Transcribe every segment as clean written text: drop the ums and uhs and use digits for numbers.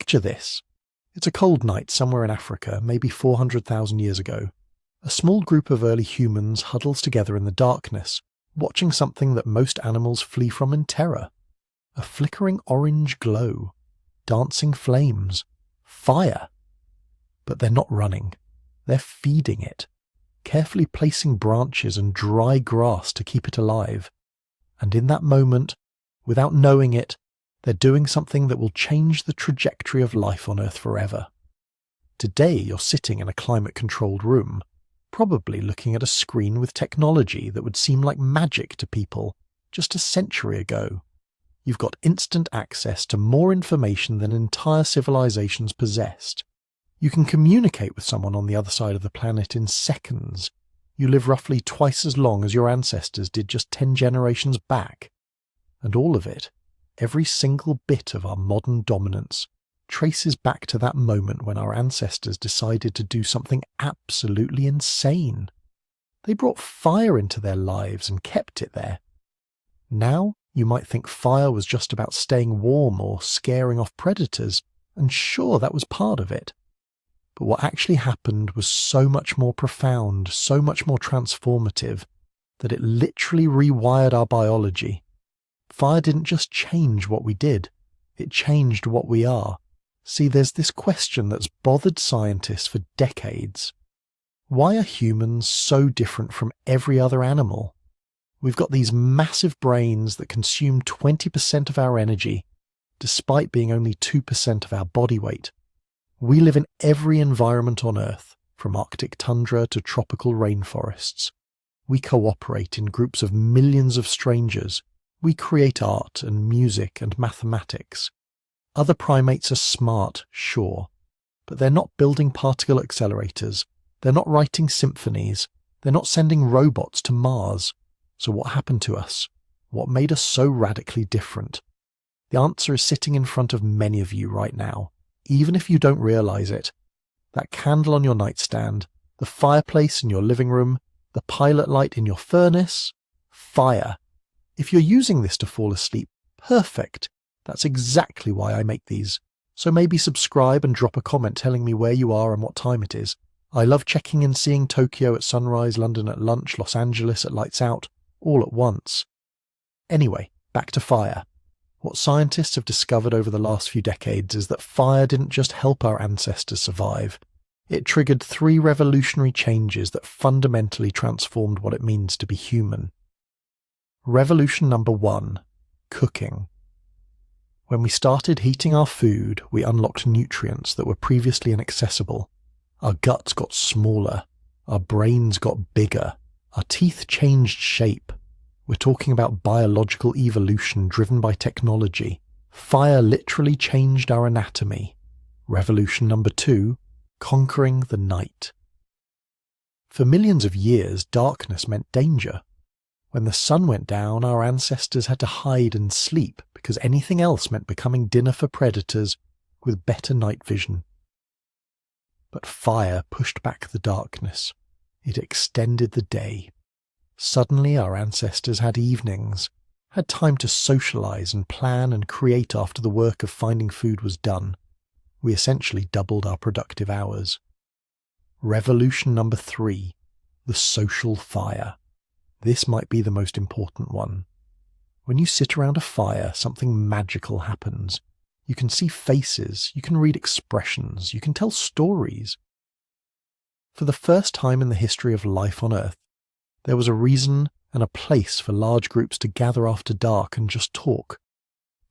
Picture this. It's a cold night somewhere in Africa, maybe 400,000 years ago. A small group of early humans huddles together in the darkness, watching something that most animals flee from in terror. A flickering orange glow, dancing flames, fire. But they're not running. They're feeding it, carefully placing branches and dry grass to keep it alive. And in that moment, without knowing it, they're doing something that will change the trajectory of life on Earth forever. Today you're sitting in a climate-controlled room, probably looking at a screen with technology that would seem like magic to people just a century ago. You've got instant access to more information than entire civilizations possessed. You can communicate with someone on the other side of the planet in seconds. You live roughly twice as long as your ancestors did just 10 generations back. And all of it, every single bit of our modern dominance, traces back to that moment when our ancestors decided to do something absolutely insane. They brought fire into their lives and kept it there. Now, you might think fire was just about staying warm or scaring off predators, and sure, that was part of it. But what actually happened was so much more profound, so much more transformative, that it literally rewired our biology. Fire didn't just change what we did, it changed what we are. See, there's this question that's bothered scientists for decades. Why are humans so different from every other animal? We've got these massive brains that consume 20% of our energy, despite being only 2% of our body weight. We live in every environment on Earth, from Arctic tundra to tropical rainforests. We cooperate in groups of millions of strangers. We create art and music and mathematics. Other primates are smart, sure, but they're not building particle accelerators. They're not writing symphonies. They're not sending robots to Mars. So what happened to us? What made us so radically different? The answer is sitting in front of many of you right now, even if you don't realize it. That candle on your nightstand, the fireplace in your living room, the pilot light in your furnace, fire. If you're using this to fall asleep, perfect. That's exactly why I make these. So maybe subscribe and drop a comment telling me where you are and what time it is. I love checking and seeing Tokyo at sunrise, London at lunch, Los Angeles at lights out, all at once. Anyway, back to fire. What scientists have discovered over the last few decades is that fire didn't just help our ancestors survive. It triggered 3 revolutionary changes that fundamentally transformed what it means to be human. Revolution number 1, cooking. When we started heating our food, we unlocked nutrients that were previously inaccessible. Our guts got smaller, our brains got bigger, our teeth changed shape. We're talking about biological evolution driven by technology. Fire literally changed our anatomy. Revolution number 2, conquering the night. For millions of years, darkness meant danger. When the sun went down, our ancestors had to hide and sleep because anything else meant becoming dinner for predators with better night vision. But fire pushed back the darkness. It extended the day. Suddenly our ancestors had evenings, had time to socialize and plan and create after the work of finding food was done. We essentially doubled our productive hours. Revolution number 3, the social fire. This might be the most important one. When you sit around a fire, something magical happens. You can see faces, you can read expressions, you can tell stories. For the first time in the history of life on Earth, there was a reason and a place for large groups to gather after dark and just talk.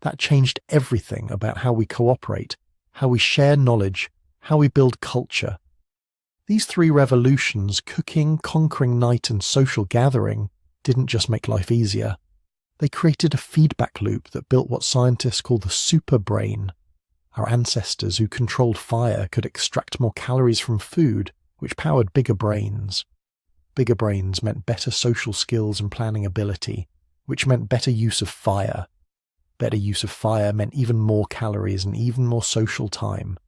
That changed everything about how we cooperate, how we share knowledge, how we build culture. These 3 revolutions, cooking, conquering night, and social gathering, didn't just make life easier. They created a feedback loop that built what scientists call the super brain. Our ancestors who controlled fire could extract more calories from food, which powered bigger brains. Bigger brains meant better social skills and planning ability, which meant better use of fire. Better use of fire meant even more calories and even more social time.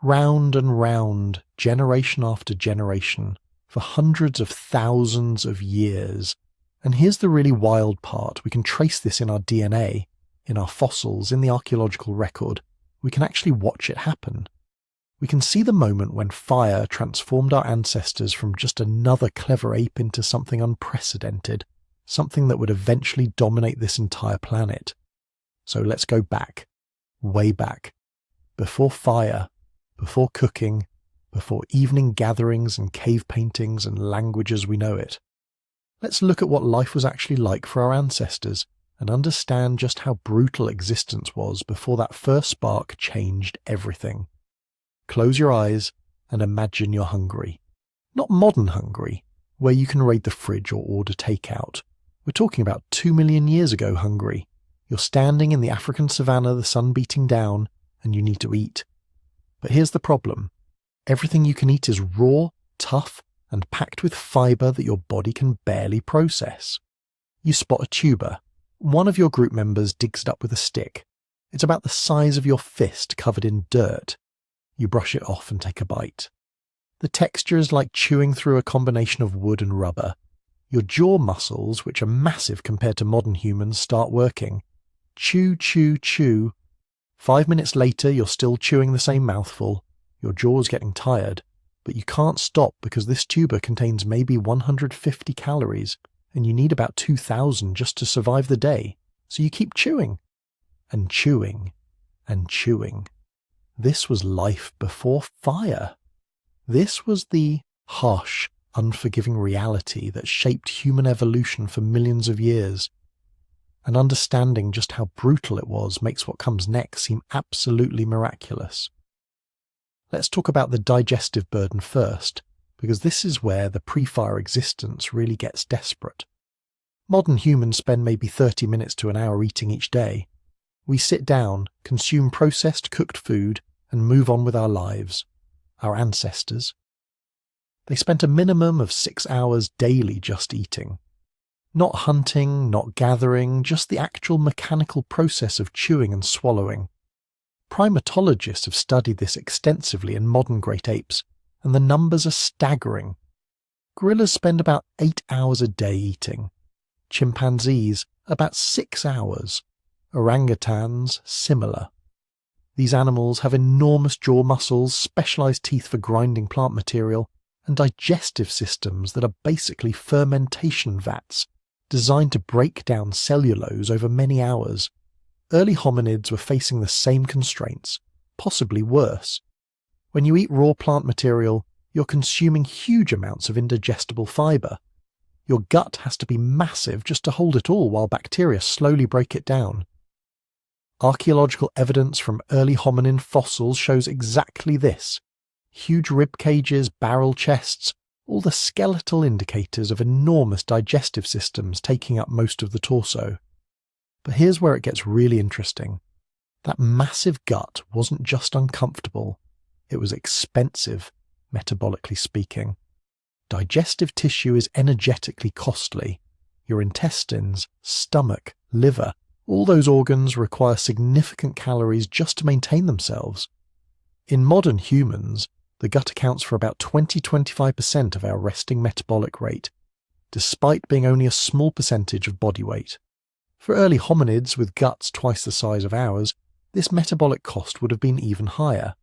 Round and round, generation after generation, for hundreds of thousands of years. And here's the really wild part. We can trace this in our DNA, in our fossils, in the archaeological record. We can actually watch it happen. We can see the moment when fire transformed our ancestors from just another clever ape into something unprecedented, something that would eventually dominate this entire planet. So let's go back, way back, before fire, before cooking, before evening gatherings and cave paintings and language as we know it. Let's look at what life was actually like for our ancestors and understand just how brutal existence was before that first spark changed everything. Close your eyes and imagine you're hungry. Not modern hungry, where you can raid the fridge or order takeout. We're talking about 2 million years ago hungry. You're standing in the African savannah, the sun beating down, and you need to eat. But here's the problem. Everything you can eat is raw, tough, and packed with fibre that your body can barely process. You spot a tuber. One of your group members digs it up with a stick. It's about the size of your fist covered in dirt. You brush it off and take a bite. The texture is like chewing through a combination of wood and rubber. Your jaw muscles, which are massive compared to modern humans, start working. Chew, chew, chew. 5 minutes later, you're still chewing the same mouthful. Your jaw's getting tired, but you can't stop because this tuber contains maybe 150 calories, and you need about 2,000 just to survive the day. So you keep chewing, and chewing, and chewing. This was life before fire. This was the harsh, unforgiving reality that shaped human evolution for millions of years. And understanding just how brutal it was makes what comes next seem absolutely miraculous. Let's talk about the digestive burden first, because this is where the pre-fire existence really gets desperate. Modern humans spend maybe 30 minutes to an hour eating each day. We sit down, consume processed cooked food, and move on with our lives. Our ancestors. They spent a minimum of 6 hours daily just eating. Not hunting, not gathering, just the actual mechanical process of chewing and swallowing. Primatologists have studied this extensively in modern great apes, and the numbers are staggering. Gorillas spend about 8 hours a day eating. Chimpanzees, about 6 hours. Orangutans, similar. These animals have enormous jaw muscles, specialized teeth for grinding plant material, and digestive systems that are basically fermentation vats, designed to break down cellulose over many hours. Early hominids were facing the same constraints, possibly worse. When you eat raw plant material, you're consuming huge amounts of indigestible fibre. Your gut has to be massive just to hold it all while bacteria slowly break it down. Archaeological evidence from early hominin fossils shows exactly this. Huge rib cages, barrel chests, all the skeletal indicators of enormous digestive systems taking up most of the torso. But here's where it gets really interesting. That massive gut wasn't just uncomfortable, it was expensive, metabolically speaking. Digestive tissue is energetically costly. Your intestines, stomach, liver, all those organs require significant calories just to maintain themselves. In modern humans, the gut accounts for about 20-25% of our resting metabolic rate, despite being only a small percentage of body weight. For early hominids with guts twice the size of ours, this metabolic cost would have been even higher.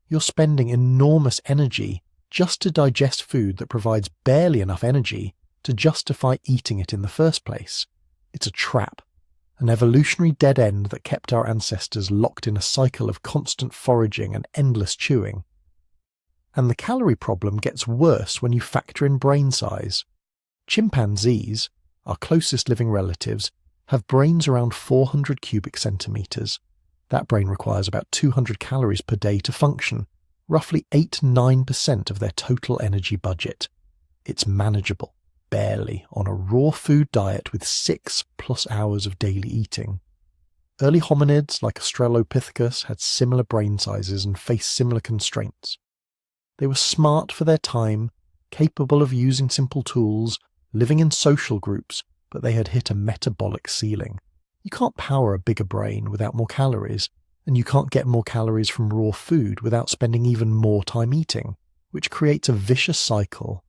You're spending enormous energy just to digest food that provides barely enough energy to justify eating it in the first place. It's a trap, an evolutionary dead end that kept our ancestors locked in a cycle of constant foraging and endless chewing. And the calorie problem gets worse when you factor in brain size. Chimpanzees, our closest living relatives, have brains around 400 cubic centimetres. That brain requires about 200 calories per day to function, roughly 8-9% of their total energy budget. It's manageable, barely, on a raw food diet with 6+ hours of daily eating. Early hominids like Australopithecus had similar brain sizes and faced similar constraints. They were smart for their time, capable of using simple tools, living in social groups, but they had hit a metabolic ceiling. You can't power a bigger brain without more calories, and you can't get more calories from raw food without spending even more time eating, which creates a vicious cycle.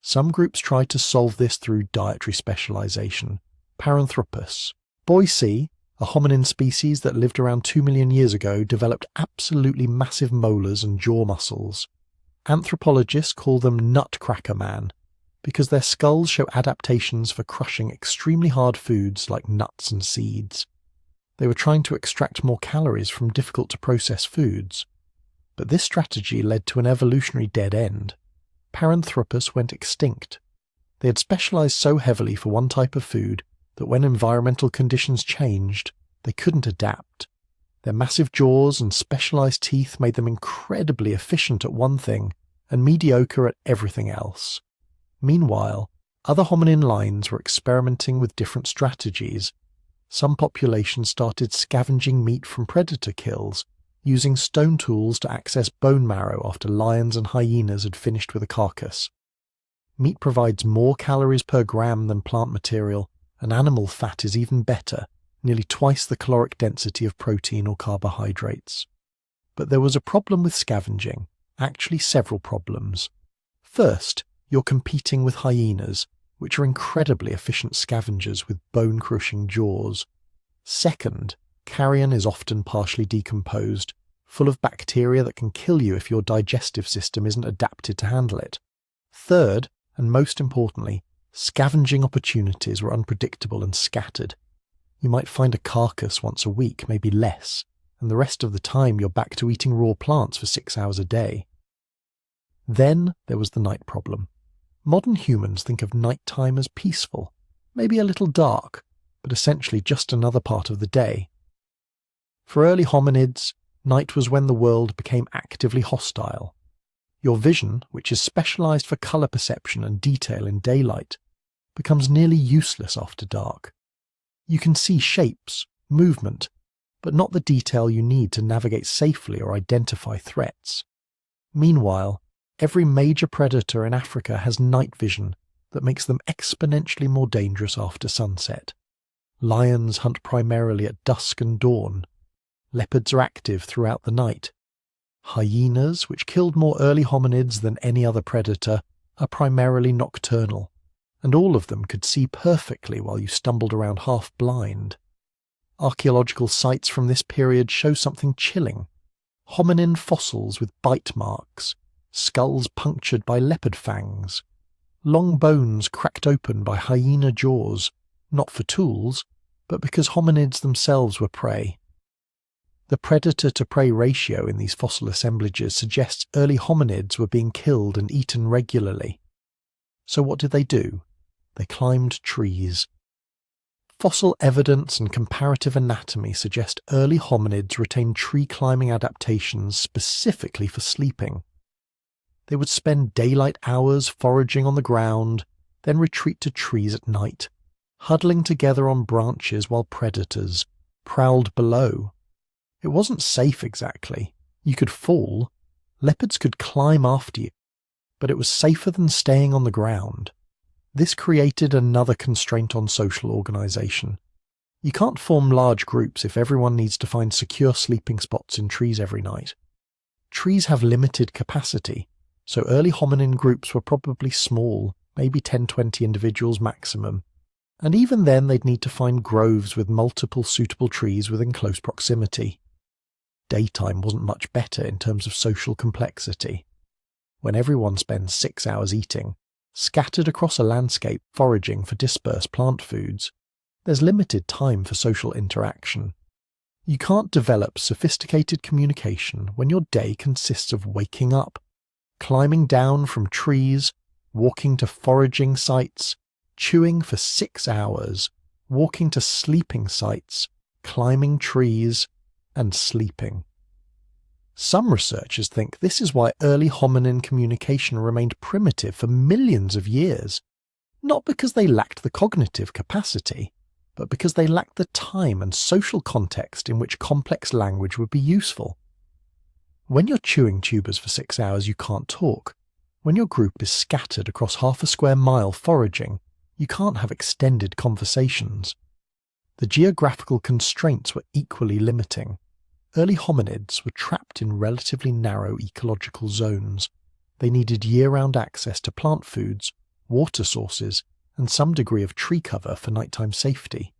Some groups tried to solve this through dietary specialization. Paranthropus. Boise, A hominin species that lived around 2 million years ago developed absolutely massive molars and jaw muscles. Anthropologists call them nutcracker man because their skulls show adaptations for crushing extremely hard foods like nuts and seeds. They were trying to extract more calories from difficult-to-process foods. But this strategy led to an evolutionary dead end. Paranthropus went extinct. They had specialized so heavily for one type of food that when environmental conditions changed, they couldn't adapt. Their massive jaws and specialized teeth made them incredibly efficient at one thing and mediocre at everything else. Meanwhile, other hominin lines were experimenting with different strategies. Some populations started scavenging meat from predator kills, using stone tools to access bone marrow after lions and hyenas had finished with a carcass. Meat provides more calories per gram than plant material, and animal fat is even better, nearly twice the caloric density of protein or carbohydrates. But there was a problem with scavenging, actually several problems. First, you're competing with hyenas, which are incredibly efficient scavengers with bone-crushing jaws. Second, carrion is often partially decomposed, full of bacteria that can kill you if your digestive system isn't adapted to handle it. Third, and most importantly, scavenging opportunities were unpredictable and scattered. You might find a carcass once a week, maybe less, and the rest of the time you're back to eating raw plants for 6 hours a day. Then there was the night problem. Modern humans think of nighttime as peaceful, maybe a little dark, but essentially just another part of the day. For early hominids, night was when the world became actively hostile. Your vision, which is specialized for color perception and detail in daylight, becomes nearly useless after dark. You can see shapes, movement, but not the detail you need to navigate safely or identify threats. Meanwhile, every major predator in Africa has night vision that makes them exponentially more dangerous after sunset. Lions hunt primarily at dusk and dawn. Leopards are active throughout the night. Hyenas, which killed more early hominids than any other predator, are primarily nocturnal, and all of them could see perfectly while you stumbled around half blind. Archaeological sites from this period show something chilling. Hominin fossils with bite marks, skulls punctured by leopard fangs, long bones cracked open by hyena jaws, not for tools, but because hominids themselves were prey. The predator-to-prey ratio in these fossil assemblages suggests early hominids were being killed and eaten regularly. So what did they do? They climbed trees. Fossil evidence and comparative anatomy suggest early hominids retained tree-climbing adaptations specifically for sleeping. They would spend daylight hours foraging on the ground, then retreat to trees at night, huddling together on branches while predators prowled below. It wasn't safe exactly. You could fall. Leopards could climb after you, but it was safer than staying on the ground. This created another constraint on social organization. You can't form large groups if everyone needs to find secure sleeping spots in trees every night. Trees have limited capacity, so early hominin groups were probably small, maybe 10-20 individuals maximum, and even then they'd need to find groves with multiple suitable trees within close proximity. Daytime wasn't much better in terms of social complexity. When everyone spends 6 hours eating, scattered across a landscape foraging for dispersed plant foods, there's limited time for social interaction. You can't develop sophisticated communication when your day consists of waking up, climbing down from trees, walking to foraging sites, chewing for 6 hours, walking to sleeping sites, climbing trees, and sleeping. Some researchers think this is why early hominin communication remained primitive for millions of years, not because they lacked the cognitive capacity, but because they lacked the time and social context in which complex language would be useful. When you're chewing tubers for 6 hours, you can't talk. When your group is scattered across half a square mile foraging, you can't have extended conversations. The geographical constraints were equally limiting. Early hominids were trapped in relatively narrow ecological zones. They needed year-round access to plant foods, water sources, and some degree of tree cover for nighttime safety.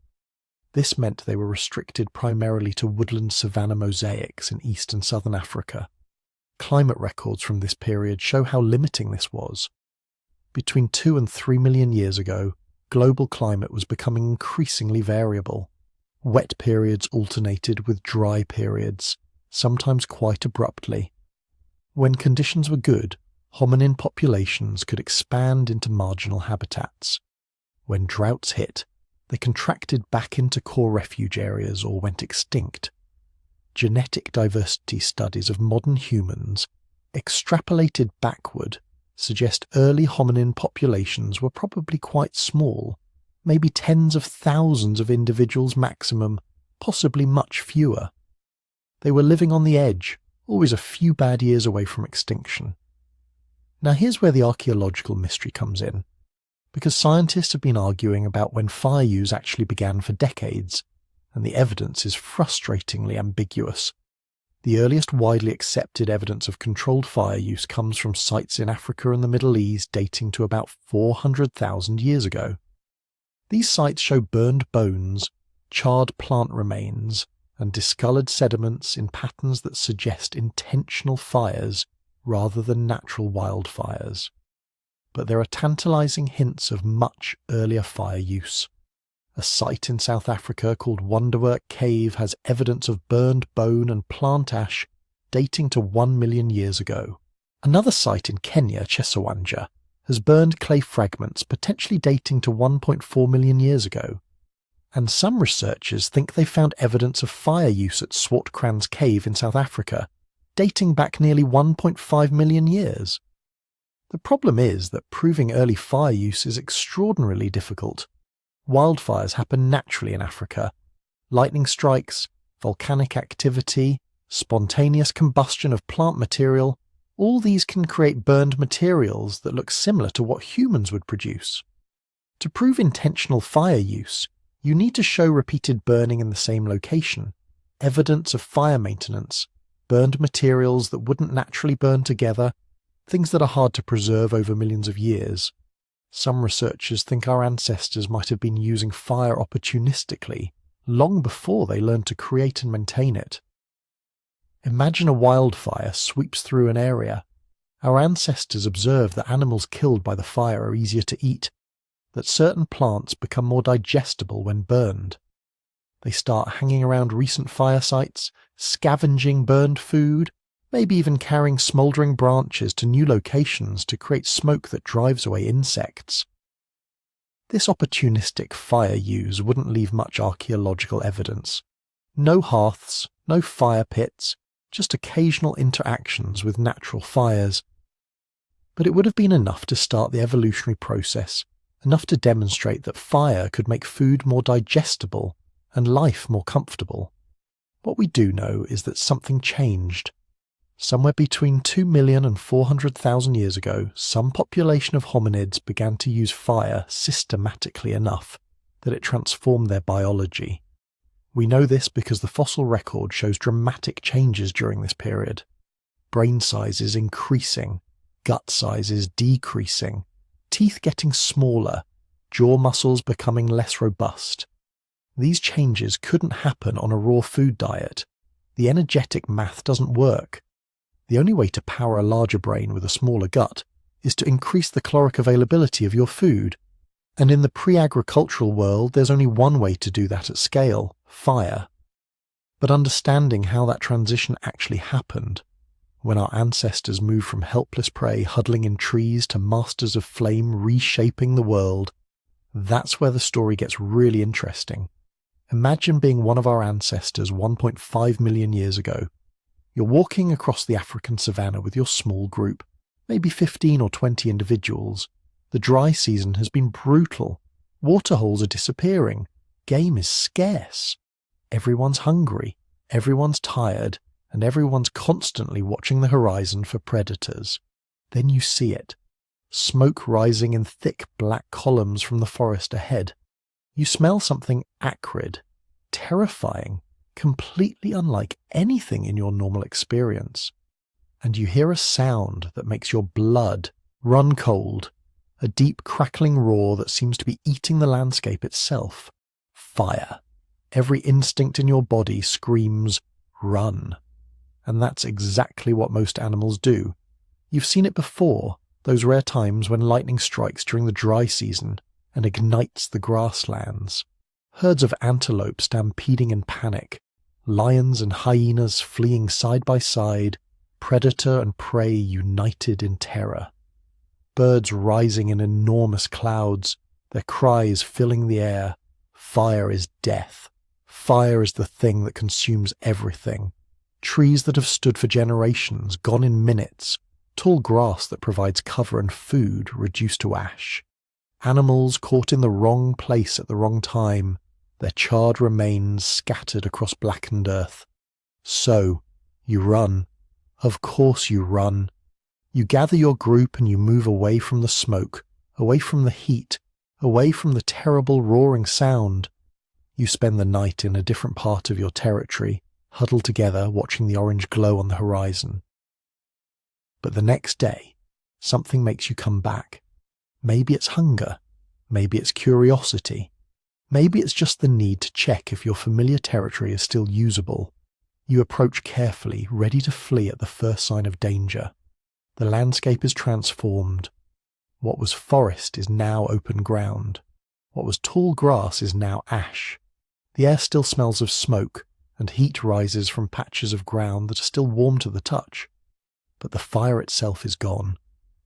This meant they were restricted primarily to woodland savanna mosaics in east and southern Africa. Climate records from this period show how limiting this was. Between 2 and 3 million years ago, global climate was becoming increasingly variable. Wet periods alternated with dry periods, sometimes quite abruptly. When conditions were good, hominin populations could expand into marginal habitats. When droughts hit, they contracted back into core refuge areas or went extinct. Genetic diversity studies of modern humans, extrapolated backward, suggest early hominin populations were probably quite small, maybe tens of thousands of individuals maximum, possibly much fewer. They were living on the edge, always a few bad years away from extinction. Now here's where the archaeological mystery comes in, because scientists have been arguing about when fire use actually began for decades, and the evidence is frustratingly ambiguous. The earliest widely accepted evidence of controlled fire use comes from sites in Africa and the Middle East dating to about 400,000 years ago. These sites show burned bones, charred plant remains, and discoloured sediments in patterns that suggest intentional fires rather than natural wildfires. But there are tantalising hints of much earlier fire use. A site in South Africa called Wonderwerk Cave has evidence of burned bone and plant ash dating to 1 million years ago. Another site in Kenya, Chesawanja, has burned clay fragments potentially dating to 1.4 million years ago. And some researchers think they found evidence of fire use at Swartkrans Cave in South Africa, dating back nearly 1.5 million years. The problem is that proving early fire use is extraordinarily difficult. Wildfires happen naturally in Africa. Lightning strikes, volcanic activity, spontaneous combustion of plant material, all these can create burned materials that look similar to what humans would produce. To prove intentional fire use, you need to show repeated burning in the same location, evidence of fire maintenance, burned materials that wouldn't naturally burn together, things that are hard to preserve over millions of years. Some researchers think our ancestors might have been using fire opportunistically, long before they learned to create and maintain it. Imagine a wildfire sweeps through an area. Our ancestors observed that animals killed by the fire are easier to eat, that certain plants become more digestible when burned. They start hanging around recent fire sites, scavenging burned food, maybe even carrying smouldering branches to new locations to create smoke that drives away insects. This opportunistic fire use wouldn't leave much archaeological evidence. No hearths, no fire pits, just occasional interactions with natural fires. But it would have been enough to start the evolutionary process, enough to demonstrate that fire could make food more digestible and life more comfortable. What we do know is that something changed. Somewhere between 2 million and 400,000 years ago, some population of hominids began to use fire systematically enough that it transformed their biology. We know this because the fossil record shows dramatic changes during this period. Brain sizes increasing, gut sizes decreasing, teeth getting smaller, jaw muscles becoming less robust. These changes couldn't happen on a raw food diet. The energetic math doesn't work. The only way to power a larger brain with a smaller gut is to increase the caloric availability of your food. And in the pre-agricultural world, there's only one way to do that at scale: fire. But understanding how that transition actually happened, when our ancestors moved from helpless prey huddling in trees to masters of flame reshaping the world, that's where the story gets really interesting. Imagine being one of our ancestors 1.5 million years ago. You're walking across the African savannah with your small group, maybe 15 or 20 individuals. The dry season has been brutal. Waterholes are disappearing. Game is scarce. Everyone's hungry, everyone's tired, and everyone's constantly watching the horizon for predators. Then you see it. Smoke rising in thick black columns from the forest ahead. You smell something acrid, terrifying, completely unlike anything in your normal experience. And you hear a sound that makes your blood run cold, a deep crackling roar that seems to be eating the landscape itself. Fire. Every instinct in your body screams, run. And that's exactly what most animals do. You've seen it before, those rare times when lightning strikes during the dry season and ignites the grasslands. Herds of antelope stampeding in panic, lions and hyenas fleeing side by side, predator and prey united in terror. Birds rising in enormous clouds, their cries filling the air. Fire is death. Fire is the thing that consumes everything. Trees that have stood for generations, gone in minutes. Tall grass that provides cover and food reduced to ash. Animals caught in the wrong place at the wrong time, their charred remains scattered across blackened earth. So, you run. Of course you run. You gather your group and you move away from the smoke, away from the heat, away from the terrible roaring sound. You spend the night in a different part of your territory, huddled together watching the orange glow on the horizon. But the next day, something makes you come back. Maybe it's hunger. Maybe it's curiosity. Maybe it's just the need to check if your familiar territory is still usable. You approach carefully, ready to flee at the first sign of danger. The landscape is transformed. What was forest is now open ground. What was tall grass is now ash. The air still smells of smoke, and heat rises from patches of ground that are still warm to the touch. But the fire itself is gone.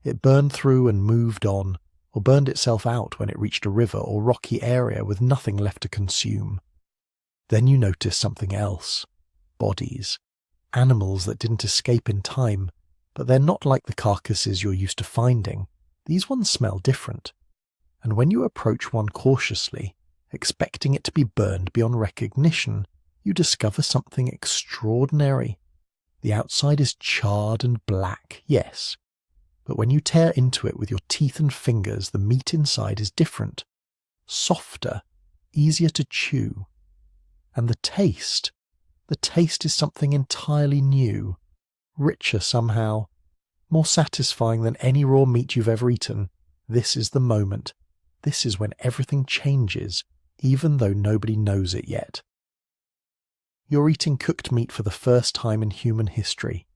It burned through and moved on, or burned itself out when it reached a river or rocky area with nothing left to consume. Then you notice something else. Bodies. Animals that didn't escape in time, but they're not like the carcasses you're used to finding. These ones smell different. And when you approach one cautiously, expecting it to be burned beyond recognition, you discover something extraordinary. The outside is charred and black, yes, but when you tear into it with your teeth and fingers, the meat inside is different, softer, easier to chew. And the taste is something entirely new, richer somehow, more satisfying than any raw meat you've ever eaten. This is the moment. This is when everything changes, even though nobody knows it yet. You're eating cooked meat for the first time in human history.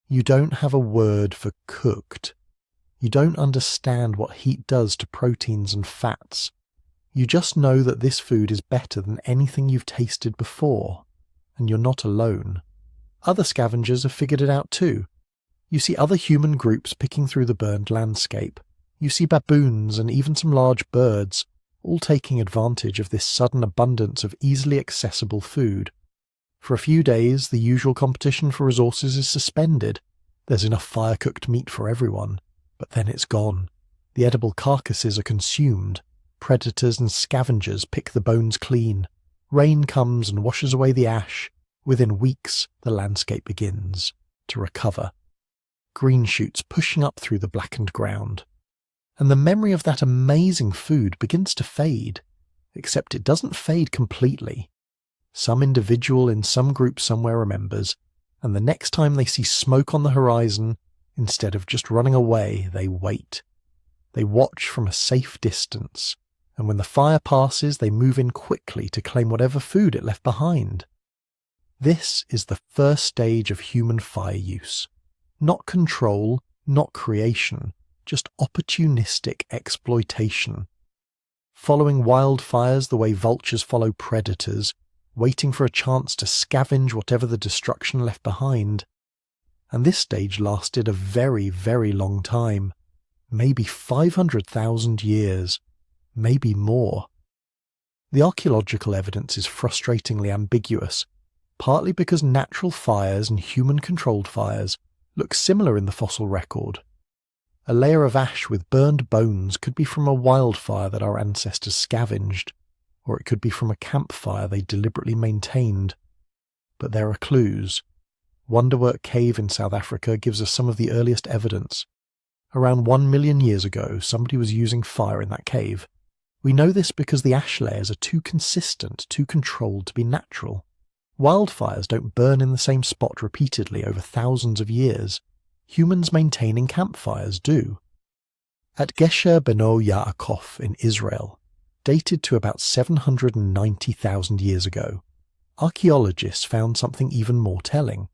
You don't have a word for cooked. You don't understand what heat does to proteins and fats. You just know that this food is better than anything you've tasted before. And you're not alone. Other scavengers have figured it out too. You see other human groups picking through the burned landscape. You see baboons and even some large birds, all taking advantage of this sudden abundance of easily accessible food. For a few days, the usual competition for resources is suspended. There's enough fire-cooked meat for everyone, but then it's gone. The edible carcasses are consumed. Predators and scavengers pick the bones clean. Rain comes and washes away the ash. Within weeks, the landscape begins to recover. Green shoots pushing up through the blackened ground. And the memory of that amazing food begins to fade, except it doesn't fade completely. Some individual in some group somewhere remembers, and the next time they see smoke on the horizon, instead of just running away, they wait. They watch from a safe distance, and when the fire passes, they move in quickly to claim whatever food it left behind. This is the first stage of human fire use. Not control, not creation, just opportunistic exploitation. Following wildfires the way vultures follow predators, waiting for a chance to scavenge whatever the destruction left behind. And this stage lasted a very, very long time. Maybe 500,000 years. Maybe more. The archaeological evidence is frustratingly ambiguous, partly because natural fires and human-controlled fires look similar in the fossil record. A layer of ash with burned bones could be from a wildfire that our ancestors scavenged, or it could be from a campfire they deliberately maintained. But there are clues. Wonderwork Cave in South Africa gives us some of the earliest evidence. Around 1 million years ago, somebody was using fire in that cave. We know this because the ash layers are too consistent, too controlled to be natural. Wildfires don't burn in the same spot repeatedly over thousands of years. Humans maintaining campfires do. At Gesher Beno Yaakov in Israel, dated to about 790,000 years ago. Archaeologists found something even more telling.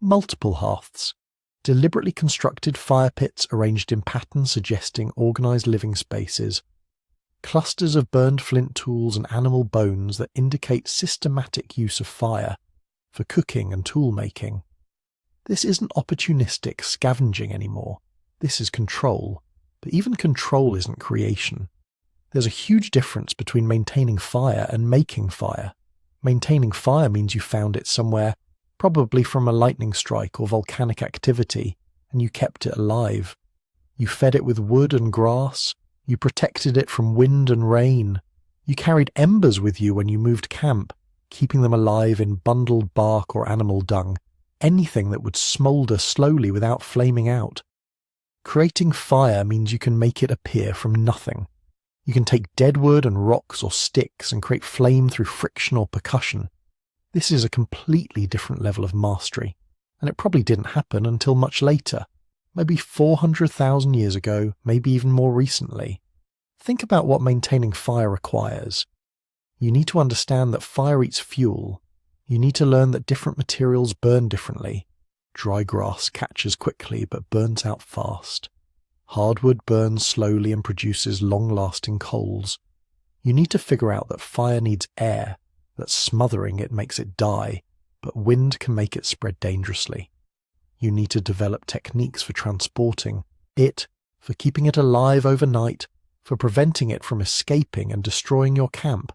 Multiple hearths, deliberately constructed fire pits arranged in patterns suggesting organized living spaces, clusters of burned flint tools and animal bones that indicate systematic use of fire for cooking and tool making. This isn't opportunistic scavenging anymore. This is control. But even control isn't creation. There's a huge difference between maintaining fire and making fire. Maintaining fire means you found it somewhere, probably from a lightning strike or volcanic activity, and you kept it alive. You fed it with wood and grass. You protected it from wind and rain. You carried embers with you when you moved camp, keeping them alive in bundled bark or animal dung, anything that would smoulder slowly without flaming out. Creating fire means you can make it appear from nothing. You can take dead wood and rocks or sticks and create flame through friction or percussion. This is a completely different level of mastery, and it probably didn't happen until much later, maybe 400,000 years ago, maybe even more recently. Think about what maintaining fire requires. You need to understand that fire eats fuel. You need to learn that different materials burn differently. Dry grass catches quickly but burns out fast. Hardwood burns slowly and produces long-lasting coals. You need to figure out that fire needs air, that smothering it makes it die, but wind can make it spread dangerously. You need to develop techniques for transporting it, for keeping it alive overnight, for preventing it from escaping and destroying your camp.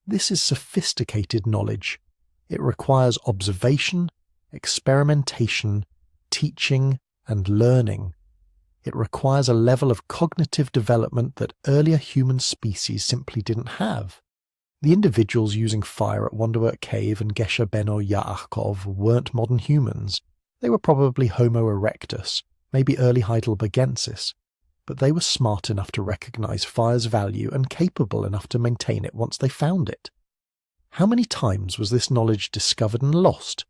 This is sophisticated knowledge. It requires observation, experimentation, teaching, and learning. It requires a level of cognitive development that earlier human species simply didn't have. The individuals using fire at Wonderwork Cave and Gesher Beno Yaakov weren't modern humans. They were probably Homo erectus, maybe early Heidelbergensis, but they were smart enough to recognize fire's value and capable enough to maintain it once they found it. How many times was this knowledge discovered and lost?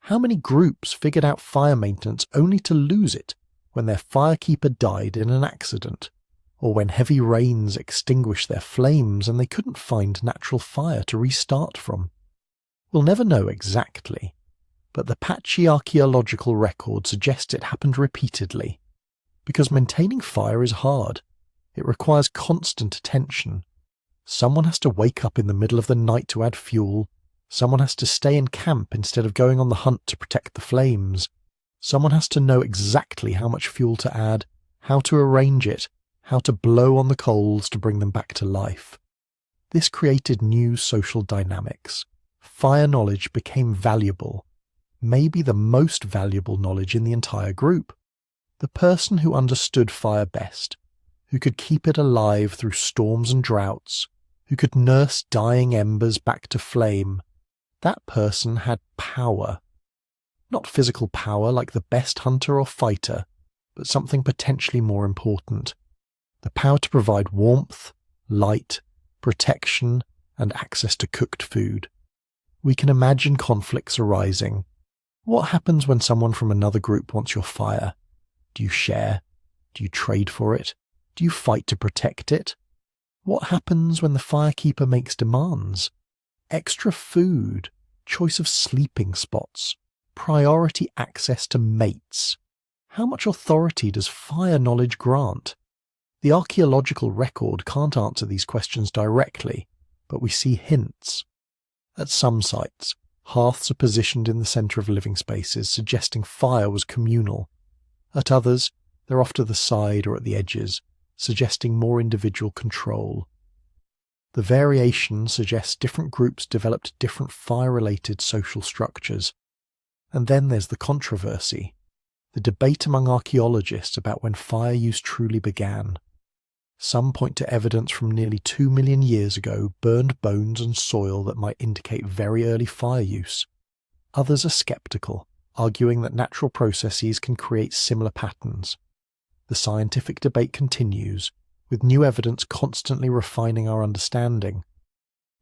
How many groups figured out fire maintenance only to lose it when their firekeeper died in an accident, or when heavy rains extinguished their flames and they couldn't find natural fire to restart from? We'll never know exactly, but the patchy archaeological record suggests it happened repeatedly. Because maintaining fire is hard. It requires constant attention. Someone has to wake up in the middle of the night to add fuel. Someone has to stay in camp instead of going on the hunt to protect the flames. Someone has to know exactly how much fuel to add, how to arrange it, how to blow on the coals to bring them back to life. This created new social dynamics. Fire knowledge became valuable, maybe the most valuable knowledge in the entire group. The person who understood fire best, who could keep it alive through storms and droughts, who could nurse dying embers back to flame, that person had power. Not physical power like the best hunter or fighter, but something potentially more important. The power to provide warmth, light, protection, and access to cooked food. We can imagine conflicts arising. What happens when someone from another group wants your fire? Do you share? Do you trade for it? Do you fight to protect it? What happens when the firekeeper makes demands? Extra food, choice of sleeping spots, priority access to mates. How much authority does fire knowledge grant? The archaeological record can't answer these questions directly, but we see hints. At some sites, hearths are positioned in the centre of living spaces, suggesting fire was communal. At others, they're off to the side or at the edges, suggesting more individual control. The variation suggests different groups developed different fire-related social structures. And then there's the controversy, the debate among archaeologists about when fire use truly began. Some point to evidence from nearly 2 million years ago, burned bones and soil that might indicate very early fire use. Others are skeptical, arguing that natural processes can create similar patterns. The scientific debate continues, with new evidence constantly refining our understanding.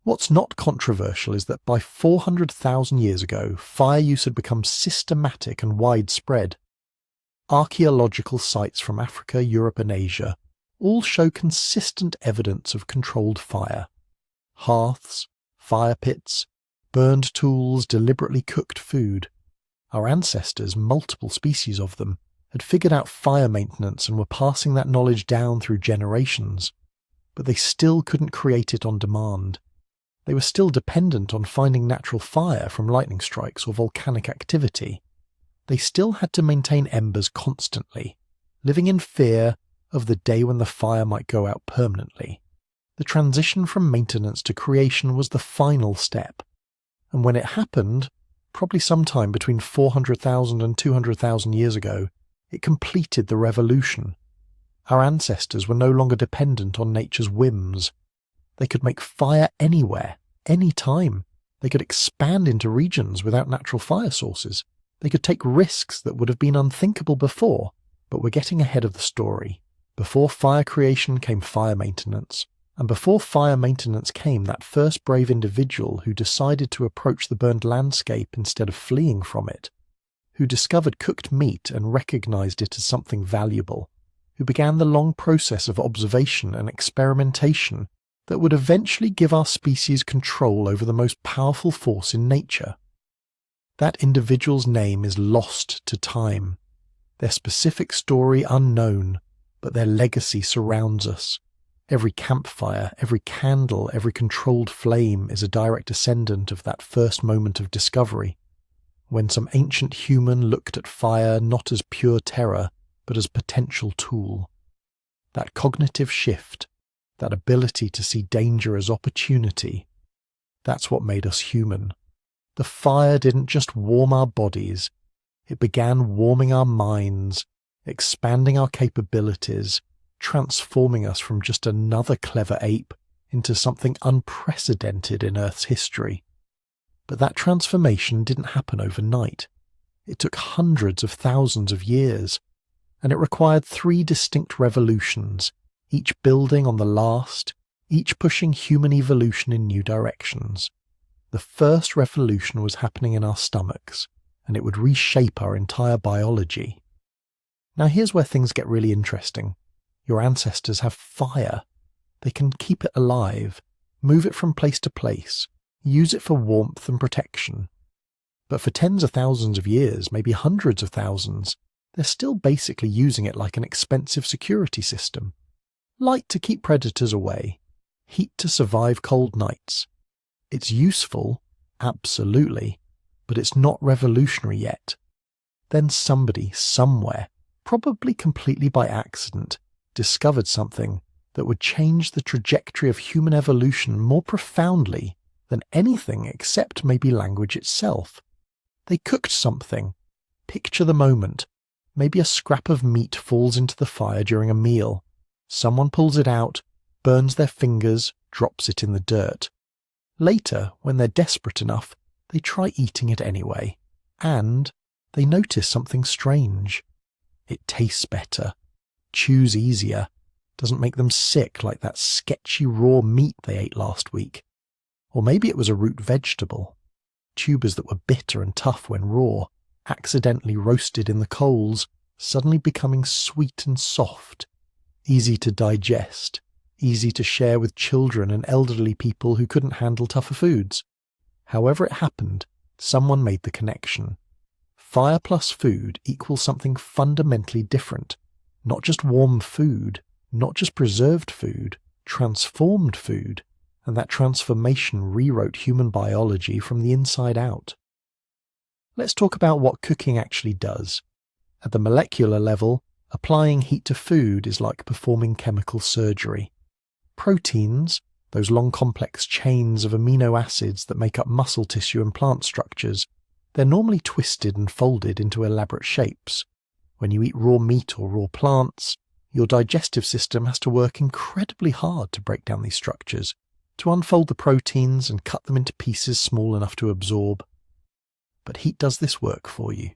What's not controversial is that by 400,000 years ago, fire use had become systematic and widespread. Archaeological sites from Africa, Europe and Asia all show consistent evidence of controlled fire. Hearths, fire pits, burned tools, deliberately cooked food. Our ancestors, multiple species of them, had figured out fire maintenance and were passing that knowledge down through generations. But they still couldn't create it on demand. They were still dependent on finding natural fire from lightning strikes or volcanic activity. They still had to maintain embers constantly, living in fear of the day when the fire might go out permanently. The transition from maintenance to creation was the final step. And when it happened, probably sometime between 400,000 and 200,000 years ago, it completed the revolution. Our ancestors were no longer dependent on nature's whims. They could make fire anywhere, any time. They could expand into regions without natural fire sources. They could take risks that would have been unthinkable before. But we're getting ahead of the story. Before fire creation came fire maintenance. And before fire maintenance came that first brave individual who decided to approach the burned landscape instead of fleeing from it, who discovered cooked meat and recognized it as something valuable, who began the long process of observation and experimentation that would eventually give our species control over the most powerful force in nature. That individual's name is lost to time, their specific story unknown, but their legacy surrounds us. Every campfire, every candle, every controlled flame is a direct descendant of that first moment of discovery, when some ancient human looked at fire not as pure terror, but as potential tool. That cognitive shift, that ability to see danger as opportunity, that's what made us human. The fire didn't just warm our bodies, it began warming our minds, expanding our capabilities, transforming us from just another clever ape into something unprecedented in Earth's history. But that transformation didn't happen overnight. It took hundreds of thousands of years, and it required 3 distinct revolutions, each building on the last, each pushing human evolution in new directions. The first revolution was happening in our stomachs, and it would reshape our entire biology. Now here's where things get really interesting. Your ancestors have fire. They can keep it alive, move it from place to place, use it for warmth and protection. But for tens of thousands of years, maybe hundreds of thousands, they're still basically using it like an expensive security system. Light to keep predators away, heat to survive cold nights. It's useful, absolutely, but it's not revolutionary yet. Then somebody, somewhere, probably completely by accident, discovered something that would change the trajectory of human evolution more profoundly than anything except maybe language itself. They cooked something. Picture the moment. Maybe a scrap of meat falls into the fire during a meal. Someone pulls it out, burns their fingers, drops it in the dirt. Later, when they're desperate enough, they try eating it anyway. And they notice something strange. It tastes better, chews easier, doesn't make them sick like that sketchy raw meat they ate last week. Or maybe it was a root vegetable. Tubers that were bitter and tough when raw, accidentally roasted in the coals, suddenly becoming sweet and soft, easy to digest, easy to share with children and elderly people who couldn't handle tougher foods. However it happened, someone made the connection. Fire plus food equals something fundamentally different. Not just warm food, not just preserved food, transformed food, and that transformation rewrote human biology from the inside out. Let's talk about what cooking actually does. At the molecular level, applying heat to food is like performing chemical surgery. Proteins, those long complex chains of amino acids that make up muscle tissue and plant structures, they're normally twisted and folded into elaborate shapes. When you eat raw meat or raw plants, your digestive system has to work incredibly hard to break down these structures, to unfold the proteins and cut them into pieces small enough to absorb. But heat does this work for you.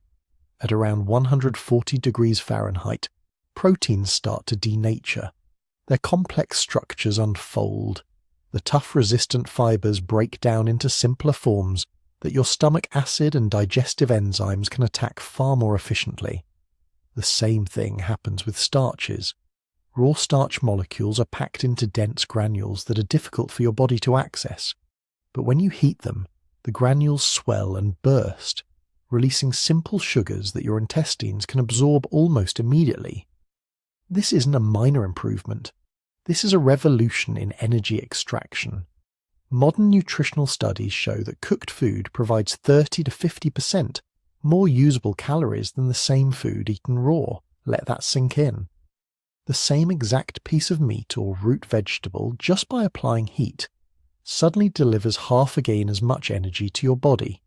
At around 140 degrees Fahrenheit, proteins start to denature. Their complex structures unfold. The tough resistant fibers break down into simpler forms that your stomach acid and digestive enzymes can attack far more efficiently. The same thing happens with starches. Raw starch molecules are packed into dense granules that are difficult for your body to access. But when you heat them, the granules swell and burst, releasing simple sugars that your intestines can absorb almost immediately. This isn't a minor improvement. This is a revolution in energy extraction. Modern nutritional studies show that cooked food provides 30 to 50% more usable calories than the same food eaten raw. Let that sink in. The same exact piece of meat or root vegetable, just by applying heat, suddenly delivers half again as much energy to your body.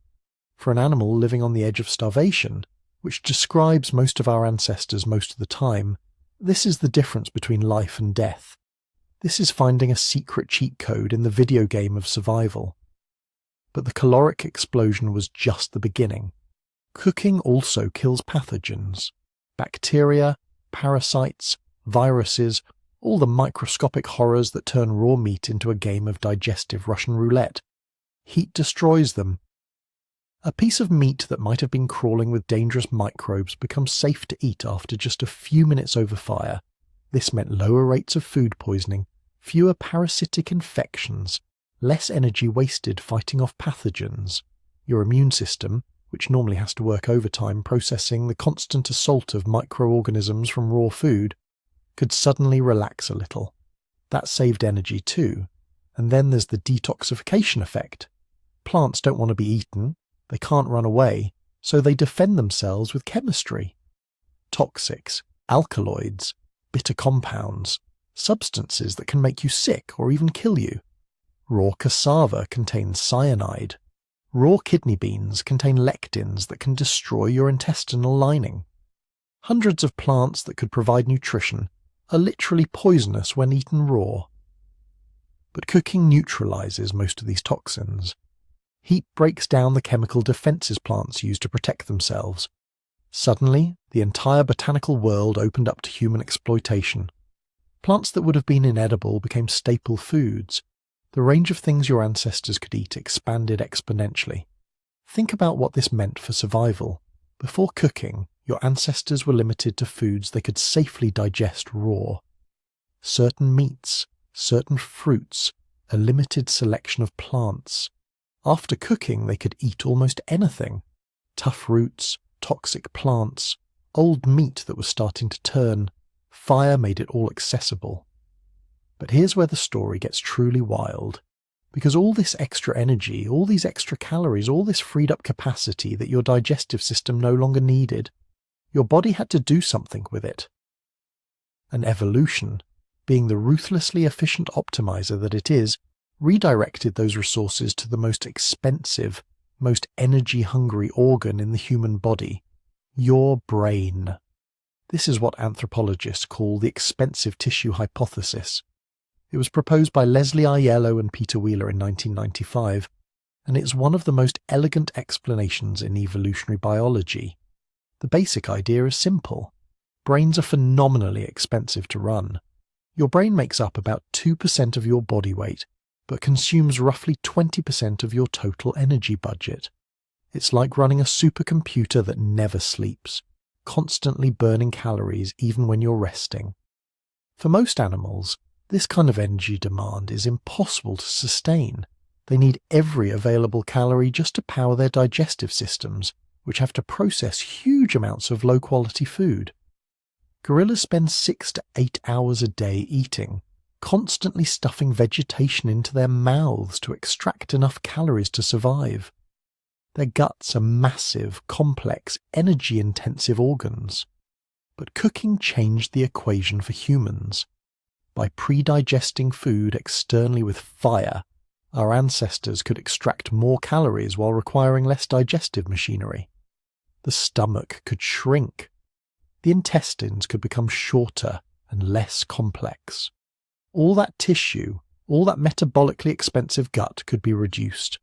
For an animal living on the edge of starvation, which describes most of our ancestors most of the time, this is the difference between life and death. This is finding a secret cheat code in the video game of survival. But the caloric explosion was just the beginning. Cooking also kills pathogens. Bacteria, parasites, viruses, all the microscopic horrors that turn raw meat into a game of digestive Russian roulette. Heat destroys them. A piece of meat that might have been crawling with dangerous microbes becomes safe to eat after just a few minutes over fire. This meant lower rates of food poisoning, fewer parasitic infections, less energy wasted fighting off pathogens. Your immune system, which normally has to work overtime processing the constant assault of microorganisms from raw food, could suddenly relax a little. That saved energy too. And then there's the detoxification effect. Plants don't want to be eaten, they can't run away, so they defend themselves with chemistry. Toxics, alkaloids, bitter compounds, substances that can make you sick or even kill you. Raw cassava contains cyanide. Raw kidney beans contain lectins that can destroy your intestinal lining. Hundreds of plants that could provide nutrition are literally poisonous when eaten raw. But cooking neutralizes most of these toxins. Heat breaks down the chemical defenses plants use to protect themselves. Suddenly, the entire botanical world opened up to human exploitation. Plants that would have been inedible became staple foods. The range of things your ancestors could eat expanded exponentially. Think about what this meant for survival. Before cooking, your ancestors were limited to foods they could safely digest raw. Certain meats, certain fruits, a limited selection of plants. After cooking, they could eat almost anything. Tough roots, toxic plants, old meat that was starting to turn. Fire made it all accessible. But here's where the story gets truly wild. Because all this extra energy, all these extra calories, all this freed up capacity that your digestive system no longer needed, your body had to do something with it. And evolution, being the ruthlessly efficient optimizer that it is, redirected those resources to the most expensive, most energy-hungry organ in the human body, your brain. This is what anthropologists call the expensive tissue hypothesis. It was proposed by Leslie Aiello and Peter Wheeler in 1995, and it's one of the most elegant explanations in evolutionary biology. The basic idea is simple. Brains are phenomenally expensive to run. Your brain makes up about 2% of your body weight, but consumes roughly 20% of your total energy budget. It's like running a supercomputer that never sleeps, constantly burning calories even when you're resting. For most animals, this kind of energy demand is impossible to sustain. They need every available calorie just to power their digestive systems, which have to process huge amounts of low-quality food. Gorillas spend 6 to 8 hours a day eating, constantly stuffing vegetation into their mouths to extract enough calories to survive. Their guts are massive, complex, energy-intensive organs. But cooking changed the equation for humans. By pre-digesting food externally with fire, our ancestors could extract more calories while requiring less digestive machinery. The stomach could shrink. The intestines could become shorter and less complex. All that tissue, all that metabolically expensive gut could be reduced,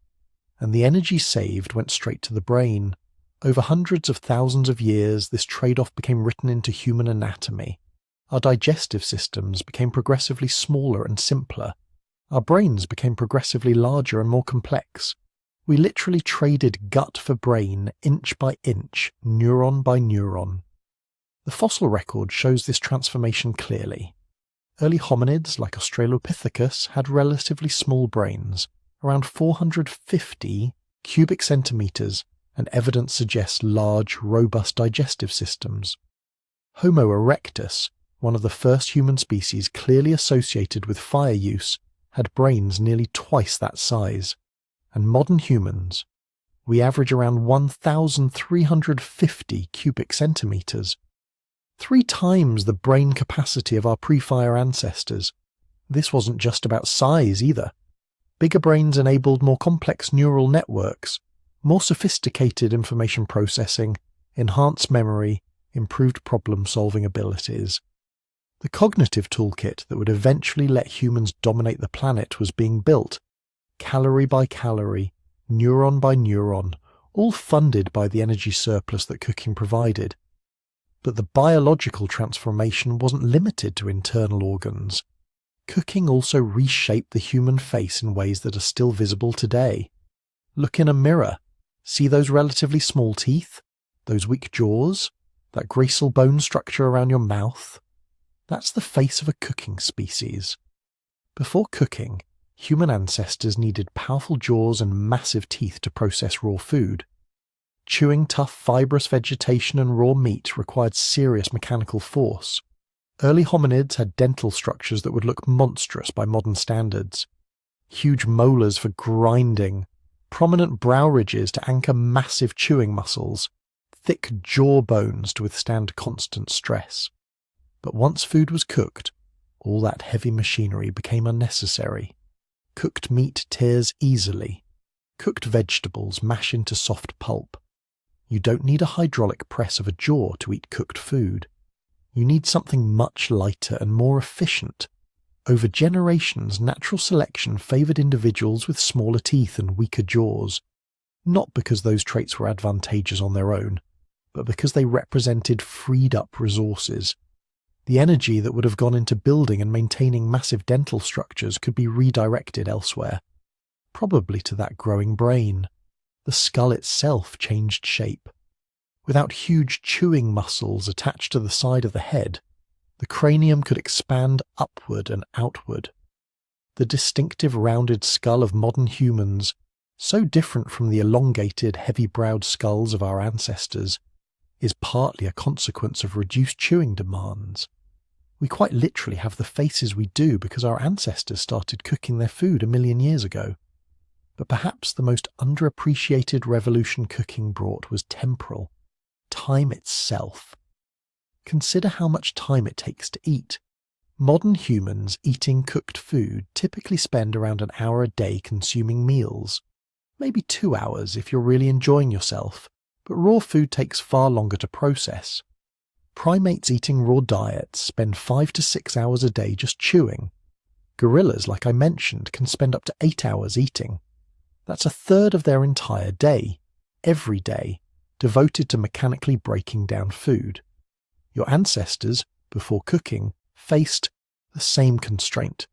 and the energy saved went straight to the brain. Over hundreds of thousands of years, this trade-off became written into human anatomy. Our digestive systems became progressively smaller and simpler. Our brains became progressively larger and more complex. We literally traded gut for brain, inch by inch, neuron by neuron. The fossil record shows this transformation clearly. Early hominids like Australopithecus had relatively small brains, around 450 cubic centimeters, and evidence suggests large, robust digestive systems. Homo erectus, one of the first human species clearly associated with fire use, had brains nearly twice that size. And modern humans, we average around 1,350 cubic centimeters, 3 times the brain capacity of our pre-fire ancestors. This wasn't just about size either. Bigger brains enabled more complex neural networks, more sophisticated information processing, enhanced memory, improved problem-solving abilities. The cognitive toolkit that would eventually let humans dominate the planet was being built, calorie by calorie, neuron by neuron, all funded by the energy surplus that cooking provided. But the biological transformation wasn't limited to internal organs. Cooking also reshaped the human face in ways that are still visible today. Look in a mirror. See those relatively small teeth? Those weak jaws? That graceful bone structure around your mouth? That's the face of a cooking species. Before cooking, human ancestors needed powerful jaws and massive teeth to process raw food. Chewing tough fibrous vegetation and raw meat required serious mechanical force. Early hominids had dental structures that would look monstrous by modern standards. Huge molars for grinding, prominent brow ridges to anchor massive chewing muscles, thick jaw bones to withstand constant stress. But once food was cooked, all that heavy machinery became unnecessary. Cooked meat tears easily. Cooked vegetables mash into soft pulp. You don't need a hydraulic press of a jaw to eat cooked food. You need something much lighter and more efficient. Over generations, natural selection favoured individuals with smaller teeth and weaker jaws, not because those traits were advantageous on their own, but because they represented freed-up resources. The energy that would have gone into building and maintaining massive dental structures could be redirected elsewhere, probably to that growing brain. The skull itself changed shape. Without huge chewing muscles attached to the side of the head, the cranium could expand upward and outward. The distinctive rounded skull of modern humans, so different from the elongated, heavy-browed skulls of our ancestors, is partly a consequence of reduced chewing demands. We quite literally have the faces we do because our ancestors started cooking their food 1 million years ago. But perhaps the most underappreciated revolution cooking brought was temporal, time itself. Consider how much time it takes to eat. Modern humans eating cooked food typically spend around an hour a day consuming meals. Maybe 2 hours if you're really enjoying yourself, but raw food takes far longer to process. Primates eating raw diets spend 5 to 6 hours a day just chewing. Gorillas, like I mentioned, can spend up to 8 hours eating. That's 1/3 of their entire day, every day, devoted to mechanically breaking down food. Your ancestors, before cooking, faced the same constraint.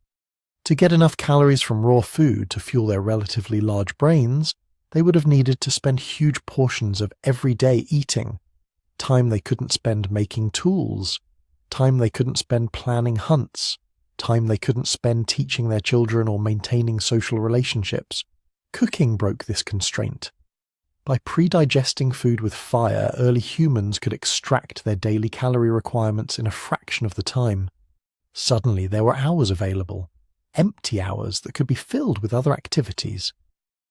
To get enough calories from raw food to fuel their relatively large brains, they would have needed to spend huge portions of every day eating, time they couldn't spend making tools, time they couldn't spend planning hunts, time they couldn't spend teaching their children or maintaining social relationships. Cooking broke this constraint. By pre-digesting food with fire, early humans could extract their daily calorie requirements in a fraction of the time. Suddenly there were hours available, empty hours that could be filled with other activities.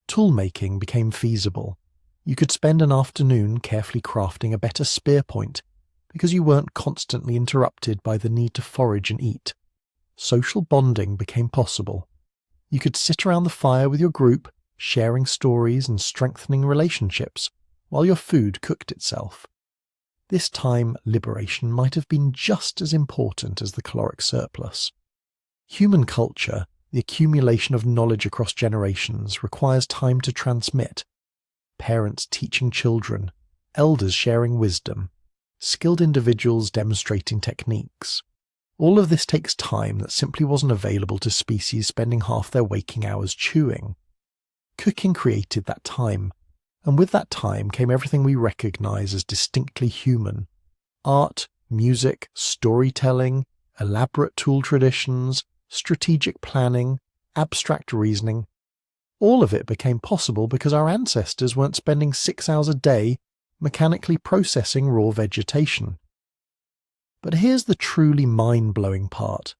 Tool-making became feasible. You could spend an afternoon carefully crafting a better spear point because you weren't constantly interrupted by the need to forage and eat. Social bonding became possible. You could sit around the fire with your group, sharing stories and strengthening relationships while your food cooked itself. This time, liberation might have been just as important as the caloric surplus. Human culture, the accumulation of knowledge across generations, requires time to transmit. Parents teaching children, elders sharing wisdom, skilled individuals demonstrating techniques. All of this takes time that simply wasn't available to species spending half their waking hours chewing. Cooking created that time, and with that time came everything we recognize as distinctly human. Art, music, storytelling, elaborate tool traditions, strategic planning, abstract reasoning. All of it became possible because our ancestors weren't spending 6 hours a day mechanically processing raw vegetation. But here's the truly mind-blowing part.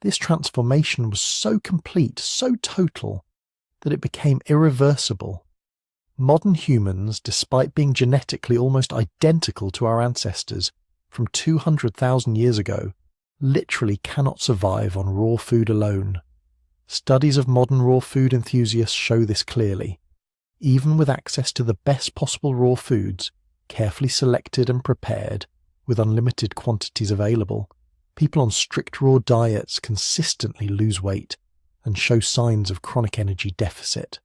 This transformation was so complete, so total, that it became irreversible. Modern humans, despite being genetically almost identical to our ancestors from 200,000 years ago, literally cannot survive on raw food alone. Studies of modern raw food enthusiasts show this clearly. Even with access to the best possible raw foods, carefully selected and prepared, with unlimited quantities available, people on strict raw diets consistently lose weight and show signs of chronic energy deficit.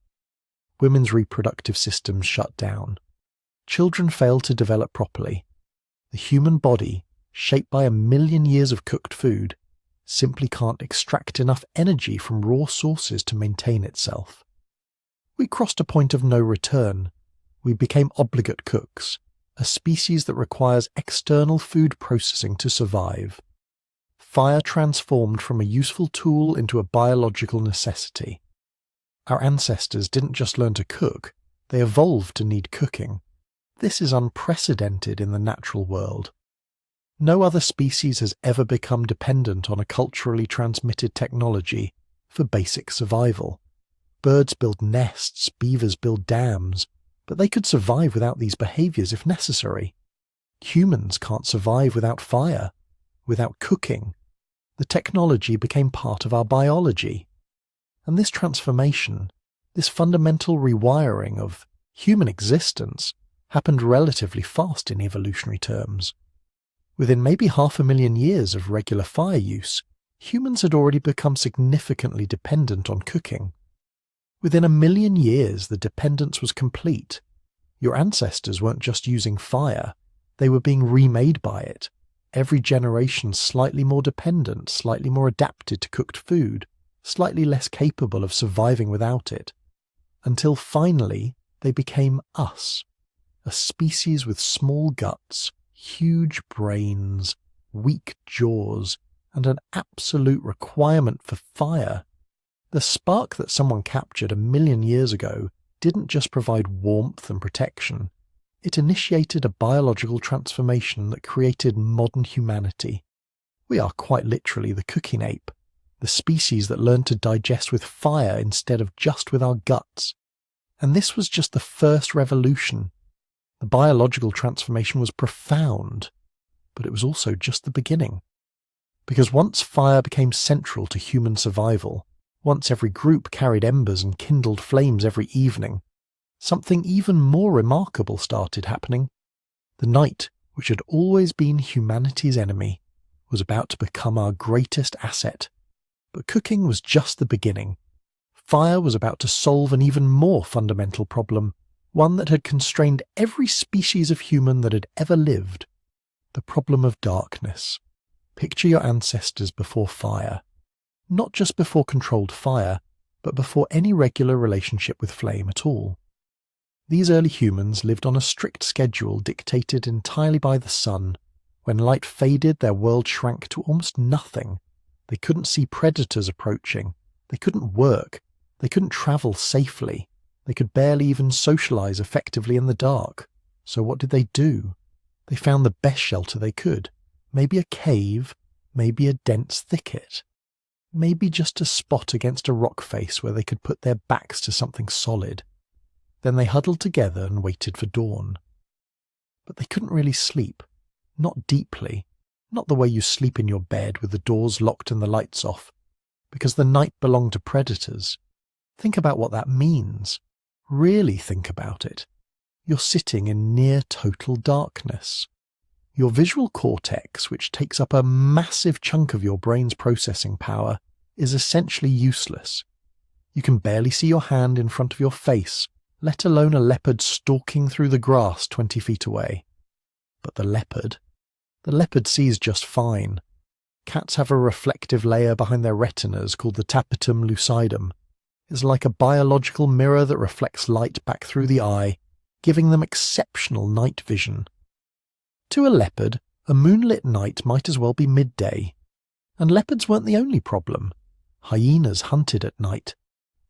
Women's reproductive systems shut down. Children fail to develop properly. The human body, shaped by 1 million years of cooked food, simply can't extract enough energy from raw sources to maintain itself. We crossed a point of no return. We became obligate cooks, a species that requires external food processing to survive. Fire transformed from a useful tool into a biological necessity. Our ancestors didn't just learn to cook, they evolved to need cooking. This is unprecedented in the natural world. No other species has ever become dependent on a culturally transmitted technology for basic survival. Birds build nests, beavers build dams, but they could survive without these behaviors if necessary. Humans can't survive without fire, without cooking. The technology became part of our biology. And this transformation, this fundamental rewiring of human existence, happened relatively fast in evolutionary terms. Within maybe 500,000 years of regular fire use, humans had already become significantly dependent on cooking. Within 1 million years, the dependence was complete. Your ancestors weren't just using fire, they were being remade by it. Every generation slightly more dependent, slightly more adapted to cooked food, slightly less capable of surviving without it, until finally they became us, a species with small guts, huge brains, weak jaws, and an absolute requirement for fire. The spark that someone captured 1 million years ago didn't just provide warmth and protection, it initiated a biological transformation that created modern humanity. We are quite literally the cooking ape, the species that learned to digest with fire instead of just with our guts. And this was just the first revolution. The biological transformation was profound, but it was also just the beginning. Because once fire became central to human survival, once every group carried embers and kindled flames every evening, something even more remarkable started happening. The night, which had always been humanity's enemy, was about to become our greatest asset. But cooking was just the beginning. Fire was about to solve an even more fundamental problem, one that had constrained every species of human that had ever lived. The problem of darkness. Picture your ancestors before fire. Not just before controlled fire, but before any regular relationship with flame at all. These early humans lived on a strict schedule dictated entirely by the sun. When light faded, their world shrank to almost nothing. They couldn't see predators approaching. They couldn't work. They couldn't travel safely. They could barely even socialize effectively in the dark. So what did they do? They found the best shelter they could. Maybe a cave, maybe a dense thicket. Maybe just a spot against a rock face where they could put their backs to something solid. Then they huddled together and waited for dawn. But they couldn't really sleep. Not deeply. Not the way you sleep in your bed with the doors locked and the lights off. Because the night belonged to predators. Think about what that means. Really think about it. You're sitting in near total darkness. Your visual cortex, which takes up a massive chunk of your brain's processing power, is essentially useless. You can barely see your hand in front of your face, let alone a leopard stalking through the grass 20 feet away. But the leopard sees just fine. Cats have a reflective layer behind their retinas called the tapetum lucidum. It's like a biological mirror that reflects light back through the eye, giving them exceptional night vision. To a leopard, a moonlit night might as well be midday. And leopards weren't the only problem. Hyenas hunted at night.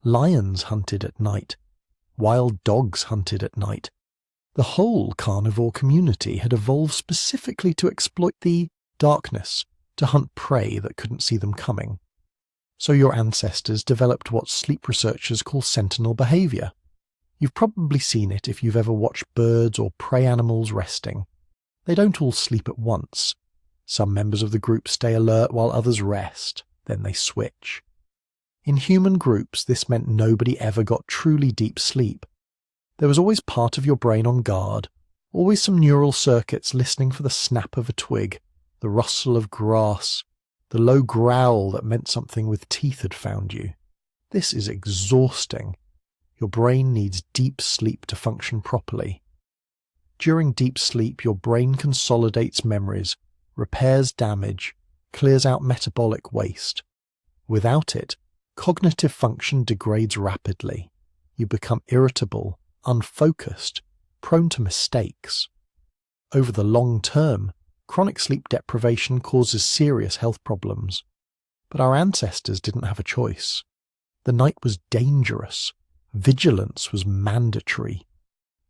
Lions hunted at night. Wild dogs hunted at night. The whole carnivore community had evolved specifically to exploit the darkness, to hunt prey that couldn't see them coming. So your ancestors developed what sleep researchers call sentinel behavior. You've probably seen it if you've ever watched birds or prey animals resting. They don't all sleep at once. Some members of the group stay alert while others rest, then they switch. In human groups, this meant nobody ever got truly deep sleep. There was always part of your brain on guard, always some neural circuits listening for the snap of a twig, the rustle of grass, the low growl that meant something with teeth had found you. This is exhausting. Your brain needs deep sleep to function properly. During deep sleep, your brain consolidates memories, repairs damage, clears out metabolic waste. Without it, cognitive function degrades rapidly. You become irritable, unfocused, prone to mistakes. Over the long term, chronic sleep deprivation causes serious health problems. But our ancestors didn't have a choice. The night was dangerous. Vigilance was mandatory.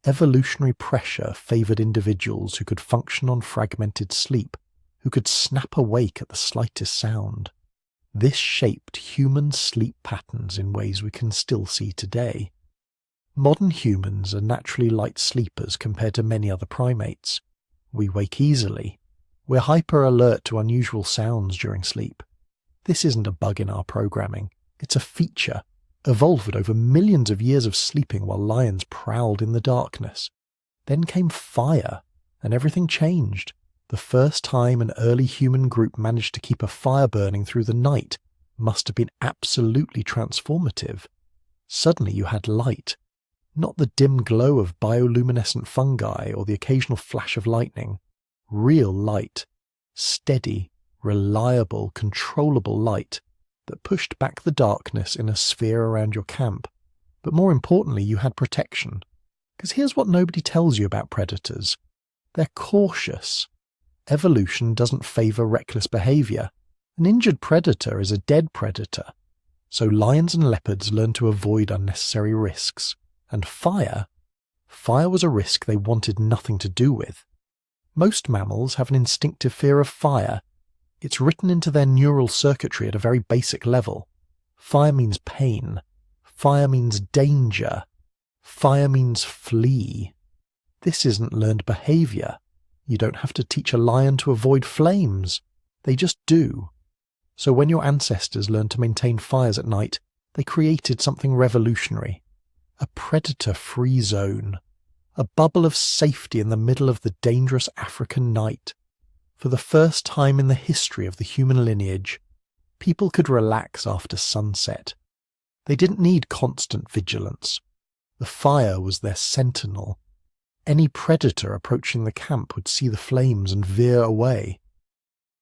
Evolutionary pressure favoured individuals who could function on fragmented sleep, who could snap awake at the slightest sound. This shaped human sleep patterns in ways we can still see today. Modern humans are naturally light sleepers compared to many other primates. We wake easily. We're hyper-alert to unusual sounds during sleep. This isn't a bug in our programming. It's a feature, evolved over millions of years of sleeping while lions prowled in the darkness. Then came fire, and everything changed. The first time an early human group managed to keep a fire burning through the night must have been absolutely transformative. Suddenly you had light. Not the dim glow of bioluminescent fungi or the occasional flash of lightning. Real light. Steady, reliable, controllable light that pushed back the darkness in a sphere around your camp. But more importantly, you had protection. Because here's what nobody tells you about predators. They're cautious. Evolution doesn't favour reckless behaviour. An injured predator is a dead predator. So lions and leopards learned to avoid unnecessary risks. And fire was a risk they wanted nothing to do with. Most mammals have an instinctive fear of fire. It's written into their neural circuitry at a very basic level. Fire means pain. Fire means danger. Fire means flee. This isn't learned behaviour. You don't have to teach a lion to avoid flames. They just do. So when your ancestors learned to maintain fires at night, they created something revolutionary. A predator-free zone. A bubble of safety in the middle of the dangerous African night. For the first time in the history of the human lineage, people could relax after sunset. They didn't need constant vigilance. The fire was their sentinel. Any predator approaching the camp would see the flames and veer away.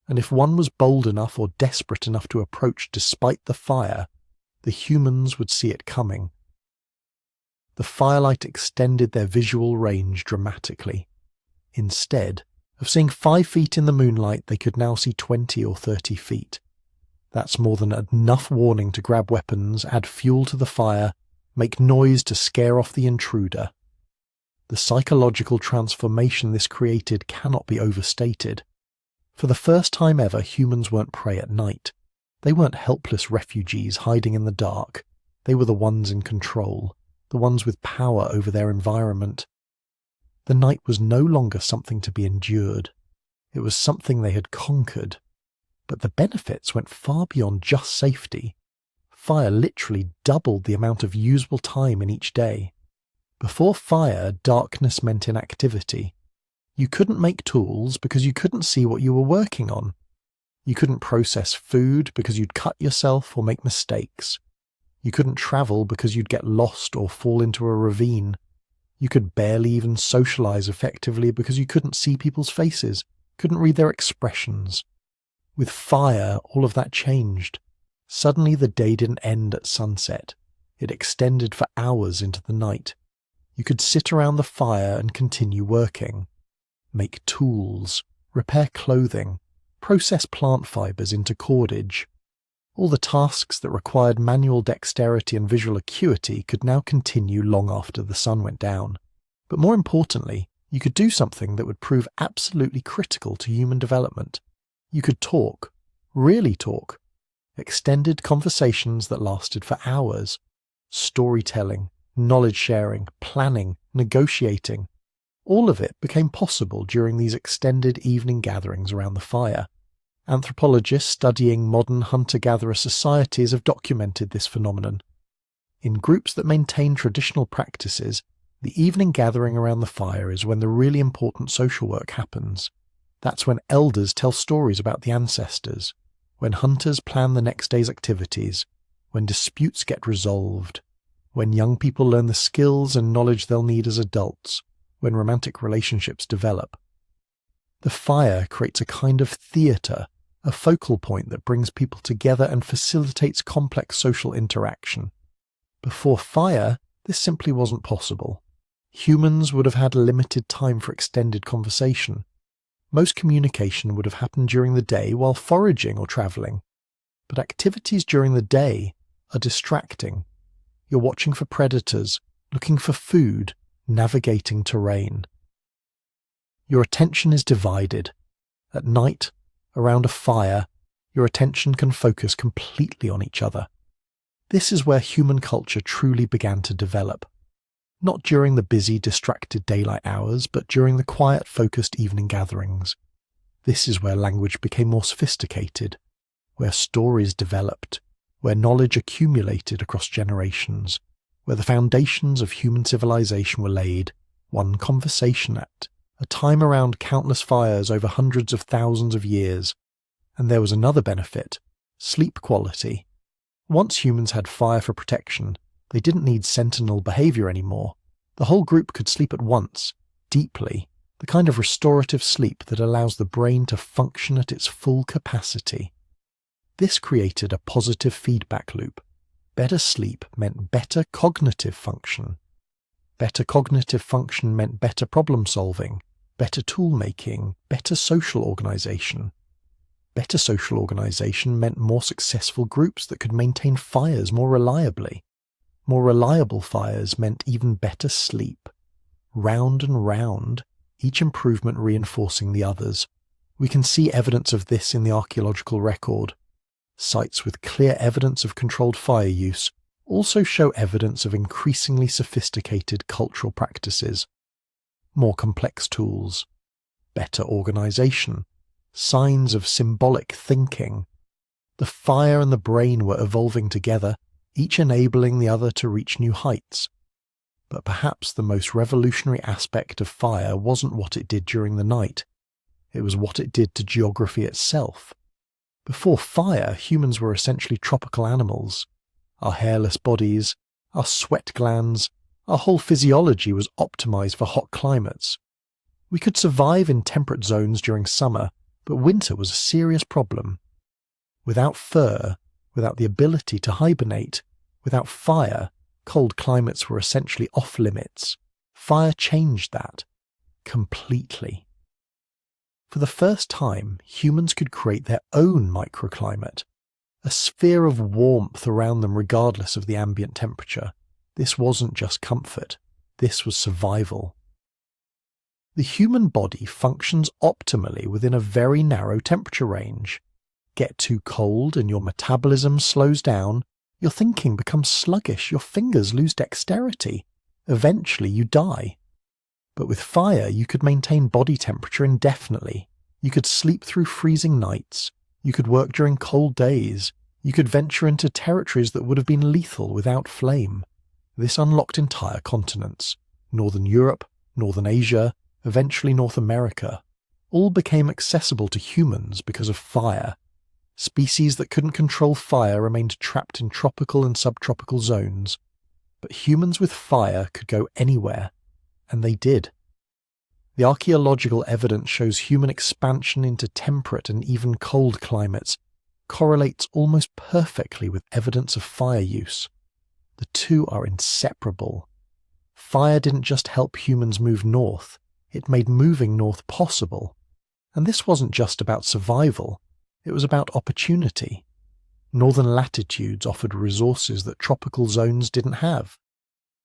And if one was bold enough or desperate enough to approach despite the fire, the humans would see it coming. The firelight extended their visual range dramatically. Instead of seeing 5 feet in the moonlight, they could now see 20 or 30 feet. That's more than enough warning to grab weapons, add fuel to the fire, make noise to scare off the intruder. The psychological transformation this created cannot be overstated. For the first time ever, humans weren't prey at night. They weren't helpless refugees hiding in the dark. They were the ones in control, the ones with power over their environment. The night was no longer something to be endured. It was something they had conquered. But the benefits went far beyond just safety. Fire literally doubled the amount of usable time in each day. Before fire, darkness meant inactivity. You couldn't make tools because you couldn't see what you were working on. You couldn't process food because you'd cut yourself or make mistakes. You couldn't travel because you'd get lost or fall into a ravine. You could barely even socialize effectively because you couldn't see people's faces, couldn't read their expressions. With fire, all of that changed. Suddenly the day didn't end at sunset. It extended for hours into the night. You could sit around the fire and continue working. Make tools, repair clothing, process plant fibers into cordage. All the tasks that required manual dexterity and visual acuity could now continue long after the sun went down. But more importantly, you could do something that would prove absolutely critical to human development. You could talk, really talk. Extended conversations that lasted for hours. Storytelling, knowledge sharing, planning, negotiating. All of it became possible during these extended evening gatherings around the fire. Anthropologists studying modern hunter-gatherer societies have documented this phenomenon. In groups that maintain traditional practices, the evening gathering around the fire is when the really important social work happens. That's when elders tell stories about the ancestors, when hunters plan the next day's activities, when disputes get resolved, when young people learn the skills and knowledge they'll need as adults, when romantic relationships develop. The fire creates a kind of theatre, a focal point that brings people together and facilitates complex social interaction. Before fire, this simply wasn't possible. Humans would have had limited time for extended conversation. Most communication would have happened during the day while foraging or travelling. But activities during the day are distracting. You're watching for predators, looking for food, navigating terrain. Your attention is divided. At night, around a fire, your attention can focus completely on each other. This is where human culture truly began to develop. Not during the busy, distracted daylight hours, but during the quiet, focused evening gatherings. This is where language became more sophisticated, where stories developed, where knowledge accumulated across generations, where the foundations of human civilization were laid, one conversation at a time around countless fires over hundreds of thousands of years. And there was another benefit: sleep quality. Once humans had fire for protection, they didn't need sentinel behavior anymore. The whole group could sleep at once, deeply, the kind of restorative sleep that allows the brain to function at its full capacity. This created a positive feedback loop. Better sleep meant better cognitive function. Better cognitive function meant better problem solving, better tool making, better social organization. Better social organization meant more successful groups that could maintain fires more reliably. More reliable fires meant even better sleep. Round and round, each improvement reinforcing the others. We can see evidence of this in the archaeological record. Sites with clear evidence of controlled fire use also show evidence of increasingly sophisticated cultural practices. More complex tools, better organization, signs of symbolic thinking. The fire and the brain were evolving together, each enabling the other to reach new heights. But perhaps the most revolutionary aspect of fire wasn't what it did during the night. It was what it did to geography itself. Before fire, humans were essentially tropical animals. Our hairless bodies, our sweat glands, our whole physiology was optimized for hot climates. We could survive in temperate zones during summer, but winter was a serious problem. Without fur, without the ability to hibernate, without fire, cold climates were essentially off limits. Fire changed that completely. For the first time, humans could create their own microclimate, a sphere of warmth around them regardless of the ambient temperature. This wasn't just comfort, this was survival. The human body functions optimally within a very narrow temperature range. Get too cold and your metabolism slows down, your thinking becomes sluggish, your fingers lose dexterity. Eventually you die. But with fire you could maintain body temperature indefinitely. You could sleep through freezing nights. You could work during cold days. You could venture into territories that would have been lethal without flame. This unlocked entire continents. Northern Europe, Northern Asia, eventually North America. All became accessible to humans because of fire. Species that couldn't control fire remained trapped in tropical and subtropical zones. But humans with fire could go anywhere. And they did. The archaeological evidence shows human expansion into temperate and even cold climates correlates almost perfectly with evidence of fire use. The two are inseparable. Fire didn't just help humans move north, it made moving north possible. And this wasn't just about survival, it was about opportunity. Northern latitudes offered resources that tropical zones didn't have.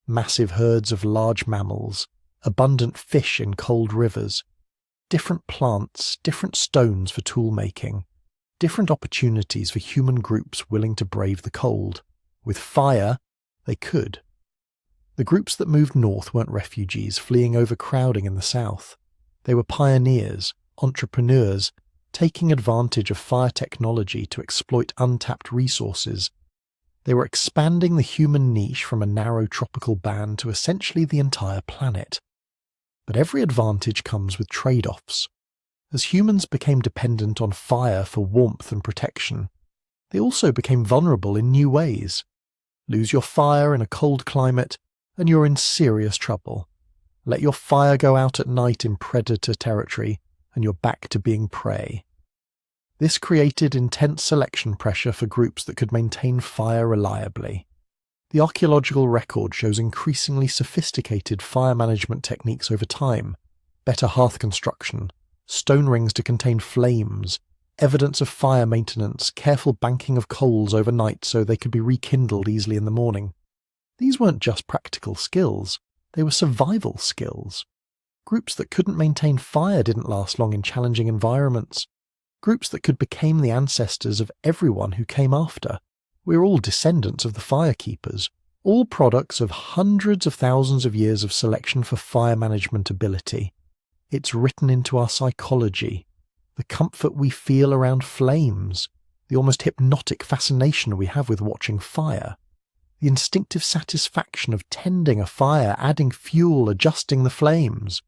Massive herds of large mammals, abundant fish in cold rivers, different plants, different stones for tool making, different opportunities for human groups willing to brave the cold. With fire, they could. The groups that moved north weren't refugees fleeing overcrowding in the south. They were pioneers, entrepreneurs, taking advantage of fire technology to exploit untapped resources. They were expanding the human niche from a narrow tropical band to essentially the entire planet. But every advantage comes with trade-offs. As humans became dependent on fire for warmth and protection, they also became vulnerable in new ways. Lose your fire in a cold climate, and you're in serious trouble. Let your fire go out at night in predator territory, and you're back to being prey. This created intense selection pressure for groups that could maintain fire reliably. The archaeological record shows increasingly sophisticated fire management techniques over time, better hearth construction, stone rings to contain flames, evidence of fire maintenance, careful banking of coals overnight so they could be rekindled easily in the morning. These weren't just practical skills, they were survival skills. Groups that couldn't maintain fire didn't last long in challenging environments. Groups that could become the ancestors of everyone who came after. We're all descendants of the fire keepers, all products of hundreds of thousands of years of selection for fire management ability. It's written into our psychology, the comfort we feel around flames, the almost hypnotic fascination we have with watching fire, the instinctive satisfaction of tending a fire, adding fuel, adjusting the flames.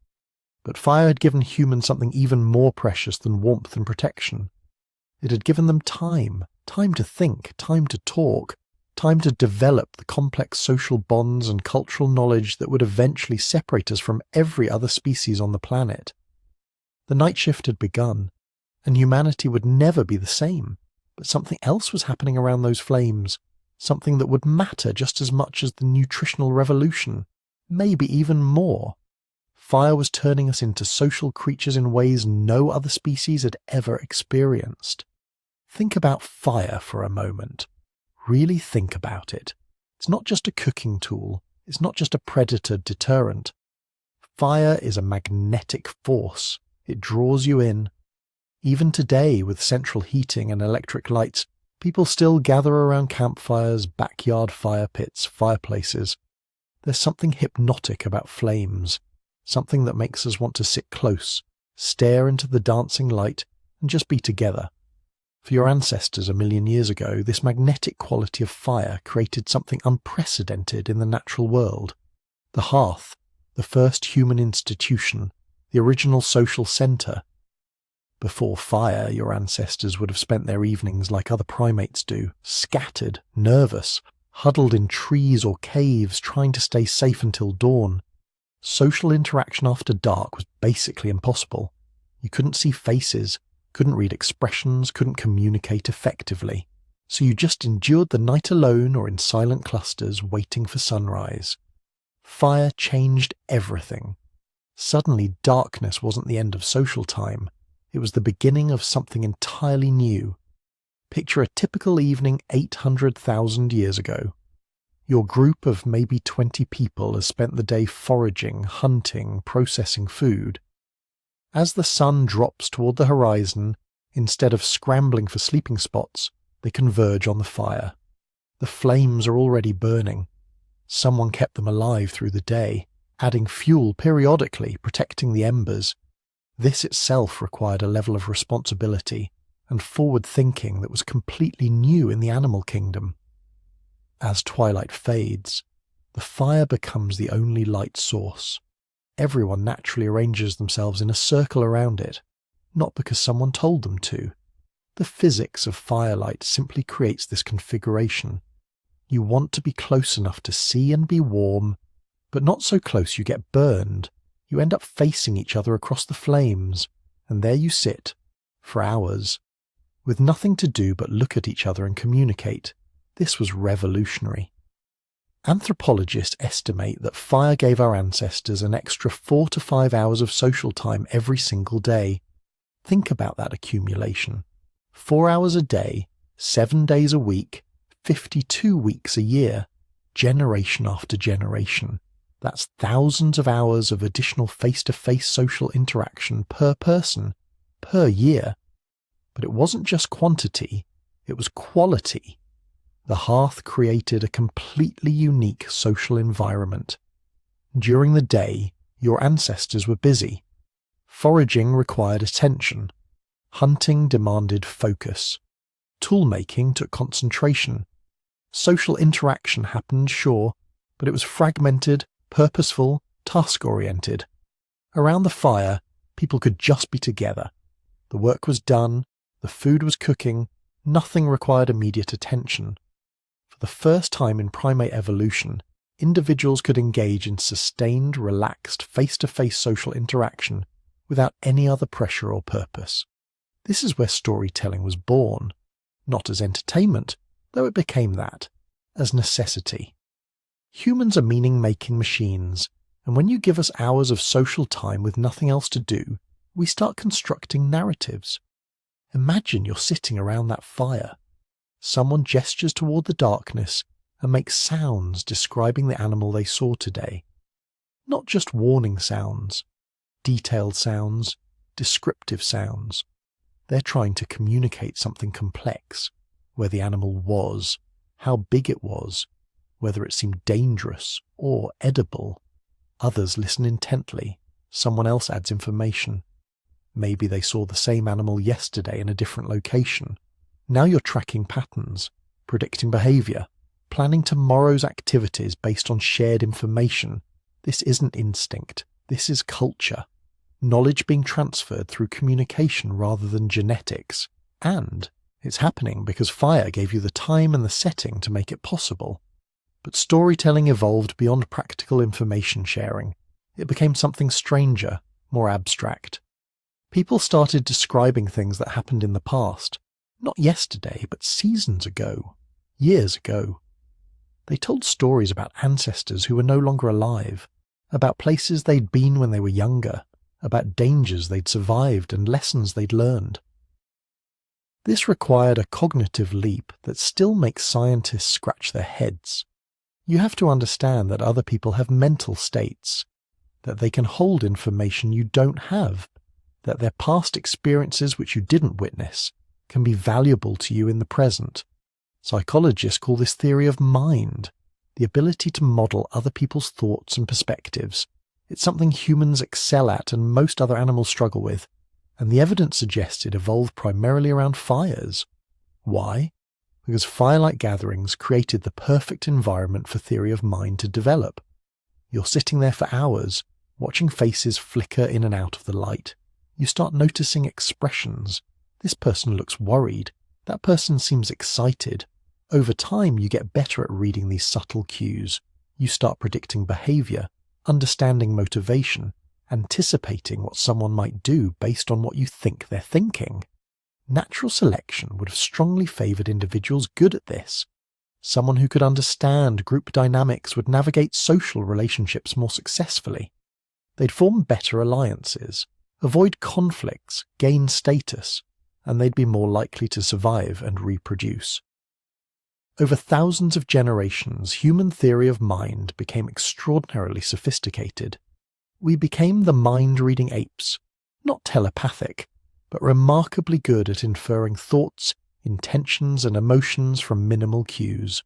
But fire had given humans something even more precious than warmth and protection. It had given them time to think, time to talk, time to develop the complex social bonds and cultural knowledge that would eventually separate us from every other species on the planet. The night shift had begun, and humanity would never be the same, but something else was happening around those flames, something that would matter just as much as the nutritional revolution, maybe even more. Fire was turning us into social creatures in ways no other species had ever experienced. Think about fire for a moment. Really think about it. It's not just a cooking tool. It's not just a predator deterrent. Fire is a magnetic force. It draws you in. Even today, with central heating and electric lights, people still gather around campfires, backyard fire pits, fireplaces. There's something hypnotic about flames, something that makes us want to sit close, stare into the dancing light, and just be together. For your ancestors a million years ago, this magnetic quality of fire created something unprecedented in the natural world. The hearth, the first human institution, the original social centre. Before fire, your ancestors would have spent their evenings like other primates do, scattered, nervous, huddled in trees or caves trying to stay safe until dawn. Social interaction after dark was basically impossible. You couldn't see faces, couldn't read expressions, couldn't communicate effectively. So you just endured the night alone or in silent clusters waiting for sunrise. Fire changed everything. Suddenly darkness wasn't the end of social time. It was the beginning of something entirely new. Picture a typical evening 800,000 years ago. Your group of maybe 20 people has spent the day foraging, hunting, processing food. As the sun drops toward the horizon, instead of scrambling for sleeping spots, they converge on the fire. The flames are already burning. Someone kept them alive through the day, adding fuel periodically, protecting the embers. This itself required a level of responsibility and forward thinking that was completely new in the animal kingdom. As twilight fades, the fire becomes the only light source. Everyone naturally arranges themselves in a circle around it, not because someone told them to. The physics of firelight simply creates this configuration. You want to be close enough to see and be warm, but not so close you get burned. You end up facing each other across the flames, and there you sit, for hours, with nothing to do but look at each other and communicate. This was revolutionary. Anthropologists estimate that fire gave our ancestors an extra 4 to 5 hours of social time every single day. Think about that accumulation. 4 hours a day, 7 days a week, 52 weeks a year, generation after generation. That's thousands of hours of additional face-to-face social interaction per person, per year. But it wasn't just quantity, it was quality. The hearth created a completely unique social environment. During the day, your ancestors were busy. Foraging required attention. Hunting demanded focus. Tool-making took concentration. Social interaction happened, sure, but it was fragmented, purposeful, task-oriented. Around the fire, people could just be together. The work was done, the food was cooking, nothing required immediate attention. For the first time in primate evolution, individuals could engage in sustained, relaxed, face-to-face social interaction without any other pressure or purpose. This is where storytelling was born, not as entertainment, though it became that, as necessity. Humans are meaning-making machines, and when you give us hours of social time with nothing else to do, we start constructing narratives. Imagine you're sitting around that fire. Someone gestures toward the darkness and makes sounds describing the animal they saw today. Not just warning sounds, detailed sounds, descriptive sounds. They're trying to communicate something complex, where the animal was, how big it was, whether it seemed dangerous or edible. Others listen intently. Someone else adds information. Maybe they saw the same animal yesterday in a different location. Now you're tracking patterns, predicting behavior, planning tomorrow's activities based on shared information. This isn't instinct. This is culture. Knowledge being transferred through communication rather than genetics. And it's happening because fire gave you the time and the setting to make it possible. But storytelling evolved beyond practical information sharing. It became something stranger, more abstract. People started describing things that happened in the past, not yesterday, but seasons ago, years ago. They told stories about ancestors who were no longer alive, about places they'd been when they were younger, about dangers they'd survived and lessons they'd learned. This required a cognitive leap that still makes scientists scratch their heads. You have to understand that other people have mental states, that they can hold information you don't have, that their past experiences which you didn't witness can be valuable to you in the present. Psychologists call this theory of mind, the ability to model other people's thoughts and perspectives. It's something humans excel at and most other animals struggle with, and the evidence suggests it evolved primarily around fires. Why? Because firelight gatherings created the perfect environment for theory of mind to develop. You're sitting there for hours, watching faces flicker in and out of the light. You start noticing expressions. This person looks worried. That person seems excited. Over time, you get better at reading these subtle cues. You start predicting behavior, understanding motivation, anticipating what someone might do based on what you think they're thinking. Natural selection would have strongly favored individuals good at this. Someone who could understand group dynamics would navigate social relationships more successfully. They'd form better alliances, avoid conflicts, gain status, and they'd be more likely to survive and reproduce. Over thousands of generations, human theory of mind became extraordinarily sophisticated. We became the mind-reading apes, not telepathic, but remarkably good at inferring thoughts, intentions, and emotions from minimal cues.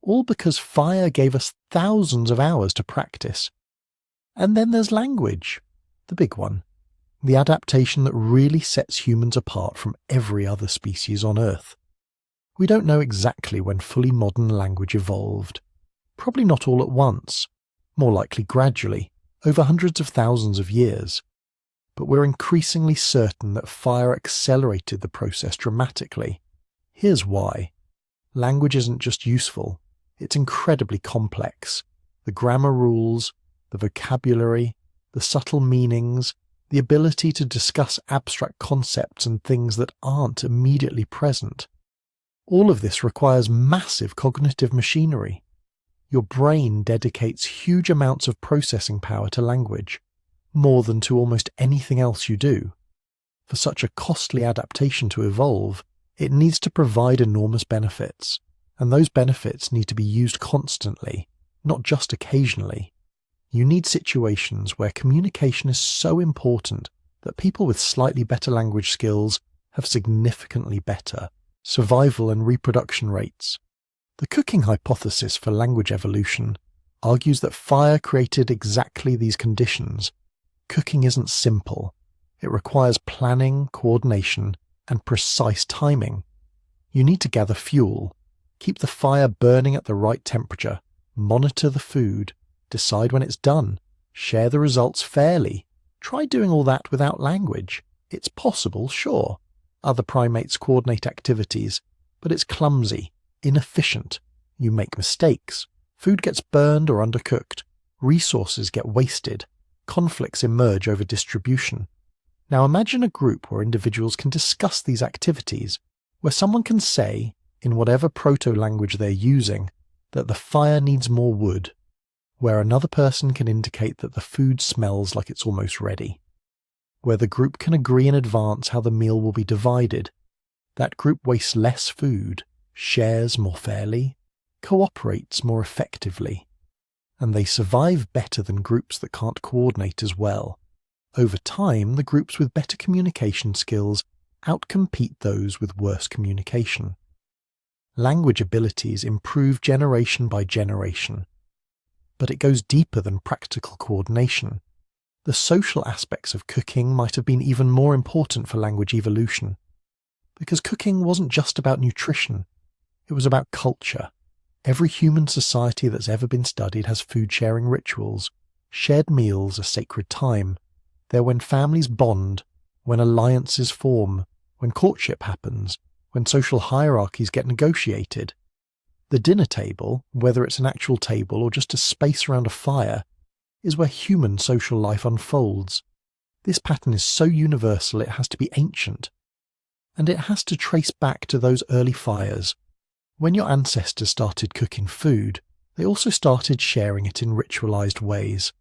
All because fire gave us thousands of hours to practice. And then there's language, the big one. The adaptation that really sets humans apart from every other species on Earth. We don't know exactly when fully modern language evolved. Probably not all at once, more likely gradually, over hundreds of thousands of years. But we're increasingly certain that fire accelerated the process dramatically. Here's why. Language isn't just useful, it's incredibly complex. The grammar rules, the vocabulary, the subtle meanings, the ability to discuss abstract concepts and things that aren't immediately present. All of this requires massive cognitive machinery. Your brain dedicates huge amounts of processing power to language, more than to almost anything else you do. For such a costly adaptation to evolve, it needs to provide enormous benefits, and those benefits need to be used constantly, not just occasionally. You need situations where communication is so important that people with slightly better language skills have significantly better survival and reproduction rates. The cooking hypothesis for language evolution argues that fire created exactly these conditions. Cooking isn't simple. It requires planning, coordination, and precise timing. You need to gather fuel, keep the fire burning at the right temperature, monitor the food, decide when it's done, share the results fairly. Try doing all that without language. It's possible, sure. Other primates coordinate activities, but it's clumsy, inefficient. You make mistakes. Food gets burned or undercooked. Resources get wasted. Conflicts emerge over distribution. Now imagine a group where individuals can discuss these activities, where someone can say, in whatever proto-language they're using, that the fire needs more wood, where another person can indicate that the food smells like it's almost ready, where the group can agree in advance how the meal will be divided. That group wastes less food, shares more fairly, cooperates more effectively, and they survive better than groups that can't coordinate as well. Over time, the groups with better communication skills outcompete those with worse communication. Language abilities improve generation by generation, but it goes deeper than practical coordination. The social aspects of cooking might have been even more important for language evolution, because cooking wasn't just about nutrition, it was about culture. Every human society that's ever been studied has food-sharing rituals. Shared meals are sacred time. They're when families bond, when alliances form, when courtship happens, when social hierarchies get negotiated. The dinner table, whether it's an actual table or just a space around a fire, is where human social life unfolds. This pattern is so universal it has to be ancient. And it has to trace back to those early fires. When your ancestors started cooking food, they also started sharing it in ritualized ways,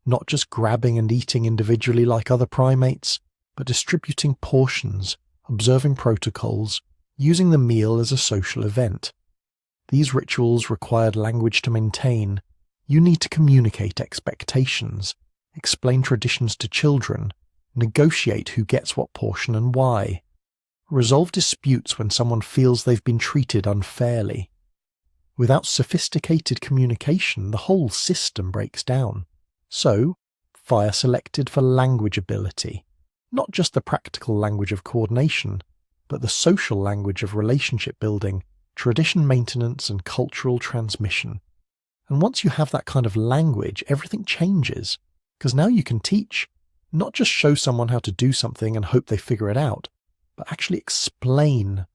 not just grabbing and eating individually like other primates, but distributing portions, observing protocols, using the meal as a social event. These rituals required language to maintain. You need to communicate expectations, explain traditions to children, negotiate who gets what portion and why. Resolve disputes when someone feels they've been treated unfairly. Without sophisticated communication, the whole system breaks down. So, fire selected for language ability, not just the practical language of coordination, but the social language of relationship building, tradition maintenance, and cultural transmission. And once you have that kind of language, everything changes, because now you can teach, not just show someone how to do something and hope they figure it out, but actually explain,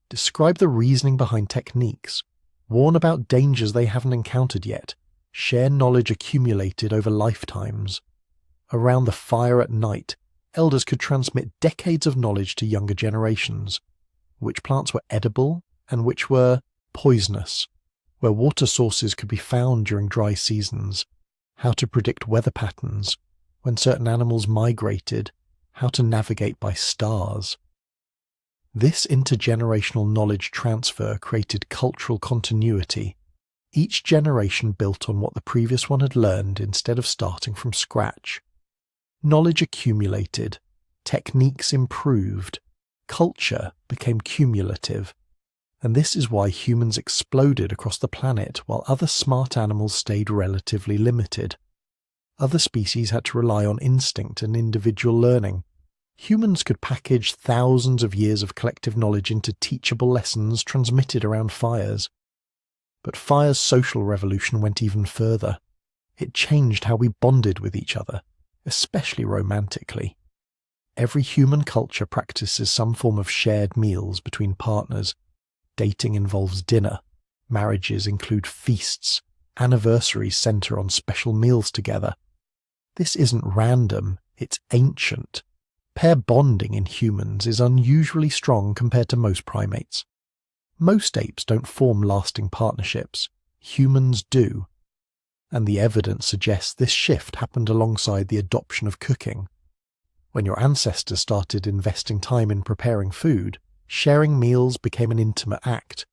describe the reasoning behind techniques, warn about dangers they haven't encountered yet, share knowledge accumulated over lifetimes. Around the fire at night, elders could transmit decades of knowledge to younger generations, which plants were edible and which were poisonous, where water sources could be found during dry seasons, how to predict weather patterns, when certain animals migrated, how to navigate by stars. This intergenerational knowledge transfer created cultural continuity. Each generation built on what the previous one had learned instead of starting from scratch. Knowledge accumulated, techniques improved, culture became cumulative, and this is why humans exploded across the planet while other smart animals stayed relatively limited. Other species had to rely on instinct and individual learning. Humans could package thousands of years of collective knowledge into teachable lessons transmitted around fires. But fire's social revolution went even further. It changed how we bonded with each other, especially romantically. Every human culture practices some form of shared meals between partners. Dating involves dinner. Marriages include feasts. Anniversaries center on special meals together. This isn't random, it's ancient. Pair bonding in humans is unusually strong compared to most primates. Most apes don't form lasting partnerships. Humans do. And the evidence suggests this shift happened alongside the adoption of cooking. When your ancestors started investing time in preparing food, sharing meals became an intimate act.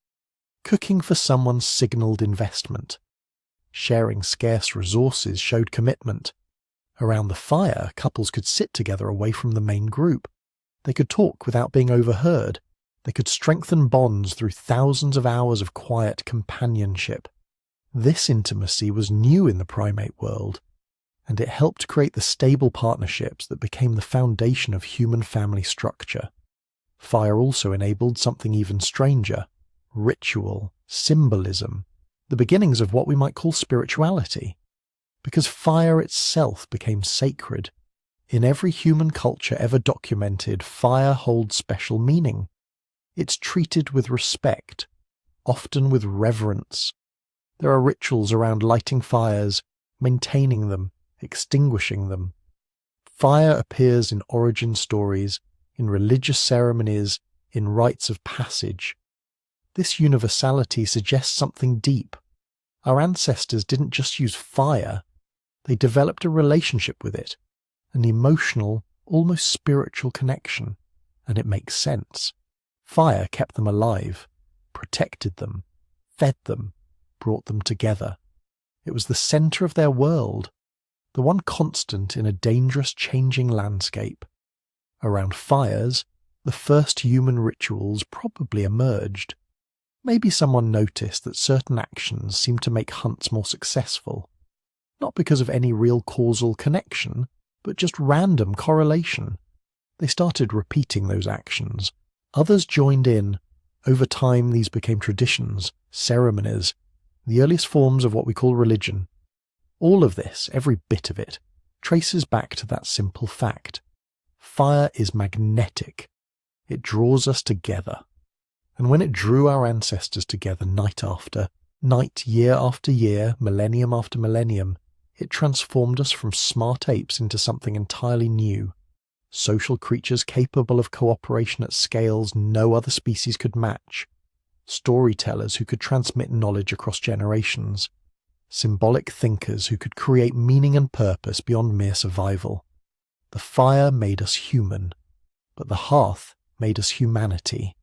Cooking for someone signaled investment. Sharing scarce resources showed commitment. Around the fire, couples could sit together away from the main group. They could talk without being overheard. They could strengthen bonds through thousands of hours of quiet companionship. This intimacy was new in the primate world, and it helped create the stable partnerships that became the foundation of human family structure. Fire also enabled something even stranger: ritual, symbolism, the beginnings of what we might call spirituality. Because fire itself became sacred. In every human culture ever documented, fire holds special meaning. It's treated with respect, often with reverence. There are rituals around lighting fires, maintaining them, extinguishing them. Fire appears in origin stories, in religious ceremonies, in rites of passage. This universality suggests something deep. Our ancestors didn't just use fire, they developed a relationship with it, an emotional, almost spiritual connection, and it makes sense. Fire kept them alive, protected them, fed them, brought them together. It was the centre of their world, the one constant in a dangerous, changing landscape. Around fires, the first human rituals probably emerged. Maybe someone noticed that certain actions seemed to make hunts more successful, not because of any real causal connection, but just random correlation. They started repeating those actions. Others joined in. Over time, these became traditions, ceremonies, the earliest forms of what we call religion. All of this, every bit of it, traces back to that simple fact. Fire is magnetic. It draws us together. And when it drew our ancestors together night after night, year after year, millennium after millennium, it transformed us from smart apes into something entirely new. Social creatures capable of cooperation at scales no other species could match. Storytellers who could transmit knowledge across generations. Symbolic thinkers who could create meaning and purpose beyond mere survival. The fire made us human, but the hearth made us humanity.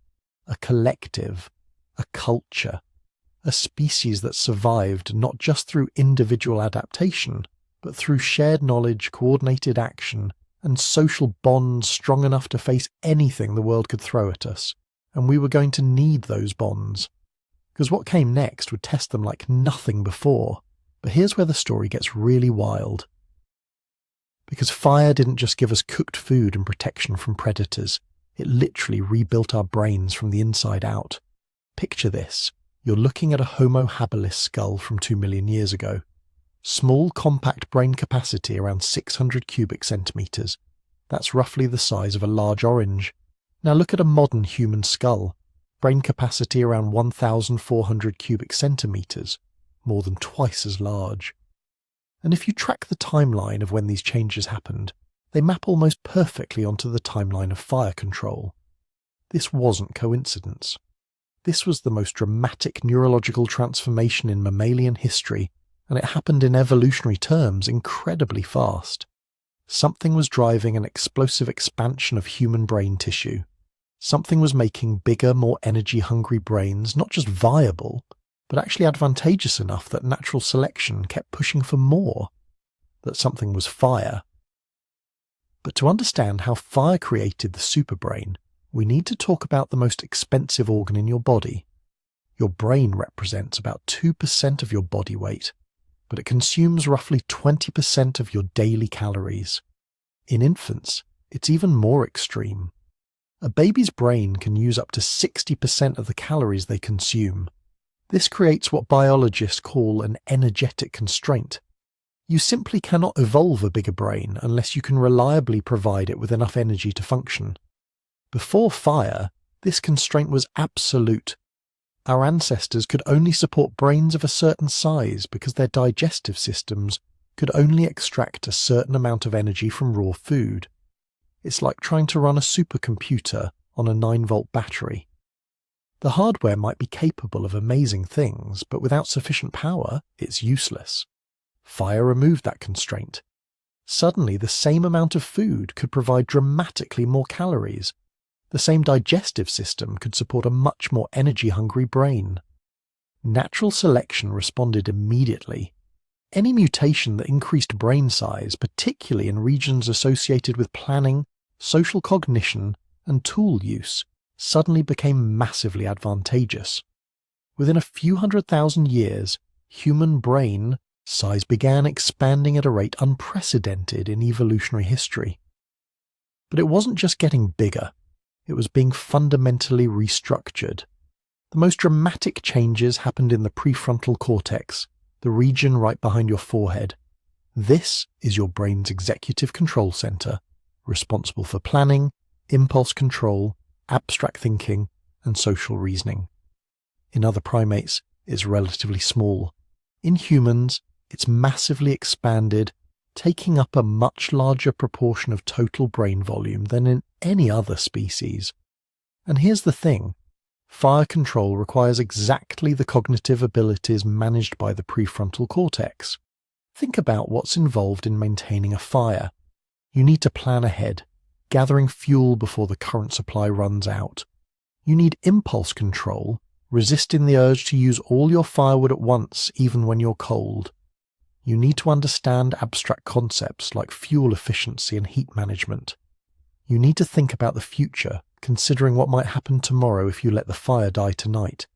A collective, a culture, a species that survived not just through individual adaptation, but through shared knowledge, coordinated action, and social bonds strong enough to face anything the world could throw at us. And we were going to need those bonds, because what came next would test them like nothing before. But here's where the story gets really wild. Because fire didn't just give us cooked food and protection from predators, it literally rebuilt our brains from the inside out. Picture this. You're looking at a Homo habilis skull from 2 million years ago. Small, compact brain capacity around 600 cubic centimetres. That's roughly the size of a large orange. Now look at a modern human skull. Brain capacity around 1,400 cubic centimetres, more than twice as large. And if you track the timeline of when these changes happened, they map almost perfectly onto the timeline of fire control. This wasn't coincidence. This was the most dramatic neurological transformation in mammalian history, and it happened in evolutionary terms incredibly fast. Something was driving an explosive expansion of human brain tissue. Something was making bigger, more energy-hungry brains not just viable, but actually advantageous enough that natural selection kept pushing for more. That something was fire. But to understand how fire created the superbrain, we need to talk about the most expensive organ in your body. Your brain represents about 2% of your body weight, but it consumes roughly 20% of your daily calories. In infants, it's even more extreme. A baby's brain can use up to 60% of the calories they consume. This creates what biologists call an energetic constraint. You simply cannot evolve a bigger brain unless you can reliably provide it with enough energy to function. Before fire, this constraint was absolute. Our ancestors could only support brains of a certain size because their digestive systems could only extract a certain amount of energy from raw food. It's like trying to run a supercomputer on a 9-volt battery. The hardware might be capable of amazing things, but without sufficient power, it's useless. Fire removed that constraint. Suddenly, the same amount of food could provide dramatically more calories. The same digestive system could support a much more energy-hungry brain. Natural selection responded immediately. Any mutation that increased brain size, particularly in regions associated with planning, social cognition, and tool use, suddenly became massively advantageous. Within a few 100,000 years, human brain size began expanding at a rate unprecedented in evolutionary history. But it wasn't just getting bigger, it was being fundamentally restructured. The most dramatic changes happened in the prefrontal cortex, the region right behind your forehead. This is your brain's executive control center, responsible for planning, impulse control, abstract thinking, and social reasoning. In other primates, it's relatively small. In humans, it's massively expanded, taking up a much larger proportion of total brain volume than in any other species. And here's the thing. Fire control requires exactly the cognitive abilities managed by the prefrontal cortex. Think about what's involved in maintaining a fire. You need to plan ahead, gathering fuel before the current supply runs out. You need impulse control, resisting the urge to use all your firewood at once even when you're cold. You need to understand abstract concepts like fuel efficiency and heat management. You need to think about the future, considering what might happen tomorrow if you let the fire die tonight.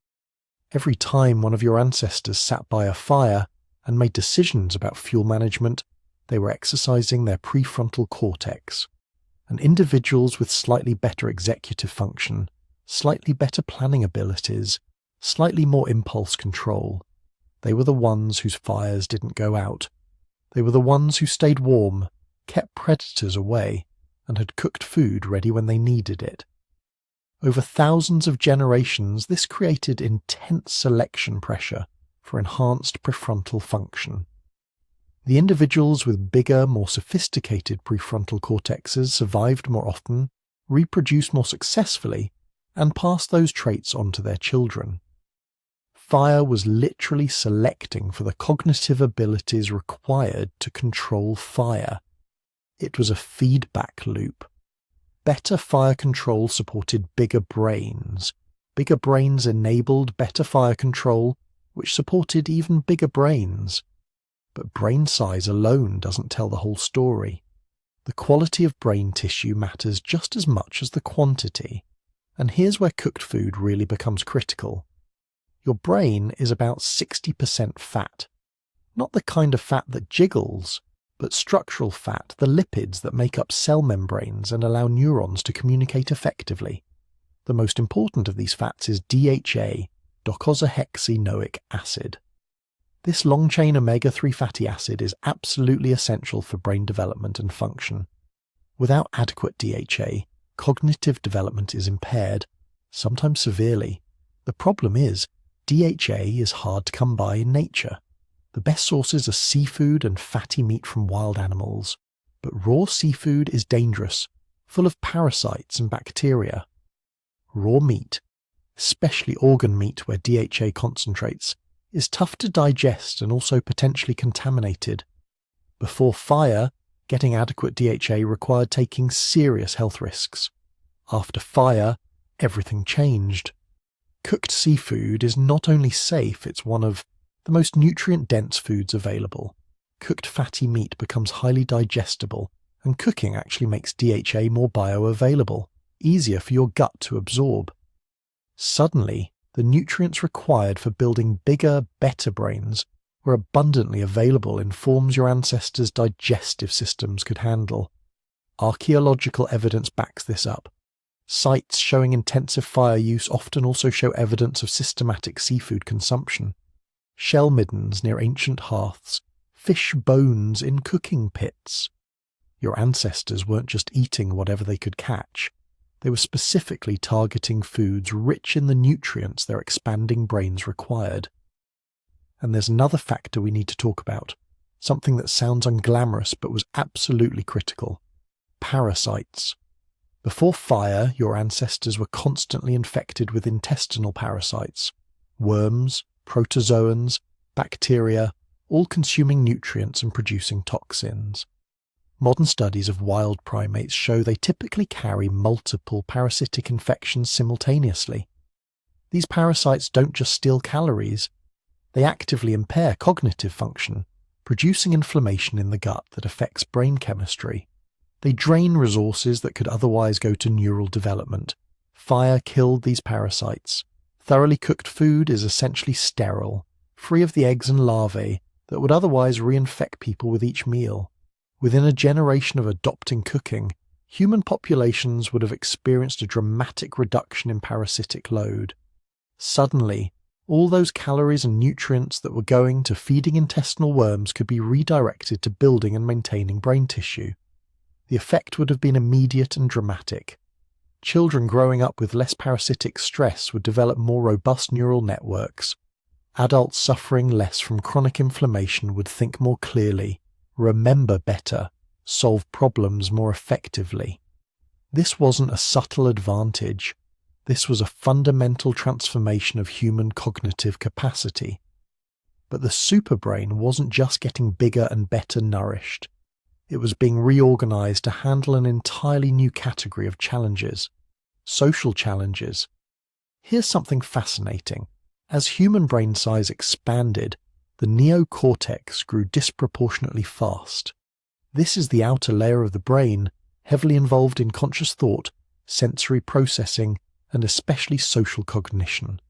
Every time one of your ancestors sat by a fire and made decisions about fuel management, they were exercising their prefrontal cortex. And individuals with slightly better executive function, slightly better planning abilities, slightly more impulse control, they were the ones whose fires didn't go out. They were the ones who stayed warm, kept predators away, and had cooked food ready when they needed it. Over thousands of generations, this created intense selection pressure for enhanced prefrontal function. The individuals with bigger, more sophisticated prefrontal cortexes survived more often, reproduced more successfully, and passed those traits on to their children. Fire was literally selecting for the cognitive abilities required to control fire. It was a feedback loop. Better fire control supported bigger brains. Bigger brains enabled better fire control, which supported even bigger brains. But brain size alone doesn't tell the whole story. The quality of brain tissue matters just as much as the quantity. And here's where cooked food really becomes critical. Your brain is about 60% fat. Not the kind of fat that jiggles, but structural fat, the lipids that make up cell membranes and allow neurons to communicate effectively. The most important of these fats is DHA, docosahexaenoic acid. This long-chain omega-3 fatty acid is absolutely essential for brain development and function. Without adequate DHA, cognitive development is impaired, sometimes severely. The problem is, DHA is hard to come by in nature. The best sources are seafood and fatty meat from wild animals, but raw seafood is dangerous, full of parasites and bacteria. Raw meat, especially organ meat where DHA concentrates, is tough to digest and also potentially contaminated. Before fire, getting adequate DHA required taking serious health risks. After fire, everything changed. Cooked seafood is not only safe, it's one of the most nutrient-dense foods available. Cooked fatty meat becomes highly digestible, and cooking actually makes DHA more bioavailable, easier for your gut to absorb. Suddenly, the nutrients required for building bigger, better brains were abundantly available in forms your ancestors' digestive systems could handle. Archaeological evidence backs this up. Sites showing intensive fire use often also show evidence of systematic seafood consumption. Shell middens near ancient hearths, fish bones in cooking pits. Your ancestors weren't just eating whatever they could catch. They were specifically targeting foods rich in the nutrients their expanding brains required. And there's another factor we need to talk about, something that sounds unglamorous but was absolutely critical. Parasites. Before fire, your ancestors were constantly infected with intestinal parasites, worms, protozoans, bacteria, all consuming nutrients and producing toxins. Modern studies of wild primates show they typically carry multiple parasitic infections simultaneously. These parasites don't just steal calories, they actively impair cognitive function, producing inflammation in the gut that affects brain chemistry. They drain resources that could otherwise go to neural development. Fire killed these parasites. Thoroughly cooked food is essentially sterile, free of the eggs and larvae that would otherwise reinfect people with each meal. Within a generation of adopting cooking, human populations would have experienced a dramatic reduction in parasitic load. Suddenly, all those calories and nutrients that were going to feeding intestinal worms could be redirected to building and maintaining brain tissue. The effect would have been immediate and dramatic. Children growing up with less parasitic stress would develop more robust neural networks. Adults suffering less from chronic inflammation would think more clearly, remember better, solve problems more effectively. This wasn't a subtle advantage. This was a fundamental transformation of human cognitive capacity. But the superbrain wasn't just getting bigger and better nourished. It was being reorganized to handle an entirely new category of challenges. Social challenges. Here's something fascinating. As human brain size expanded, the neocortex grew disproportionately fast. This is the outer layer of the brain, heavily involved in conscious thought, sensory processing, and especially social cognition.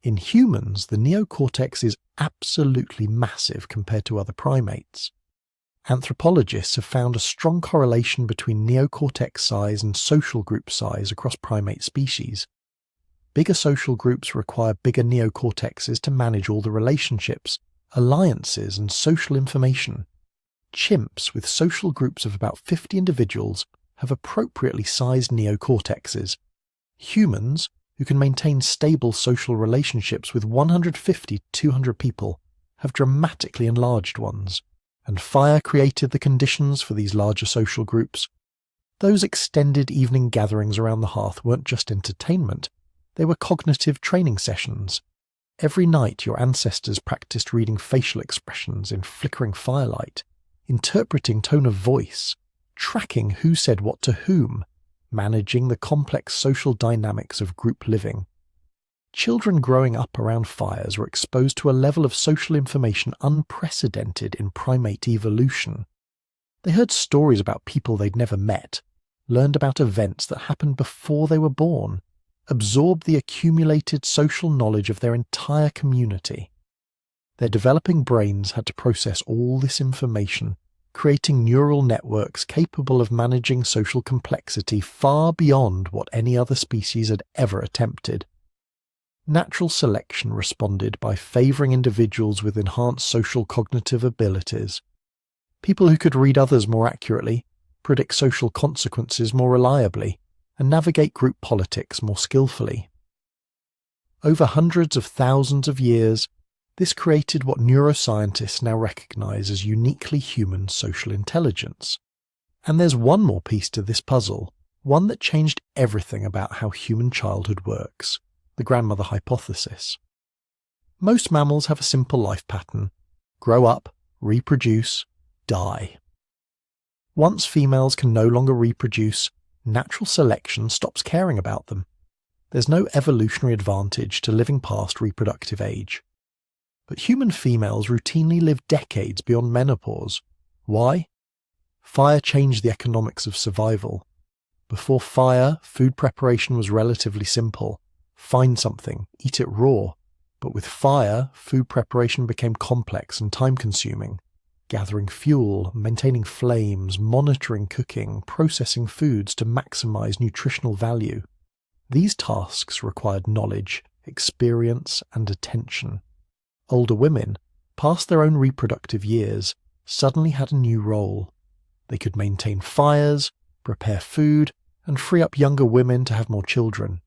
In humans, the neocortex is absolutely massive compared to other primates. Anthropologists have found a strong correlation between neocortex size and social group size across primate species. Bigger social groups require bigger neocortexes to manage all the relationships, alliances, and social information. Chimps with social groups of about 50 individuals have appropriately sized neocortexes. Humans, who can maintain stable social relationships with 150 to 200 people, have dramatically enlarged ones. And fire created the conditions for these larger social groups. Those extended evening gatherings around the hearth weren't just entertainment, they were cognitive training sessions. Every night your ancestors practiced reading facial expressions in flickering firelight, interpreting tone of voice, tracking who said what to whom, managing the complex social dynamics of group living. Children growing up around fires were exposed to a level of social information unprecedented in primate evolution. They heard stories about people they'd never met, learned about events that happened before they were born, absorbed the accumulated social knowledge of their entire community. Their developing brains had to process all this information, creating neural networks capable of managing social complexity far beyond what any other species had ever attempted. Natural selection responded by favouring individuals with enhanced social cognitive abilities. People who could read others more accurately, predict social consequences more reliably, and navigate group politics more skillfully. Over hundreds of thousands of years, this created what neuroscientists now recognise as uniquely human social intelligence. And there's one more piece to this puzzle, one that changed everything about how human childhood works: the grandmother hypothesis. Most mammals have a simple life pattern: grow up, reproduce, die. Once females can no longer reproduce, natural selection stops caring about them. There's no evolutionary advantage to living past reproductive age. But human females routinely live decades beyond menopause. Why? Fire changed the economics of survival. Before fire, food preparation was relatively simple. Find something, eat it raw. But with fire, food preparation became complex and time-consuming. Gathering fuel, maintaining flames, monitoring cooking, processing foods to maximize nutritional value. These tasks required knowledge, experience, and attention. Older women, past their own reproductive years, suddenly had a new role. They could maintain fires, prepare food, and free up younger women to have more children.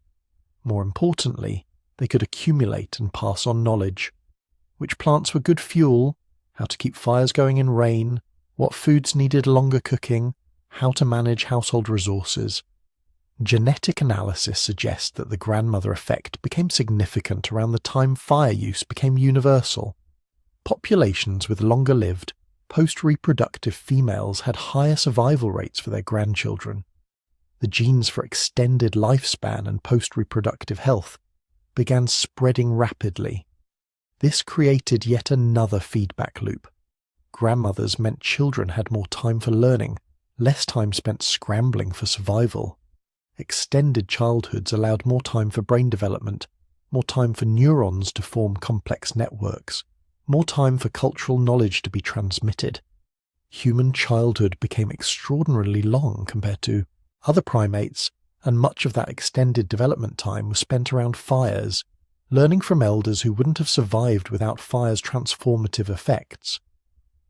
More importantly, they could accumulate and pass on knowledge. Which plants were good fuel, how to keep fires going in rain, what foods needed longer cooking, how to manage household resources. Genetic analysis suggests that the grandmother effect became significant around the time fire use became universal. Populations with longer lived, post-reproductive females had higher survival rates for their grandchildren. The genes for extended lifespan and post-reproductive health began spreading rapidly. This created yet another feedback loop. Grandmothers meant children had more time for learning, less time spent scrambling for survival. Extended childhoods allowed more time for brain development, more time for neurons to form complex networks, more time for cultural knowledge to be transmitted. Human childhood became extraordinarily long compared to other primates, and much of that extended development time was spent around fires, learning from elders who wouldn't have survived without fire's transformative effects.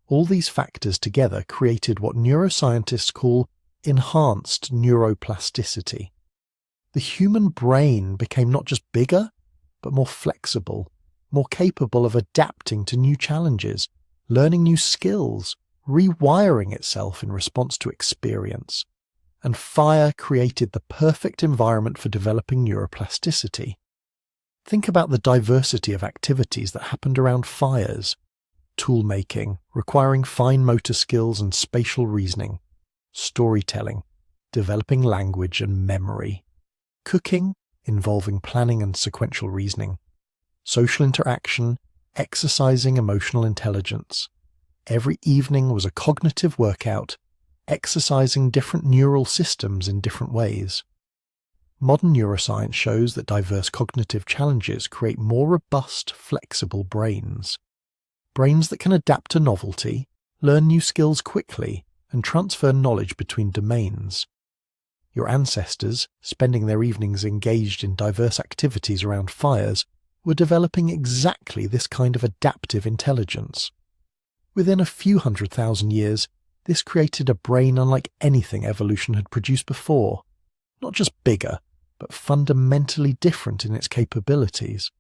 All these factors together created what neuroscientists call enhanced neuroplasticity. The human brain became not just bigger, but more flexible, more capable of adapting to new challenges, learning new skills, rewiring itself in response to experience. And fire created the perfect environment for developing neuroplasticity. Think about the diversity of activities that happened around fires. Tool making, requiring fine motor skills and spatial reasoning. Storytelling, developing language and memory. Cooking, involving planning and sequential reasoning. Social interaction, exercising emotional intelligence. Every evening was a cognitive workout, exercising different neural systems in different ways. Modern neuroscience shows that diverse cognitive challenges create more robust, flexible brains. Brains that can adapt to novelty, learn new skills quickly, and transfer knowledge between domains. Your ancestors, spending their evenings engaged in diverse activities around fires, were developing exactly this kind of adaptive intelligence. Within a few 100,000 years, this created a brain unlike anything evolution had produced before. Not just bigger, but fundamentally different in its capabilities.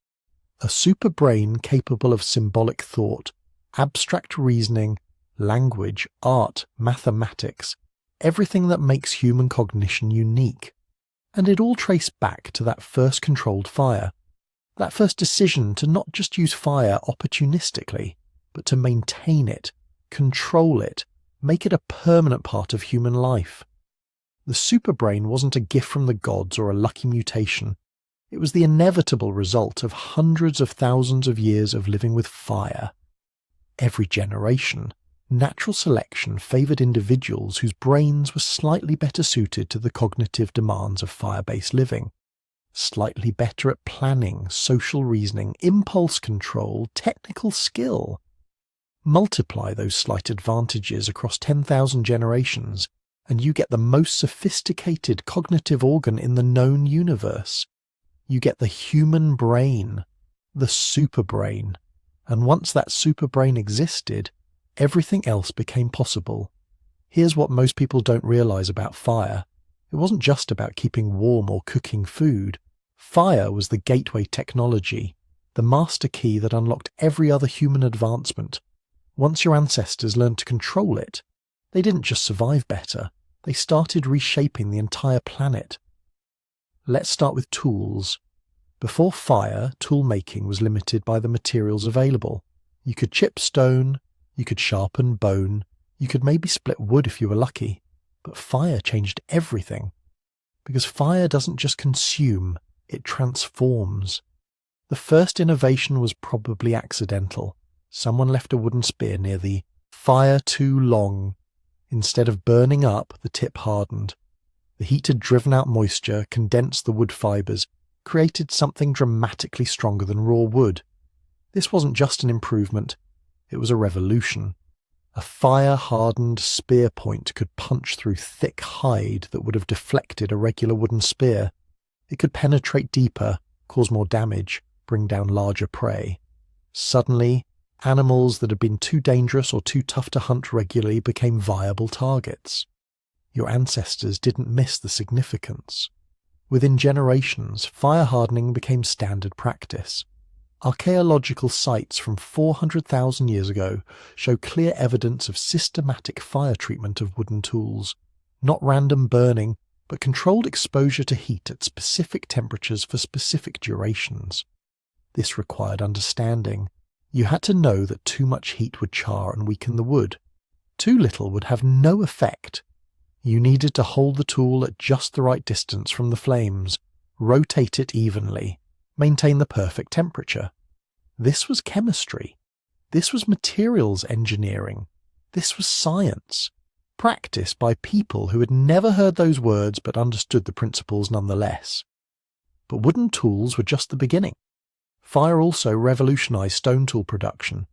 A super brain capable of symbolic thought, abstract reasoning, language, art, mathematics, everything that makes human cognition unique. And it all traced back to that first controlled fire. That first decision to not just use fire opportunistically, but to maintain it, control it, make it a permanent part of human life. The superbrain wasn't a gift from the gods or a lucky mutation. It was the inevitable result of hundreds of thousands of years of living with fire. Every generation, natural selection favoured individuals whose brains were slightly better suited to the cognitive demands of fire-based living. Slightly better at planning, social reasoning, impulse control, technical skill. Multiply those slight advantages across 10,000 generations, and you get the most sophisticated cognitive organ in the known universe. You get the human brain, the superbrain. And once that superbrain existed, everything else became possible. Here's what most people don't realize about fire. It wasn't just about keeping warm or cooking food. Fire was the gateway technology, the master key that unlocked every other human advancement. Once your ancestors learned to control it, they didn't just survive better, they started reshaping the entire planet. Let's start with tools. Before fire, tool making was limited by the materials available. You could chip stone, you could sharpen bone, you could maybe split wood if you were lucky. But fire changed everything. Because fire doesn't just consume, it transforms. The first innovation was probably accidental. Someone left a wooden spear near the fire too long. Instead of burning up, the tip hardened. The heat had driven out moisture, condensed the wood fibres, created something dramatically stronger than raw wood. This wasn't just an improvement, it was a revolution. A fire-hardened spear point could punch through thick hide that would have deflected a regular wooden spear. It could penetrate deeper, cause more damage, bring down larger prey. Suddenly, animals that had been too dangerous or too tough to hunt regularly became viable targets. Your ancestors didn't miss the significance. Within generations, fire hardening became standard practice. Archaeological sites from 400,000 years ago show clear evidence of systematic fire treatment of wooden tools. Not random burning, but controlled exposure to heat at specific temperatures for specific durations. This required understanding. You had to know that too much heat would char and weaken the wood, Too little would have no effect. You needed to hold the tool at just the right distance from the flames, rotate it evenly, maintain the perfect temperature. This was chemistry. This was materials engineering. This was science, practiced by people who had never heard those words but understood the principles nonetheless. But wooden tools were just the beginning. Fire also revolutionized stone tool production.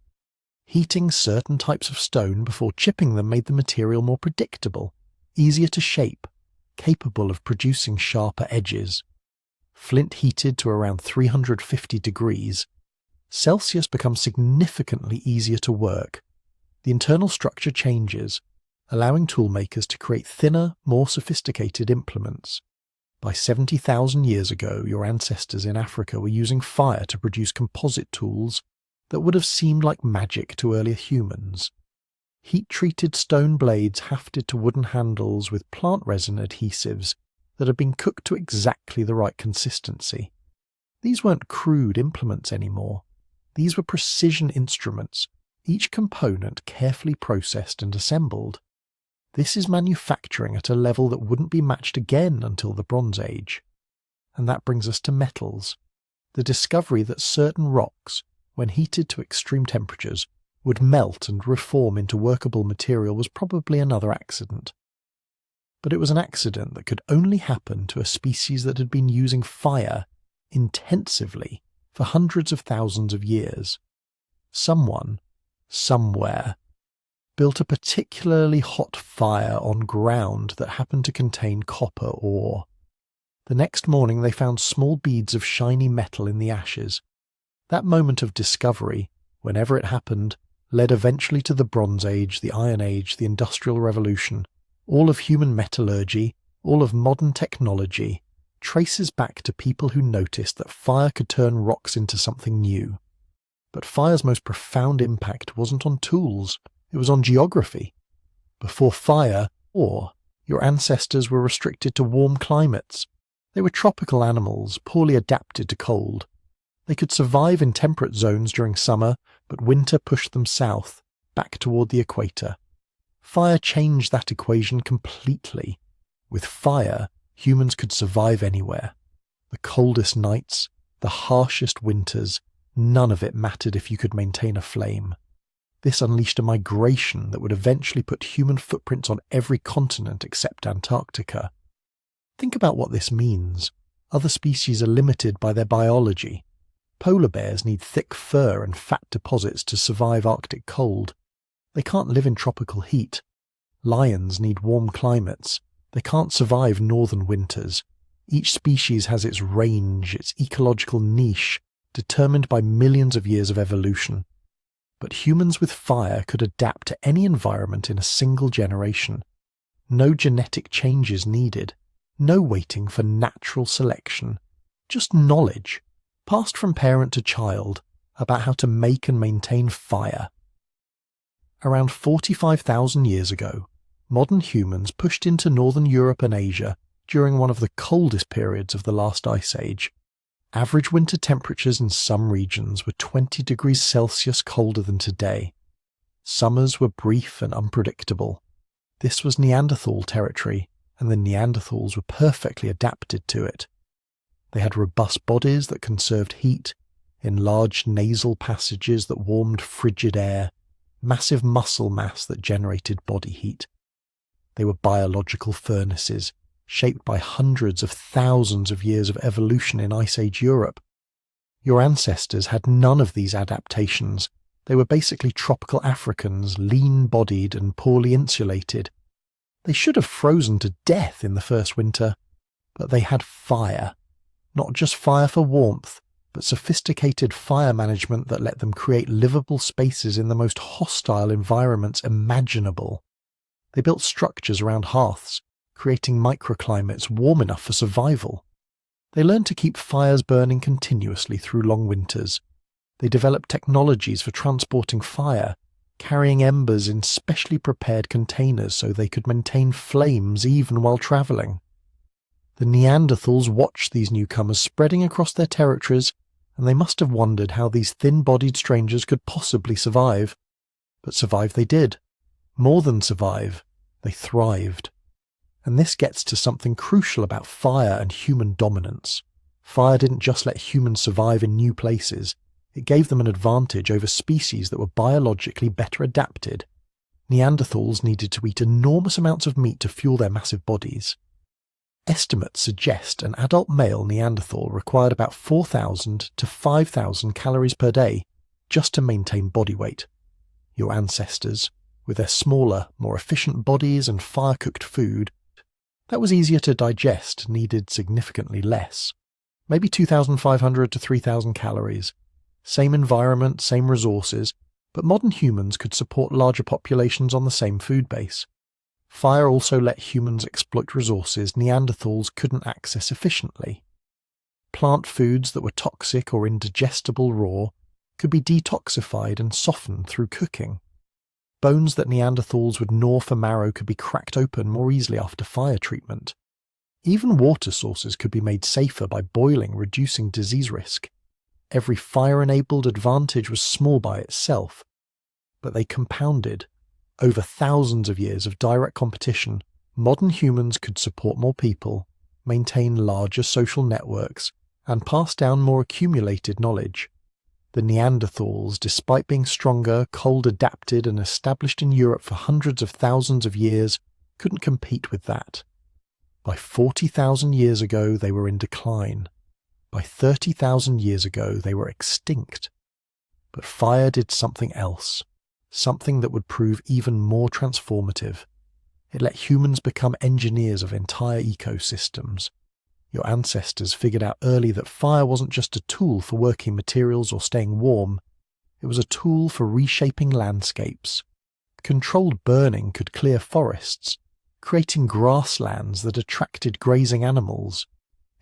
Heating certain types of stone before chipping them made the material more predictable, easier to shape, capable of producing sharper edges. Flint heated to around 350 degrees. Celsius becomes significantly easier to work. The internal structure changes, allowing toolmakers to create thinner, more sophisticated implements. By 70,000 years ago, your ancestors in Africa were using fire to produce composite tools that would have seemed like magic to earlier humans. Heat-treated stone blades hafted to wooden handles with plant resin adhesives that had been cooked to exactly the right consistency. These weren't crude implements anymore. These were precision instruments, each component carefully processed and assembled. This is manufacturing at a level that wouldn't be matched again until the Bronze Age. And that brings us to metals. The discovery that certain rocks, when heated to extreme temperatures, would melt and reform into workable material was probably another accident. But it was an accident that could only happen to a species that had been using fire intensively for hundreds of thousands of years. Someone, somewhere, built a particularly hot fire on ground that happened to contain copper ore. The next morning they found small beads of shiny metal in the ashes. That moment of discovery, whenever it happened, led eventually to the Bronze Age, the Iron Age, the Industrial Revolution. All of human metallurgy, all of modern technology, traces back to people who noticed that fire could turn rocks into something new. But fire's most profound impact wasn't on tools, it was on geography. Before fire, your ancestors were restricted to warm climates. They were tropical animals, poorly adapted to cold. They could survive in temperate zones during summer, but winter pushed them south, back toward the equator. Fire changed that equation completely. With fire, humans could survive anywhere. The coldest nights, the harshest winters, none of it mattered if you could maintain a flame. This unleashed a migration that would eventually put human footprints on every continent except Antarctica. Think about what this means. Other species are limited by their biology. Polar bears need thick fur and fat deposits to survive Arctic cold. They can't live in tropical heat. Lions need warm climates. They can't survive northern winters. Each species has its range, its ecological niche, determined by millions of years of evolution. But humans with fire could adapt to any environment in a single generation. No genetic changes needed. No waiting for natural selection. Just knowledge, passed from parent to child, about how to make and maintain fire. Around 45,000 years ago, modern humans pushed into northern Europe and Asia during one of the coldest periods of the last ice age. Average winter temperatures in some regions were 20 degrees Celsius colder than today. Summers were brief and unpredictable. This was Neanderthal territory, and the Neanderthals were perfectly adapted to it. They had robust bodies that conserved heat, enlarged nasal passages that warmed frigid air, massive muscle mass that generated body heat. They were biological furnaces, shaped by hundreds of thousands of years of evolution in Ice Age Europe. Your ancestors had none of these adaptations. They were basically tropical Africans, lean-bodied and poorly insulated. They should have frozen to death in the first winter, but they had fire. Not just fire for warmth, but sophisticated fire management that let them create livable spaces in the most hostile environments imaginable. They built structures around hearths, creating microclimates warm enough for survival. They learned to keep fires burning continuously through long winters. They developed technologies for transporting fire, carrying embers in specially prepared containers so they could maintain flames even while travelling. The Neanderthals watched these newcomers spreading across their territories, and they must have wondered how these thin-bodied strangers could possibly survive. But survive they did. More than survive, they thrived. And this gets to something crucial about fire and human dominance. Fire didn't just let humans survive in new places, it gave them an advantage over species that were biologically better adapted. Neanderthals needed to eat enormous amounts of meat to fuel their massive bodies. Estimates suggest an adult male Neanderthal required about 4,000 to 5,000 calories per day just to maintain body weight. Your ancestors, with their smaller, more efficient bodies and fire-cooked food, that was easier to digest, needed significantly less. Maybe 2,500 to 3,000 calories. Same environment, same resources, but modern humans could support larger populations on the same food base. Fire also let humans exploit resources Neanderthals couldn't access efficiently. Plant foods that were toxic or indigestible raw could be detoxified and softened through cooking. Bones that Neanderthals would gnaw for marrow could be cracked open more easily after fire treatment. Even water sources could be made safer by boiling, reducing disease risk. Every fire-enabled advantage was small by itself, but they compounded. Over thousands of years of direct competition, modern humans could support more people, maintain larger social networks, and pass down more accumulated knowledge. The Neanderthals, despite being stronger, cold-adapted and established in Europe for hundreds of thousands of years, couldn't compete with that. By 40,000 years ago, they were in decline. By 30,000 years ago, they were extinct. But fire did something else, something that would prove even more transformative. It let humans become engineers of entire ecosystems. Your ancestors figured out early that fire wasn't just a tool for working materials or staying warm, it was a tool for reshaping landscapes. Controlled burning could clear forests, creating grasslands that attracted grazing animals.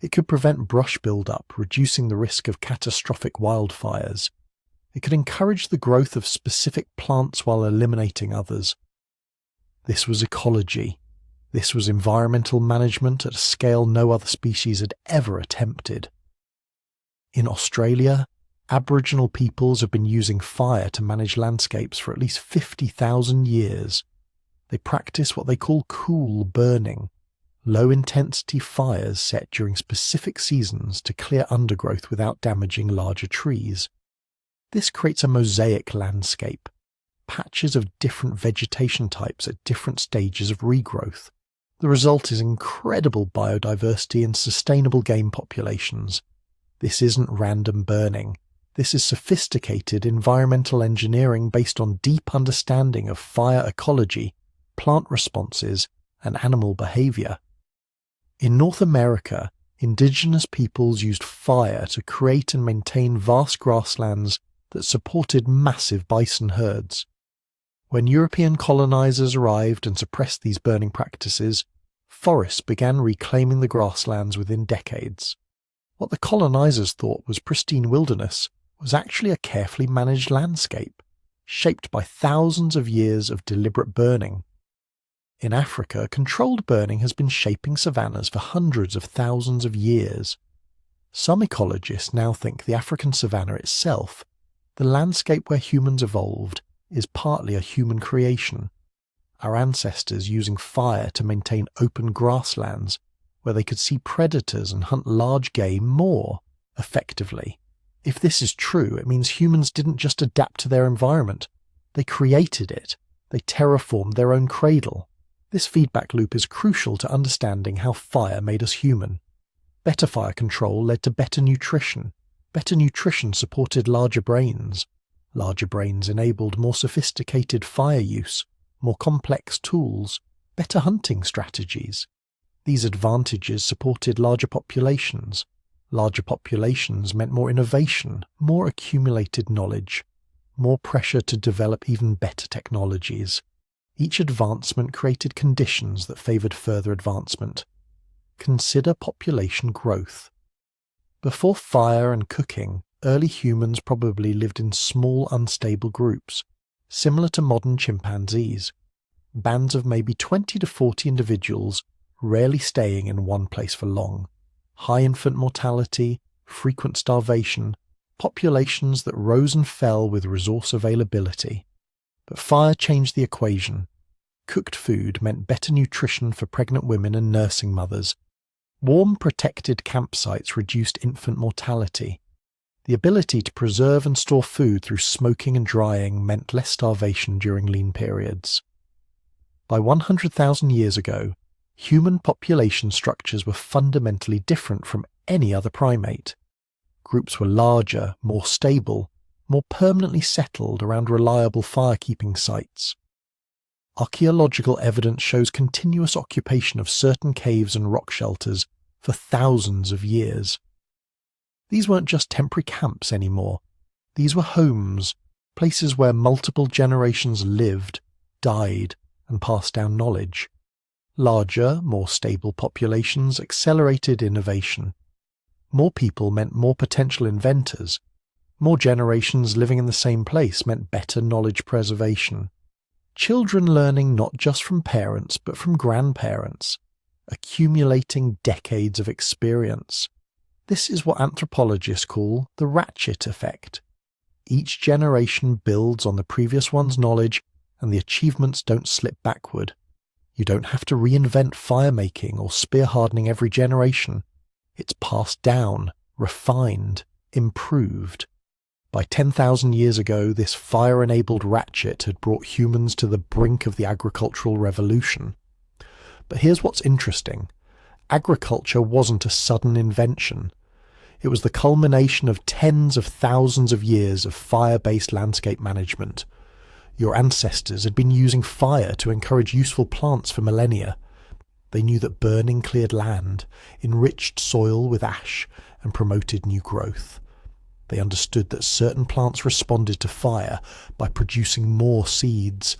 It could prevent brush buildup, reducing the risk of catastrophic wildfires. It could encourage the growth of specific plants while eliminating others. This was ecology. This was environmental management at a scale no other species had ever attempted. In Australia, Aboriginal peoples have been using fire to manage landscapes for at least 50,000 years. They practice what they call cool burning, low-intensity fires set during specific seasons to clear undergrowth without damaging larger trees. This creates a mosaic landscape, patches of different vegetation types at different stages of regrowth. The result is incredible biodiversity and sustainable game populations. This isn't random burning. This is sophisticated environmental engineering based on deep understanding of fire ecology, plant responses, and animal behavior. In North America, indigenous peoples used fire to create and maintain vast grasslands that supported massive bison herds. When European colonizers arrived and suppressed these burning practices, forests began reclaiming the grasslands within decades. What the colonizers thought was pristine wilderness was actually a carefully managed landscape, shaped by thousands of years of deliberate burning. In Africa, controlled burning has been shaping savannas for hundreds of thousands of years. Some ecologists now think the African savanna itself, the landscape where humans evolved, is partly a human creation. Our ancestors using fire to maintain open grasslands where they could see predators and hunt large game more effectively. If this is true, it means humans didn't just adapt to their environment. They created it. They terraformed their own cradle. This feedback loop is crucial to understanding how fire made us human. Better fire control led to better nutrition. Better nutrition supported larger brains. Larger brains enabled more sophisticated fire use, more complex tools, better hunting strategies. These advantages supported larger populations. Larger populations meant more innovation, more accumulated knowledge, more pressure to develop even better technologies. Each advancement created conditions that favoured further advancement. Consider population growth. Before fire and cooking, early humans probably lived in small, unstable groups, similar to modern chimpanzees. Bands of maybe 20 to 40 individuals, rarely staying in one place for long. High infant mortality, frequent starvation, populations that rose and fell with resource availability. But fire changed the equation. Cooked food meant better nutrition for pregnant women and nursing mothers. Warm, protected campsites reduced infant mortality. The ability to preserve and store food through smoking and drying meant less starvation during lean periods. By 100,000 years ago, human population structures were fundamentally different from any other primate. Groups were larger, more stable, more permanently settled around reliable fire-keeping sites. Archaeological evidence shows continuous occupation of certain caves and rock shelters for thousands of years. These weren't just temporary camps anymore. These were homes, places where multiple generations lived, died, and passed down knowledge. Larger, more stable populations accelerated innovation. More people meant more potential inventors. More generations living in the same place meant better knowledge preservation. Children learning not just from parents but from grandparents, accumulating decades of experience. This is what anthropologists call the ratchet effect. Each generation builds on the previous one's knowledge, and the achievements don't slip backward. You don't have to reinvent fire-making or spear hardening every generation. It's passed down, refined, improved. By 10,000 years ago, this fire-enabled ratchet had brought humans to the brink of the agricultural revolution. But here's what's interesting. Agriculture wasn't a sudden invention. It was the culmination of tens of thousands of years of fire-based landscape management. Your ancestors had been using fire to encourage useful plants for millennia. They knew that burning cleared land, enriched soil with ash, and promoted new growth. They understood that certain plants responded to fire by producing more seeds,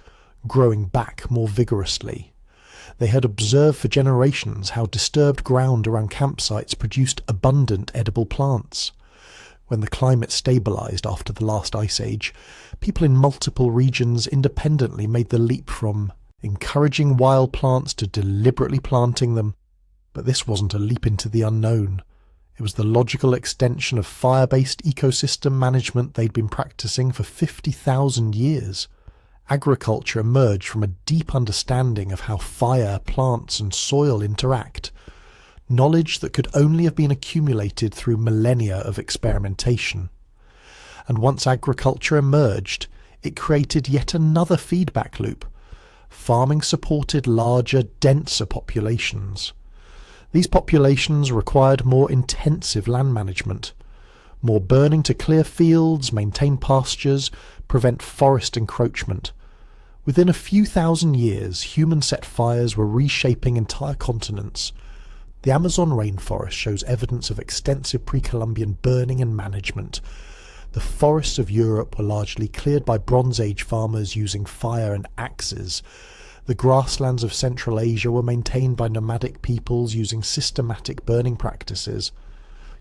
growing back more vigorously. They had observed for generations how disturbed ground around campsites produced abundant edible plants. When the climate stabilized after the last ice age, people in multiple regions independently made the leap from encouraging wild plants to deliberately planting them. But this wasn't a leap into the unknown. It was the logical extension of fire-based ecosystem management they'd been practicing for 50,000 years. Agriculture emerged from a deep understanding of how fire, plants, and soil interact. Knowledge that could only have been accumulated through millennia of experimentation. And once agriculture emerged, it created yet another feedback loop. Farming supported larger, denser populations. These populations required more intensive land management, more burning to clear fields, maintain pastures, prevent forest encroachment. Within a few thousand years, human-set fires were reshaping entire continents. The Amazon rainforest shows evidence of extensive pre-Columbian burning and management. The forests of Europe were largely cleared by Bronze Age farmers using fire and axes. The grasslands of Central Asia were maintained by nomadic peoples using systematic burning practices.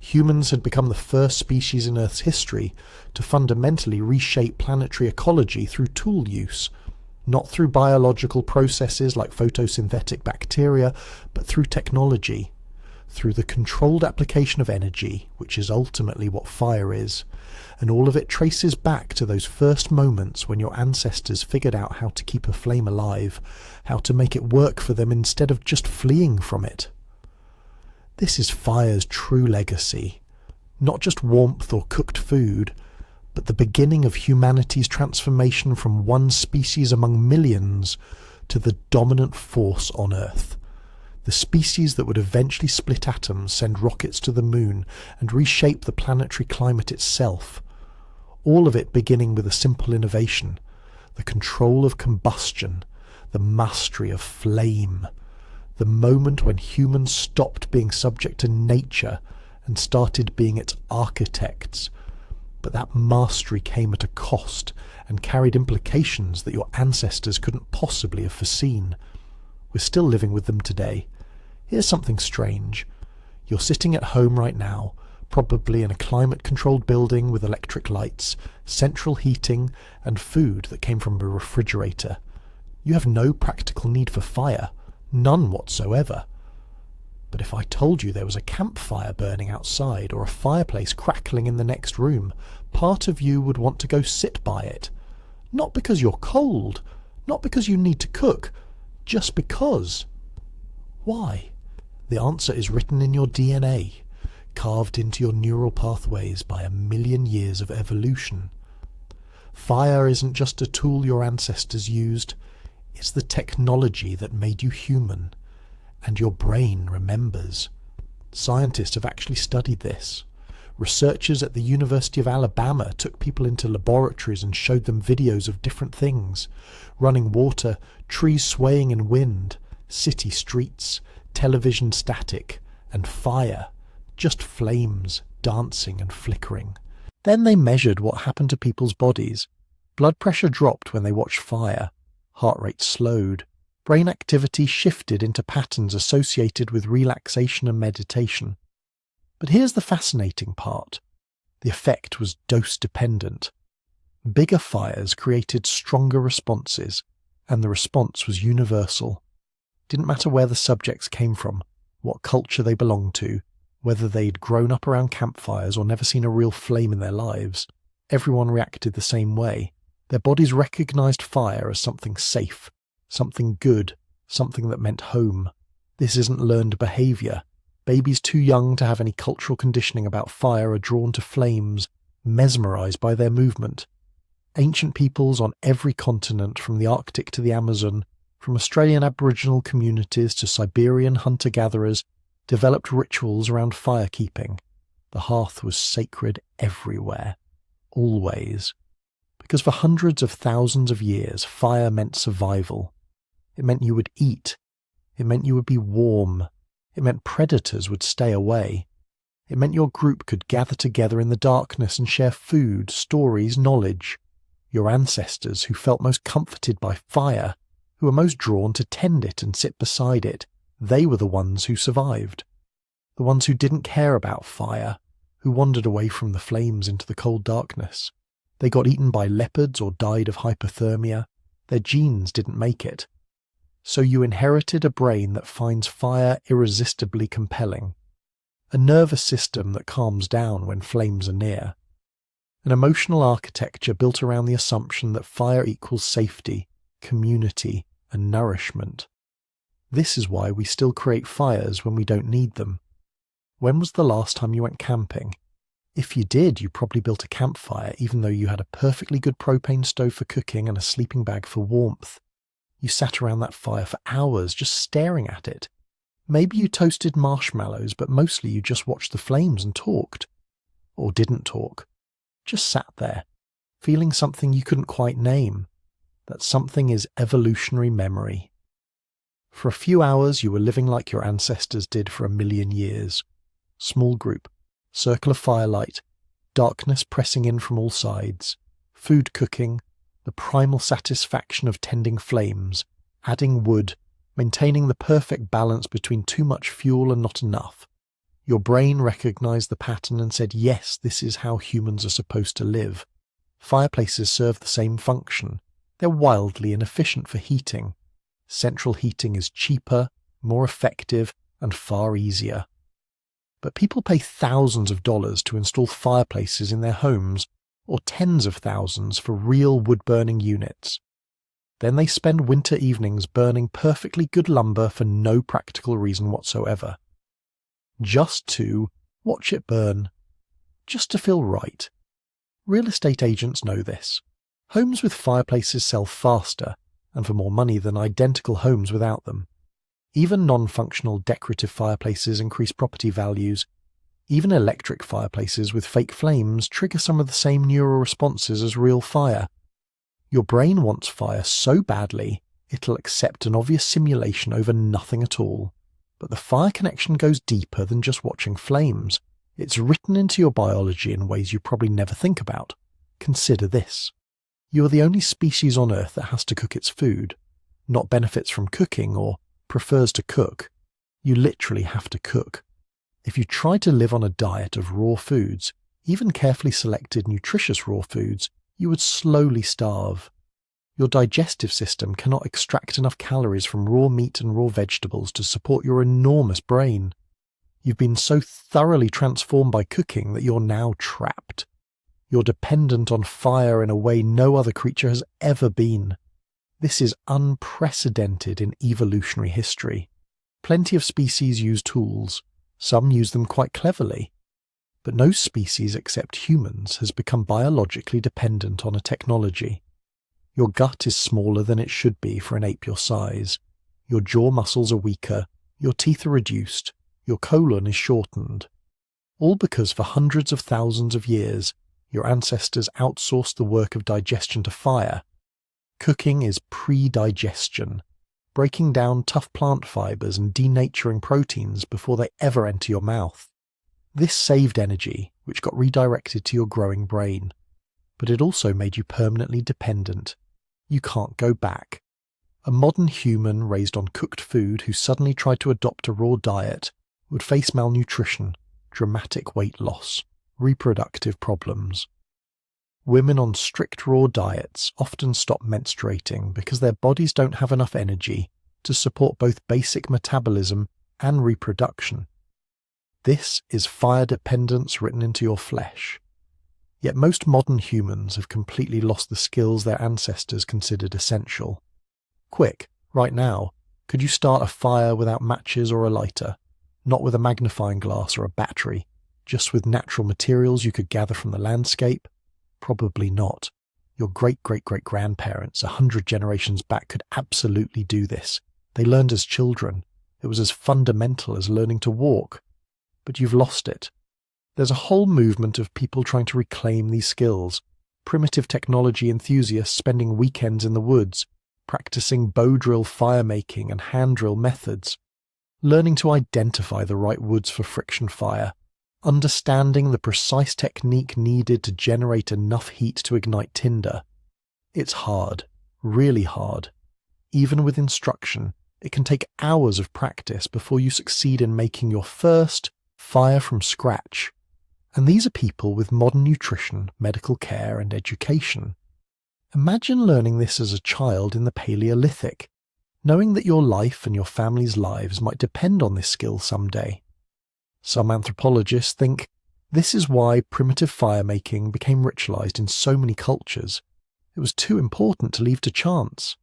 Humans had become the first species in Earth's history to fundamentally reshape planetary ecology through tool use, not through biological processes like photosynthetic bacteria, but through technology, through the controlled application of energy, which is ultimately what fire is. And all of it traces back to those first moments when your ancestors figured out how to keep a flame alive, how to make it work for them instead of just fleeing from it. This is fire's true legacy, not just warmth or cooked food, but the beginning of humanity's transformation from one species among millions to the dominant force on Earth. The species that would eventually split atoms, send rockets to the moon, and reshape the planetary climate itself. All of it beginning with a simple innovation, the control of combustion, the mastery of flame, the moment when humans stopped being subject to nature and started being its architects. But that mastery came at a cost and carried implications that your ancestors couldn't possibly have foreseen. We're still living with them today. Here's something strange. You're sitting at home right now, probably in a climate-controlled building with electric lights, central heating, and food that came from a refrigerator. You have no practical need for fire, none whatsoever. But if I told you there was a campfire burning outside or a fireplace crackling in the next room, part of you would want to go sit by it. Not because you're cold, not because you need to cook, Just because. Why? The answer is written in your DNA, carved into your neural pathways by 1,000,000 years of evolution. Fire isn't just a tool your ancestors used, it's the technology that made you human, and your brain remembers. Scientists have actually studied this. Researchers at the University of Alabama took people into laboratories and showed them videos of different things: running water, trees swaying in wind, city streets, television static, and fire, just flames dancing and flickering. Then they measured what happened to people's bodies. Blood pressure dropped when they watched fire, heart rate slowed, brain activity shifted into patterns associated with relaxation and meditation. But here's the fascinating part. The effect was dose-dependent. Bigger fires created stronger responses, and the response was universal. Didn't matter where the subjects came from, what culture they belonged to, whether they'd grown up around campfires or never seen a real flame in their lives. Everyone reacted the same way. Their bodies recognized fire as something safe, something good, something that meant home. This isn't learned behavior. Babies too young to have any cultural conditioning about fire are drawn to flames, mesmerized by their movement. Ancient peoples on every continent, from the Arctic to the Amazon, from Australian Aboriginal communities to Siberian hunter-gatherers, developed rituals around firekeeping. The hearth was sacred everywhere, always. Because for hundreds of thousands of years, fire meant survival. It meant you would eat. It meant you would be warm. It meant predators would stay away. It meant your group could gather together in the darkness and share food, stories, knowledge. Your ancestors, who felt most comforted by fire, who were most drawn to tend it and sit beside it, they were the ones who survived. The ones who didn't care about fire, who wandered away from the flames into the cold darkness. They got eaten by leopards or died of hypothermia. Their genes didn't make it. So you inherited a brain that finds fire irresistibly compelling, a nervous system that calms down when flames are near, an emotional architecture built around the assumption that fire equals safety, community, and nourishment. This is why we still create fires when we don't need them. When was the last time you went camping? If you did, you probably built a campfire even though you had a perfectly good propane stove for cooking and a sleeping bag for warmth. You sat around that fire for hours just staring at it. Maybe you toasted marshmallows, but mostly you just watched the flames and talked. Or didn't talk. Just sat there, feeling something you couldn't quite name. That something is evolutionary memory. For a few hours you were living like your ancestors did for 1,000,000 years. Small group, circle of firelight, darkness pressing in from all sides, food cooking, the primal satisfaction of tending flames, adding wood, maintaining the perfect balance between too much fuel and not enough. Your brain recognized the pattern and said, yes, this is how humans are supposed to live. Fireplaces serve the same function. They're wildly inefficient for heating. Central heating is cheaper, more effective, and far easier. But people pay thousands of dollars to install fireplaces in their homes, or tens of thousands for real wood-burning units. Then they spend winter evenings burning perfectly good lumber for no practical reason whatsoever. Just to watch it burn. Just to feel right. Real estate agents know this. Homes with fireplaces sell faster, and for more money than identical homes without them. Even non-functional decorative fireplaces increase property values. Even electric fireplaces with fake flames trigger some of the same neural responses as real fire. Your brain wants fire so badly, it'll accept an obvious simulation over nothing at all. But the fire connection goes deeper than just watching flames. It's written into your biology in ways you probably never think about. Consider this. You are the only species on Earth that has to cook its food, not benefits from cooking or prefers to cook. You literally have to cook. If you try to live on a diet of raw foods, even carefully selected nutritious raw foods, you would slowly starve. Your digestive system cannot extract enough calories from raw meat and raw vegetables to support your enormous brain. You've been so thoroughly transformed by cooking that you're now trapped. You're dependent on fire in a way no other creature has ever been. This is unprecedented in evolutionary history. Plenty of species use tools. Some use them quite cleverly. But no species except humans has become biologically dependent on a technology. Your gut is smaller than it should be for an ape your size. Your jaw muscles are weaker. Your teeth are reduced. Your colon is shortened. All because for hundreds of thousands of years, your ancestors outsourced the work of digestion to fire. Cooking is pre-digestion, breaking down tough plant fibers and denaturing proteins before they ever enter your mouth. This saved energy, which got redirected to your growing brain. But it also made you permanently dependent. You can't go back. A modern human raised on cooked food who suddenly tried to adopt a raw diet would face malnutrition, dramatic weight loss, reproductive problems. Women on strict raw diets often stop menstruating because their bodies don't have enough energy to support both basic metabolism and reproduction. This is fire dependence written into your flesh. Yet most modern humans have completely lost the skills their ancestors considered essential. Quick, right now, could you start a fire without matches or a lighter? Not with a magnifying glass or a battery, just with natural materials you could gather from the landscape? Probably not. Your great-great-great-grandparents 100 generations back could absolutely do this. They learned as children. It was as fundamental as learning to walk. But you've lost it. There's a whole movement of people trying to reclaim these skills. Primitive technology enthusiasts spending weekends in the woods, practicing bow drill fire-making and hand drill methods, learning to identify the right woods for friction fire, understanding the precise technique needed to generate enough heat to ignite tinder. It's hard, really hard. Even with instruction, it can take hours of practice before you succeed in making your first fire from scratch. And these are people with modern nutrition, medical care, and education. Imagine learning this as a child in the Paleolithic, knowing that your life and your family's lives might depend on this skill someday. Some anthropologists think this is why primitive fire-making became ritualized in so many cultures. It was too important to leave to chance.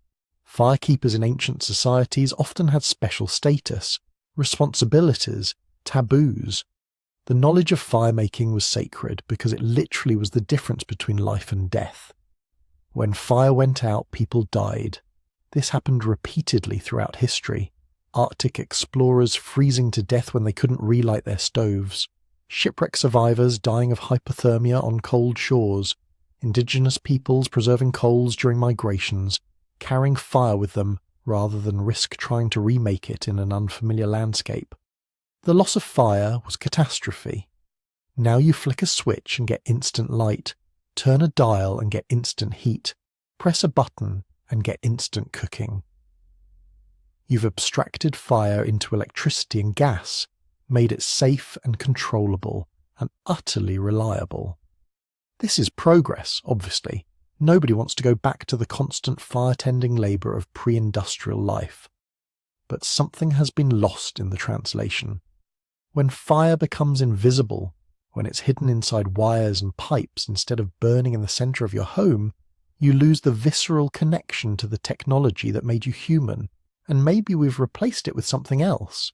Firekeepers in ancient societies often had special status, responsibilities, taboos. The knowledge of fire-making was sacred because it literally was the difference between life and death. When fire went out, people died. This happened repeatedly throughout history. Arctic explorers freezing to death when they couldn't relight their stoves. Shipwreck survivors dying of hypothermia on cold shores. Indigenous peoples preserving coals during migrations, carrying fire with them rather than risk trying to remake it in an unfamiliar landscape. The loss of fire was catastrophe. Now you flick a switch and get instant light, turn a dial and get instant heat, press a button and get instant cooking. You've abstracted fire into electricity and gas, made it safe and controllable, and utterly reliable. This is progress, obviously. Nobody wants to go back to the constant fire-tending labour of pre-industrial life. But something has been lost in the translation. When fire becomes invisible, when it's hidden inside wires and pipes instead of burning in the centre of your home, you lose the visceral connection to the technology that made you human. And maybe we've replaced it with something else.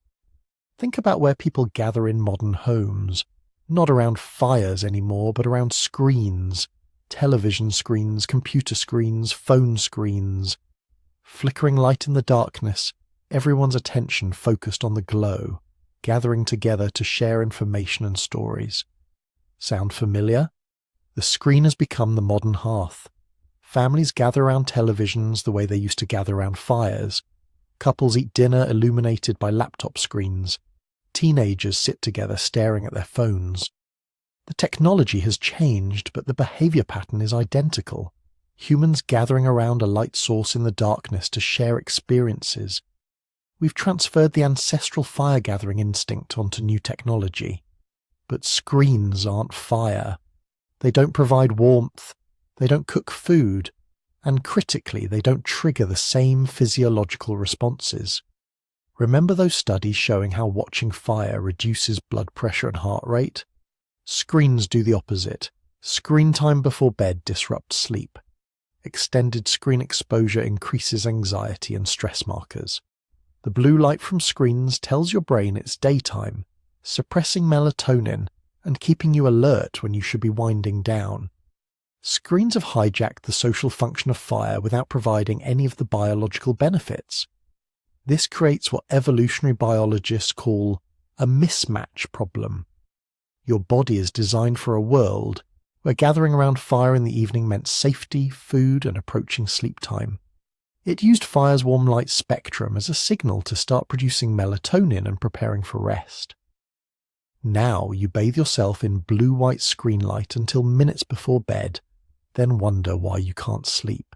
Think about where people gather in modern homes, not around fires anymore, but around screens, television screens, computer screens, phone screens. Flickering light in the darkness, everyone's attention focused on the glow, gathering together to share information and stories. Sound familiar? The screen has become the modern hearth. Families gather around televisions the way they used to gather around fires. Couples eat dinner illuminated by laptop screens. Teenagers sit together staring at their phones. The technology has changed, but the behaviour pattern is identical. Humans gathering around a light source in the darkness to share experiences. We've transferred the ancestral fire-gathering instinct onto new technology. But screens aren't fire. They don't provide warmth. They don't cook food. And critically, they don't trigger the same physiological responses. Remember those studies showing how watching fire reduces blood pressure and heart rate? Screens do the opposite. Screen time before bed disrupts sleep. extended screen exposure increases anxiety and stress markers. The blue light from screens tells your brain it's daytime, suppressing melatonin and keeping you alert when you should be winding down. Screens have hijacked the social function of fire without providing any of the biological benefits. This creates what evolutionary biologists call a mismatch problem. Your body is designed for a world where gathering around fire in the evening meant safety, food, and approaching sleep time. It used fire's warm light spectrum as a signal to start producing melatonin and preparing for rest. Now you bathe yourself in blue-white screen light until minutes before bed, then wonder why you can't sleep.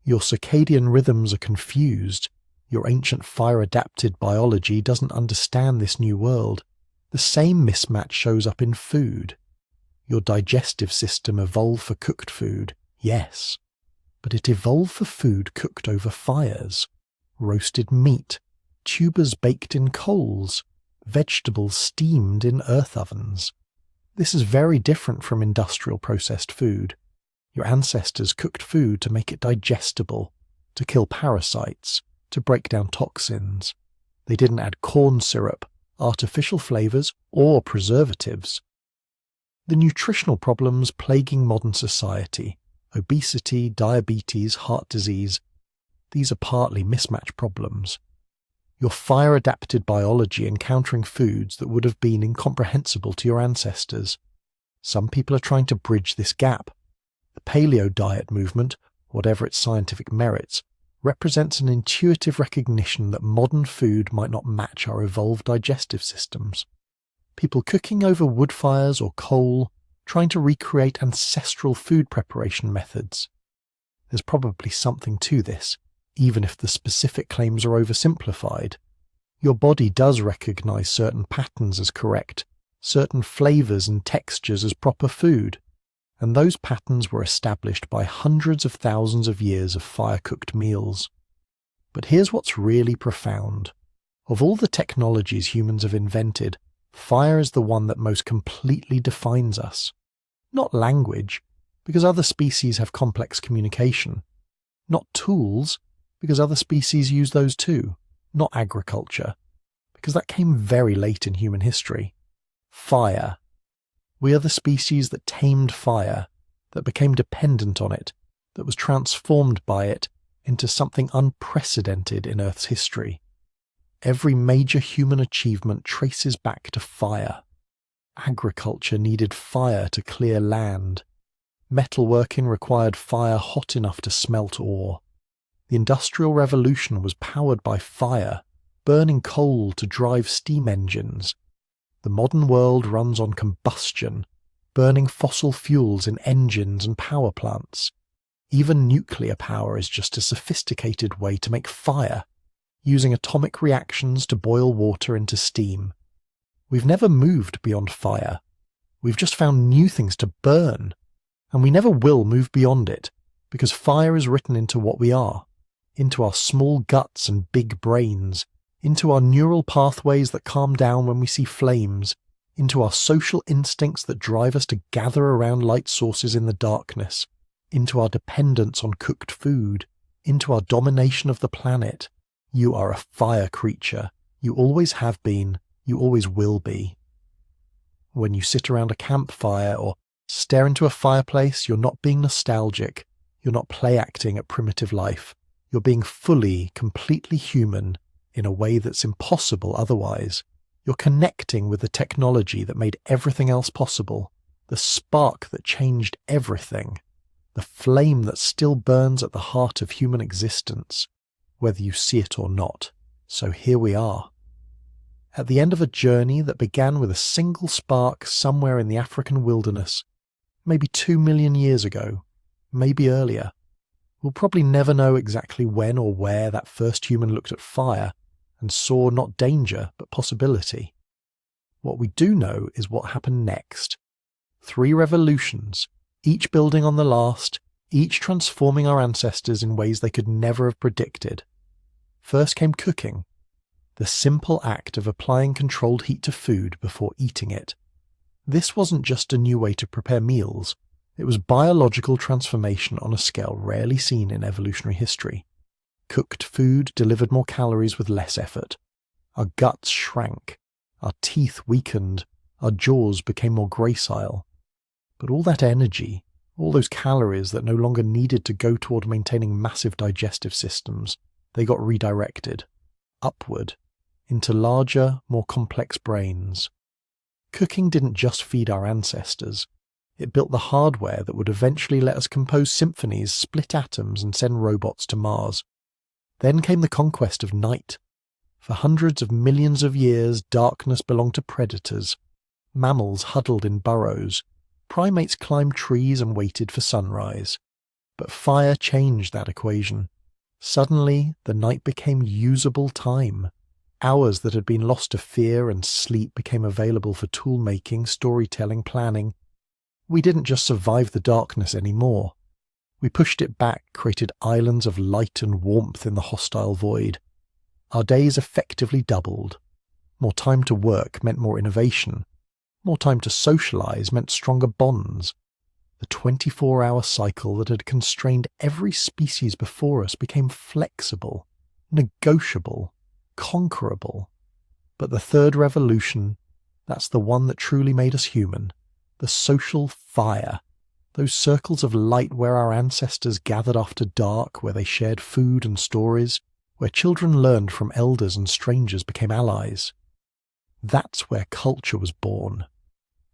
Your circadian rhythms are confused. Your ancient fire-adapted biology doesn't understand this new world. The same mismatch shows up in food. Your digestive system evolved for cooked food, yes, but it evolved for food cooked over fires, roasted meat, tubers baked in coals, vegetables steamed in earth ovens. This is very different from industrial processed food. Your ancestors cooked food to make it digestible, to kill parasites, to break down toxins. They didn't add corn syrup, artificial flavors, or preservatives. The nutritional problems plaguing modern society, obesity, diabetes, heart disease, these are partly mismatch problems. Your fire-adapted biology encountering foods that would have been incomprehensible to your ancestors. Some people are trying to bridge this gap. The paleo diet movement, whatever its scientific merits, represents an intuitive recognition that modern food might not match our evolved digestive systems. People cooking over wood fires or coal, trying to recreate ancestral food preparation methods. There's probably something to this, even if the specific claims are oversimplified. Your body does recognize certain patterns as correct, certain flavors and textures as proper food, and those patterns were established by hundreds of thousands of years of fire-cooked meals. But here's what's really profound. Of all the technologies humans have invented, fire is the one that most completely defines us. Not language, because other species have complex communication. Not tools, because other species use those too. Not agriculture, because that came very late in human history. Fire. We are the species that tamed fire, that became dependent on it, that was transformed by it into something unprecedented in Earth's history. Every major human achievement traces back to fire. Agriculture needed fire to clear land. Metalworking required fire hot enough to smelt ore. The Industrial Revolution was powered by fire, burning coal to drive steam engines. The modern world runs on combustion, burning fossil fuels in engines and power plants. Even nuclear power is just a sophisticated way to make fire, using atomic reactions to boil water into steam. We've never moved beyond fire. We've just found new things to burn, and we never will move beyond it, because fire is written into what we are, into our small guts and big brains, into our neural pathways that calm down when we see flames, into our social instincts that drive us to gather around light sources in the darkness, into our dependence on cooked food, into our domination of the planet. You are a fire creature. You always have been. You always will be. When you sit around a campfire or stare into a fireplace, you're not being nostalgic. You're not play-acting at primitive life. You're being fully, completely human in a way that's impossible otherwise. You're connecting with the technology that made everything else possible, the spark that changed everything, the flame that still burns at the heart of human existence, whether you see it or not. So here we are. At the end of a journey that began with a single spark somewhere in the African wilderness, maybe 2 million years ago, maybe earlier. We'll probably never know exactly when or where that first human looked at fire and saw not danger but possibility. What we do know is what happened next. 3 revolutions, each building on the last, each transforming our ancestors in ways they could never have predicted. First came cooking, the simple act of applying controlled heat to food before eating it. This wasn't just a new way to prepare meals, It was biological transformation on a scale rarely seen in evolutionary history. Cooked food delivered more calories with less effort. Our guts shrank, our teeth weakened, our jaws became more gracile. But all that energy, all those calories that no longer needed to go toward maintaining massive digestive systems, they got redirected, upward, into larger, more complex brains. Cooking didn't just feed our ancestors. It built the hardware that would eventually let us compose symphonies, split atoms, and send robots to Mars. Then came the conquest of night. For hundreds of millions of years, darkness belonged to predators. Mammals huddled in burrows. Primates climbed trees and waited for sunrise. But fire changed that equation. Suddenly, the night became usable time. Hours that had been lost to fear and sleep became available for tool-making, storytelling, planning. We didn't just survive the darkness anymore. We pushed it back, created islands of light and warmth in the hostile void. Our days effectively doubled. More time to work meant more innovation. More time to socialize meant stronger bonds. The 24-hour cycle that had constrained every species before us became flexible, negotiable, conquerable. But the third revolution, that's the one that truly made us human. The social fire. Those circles of light where our ancestors gathered after dark, where they shared food and stories, where children learned from elders and strangers became allies. That's where culture was born.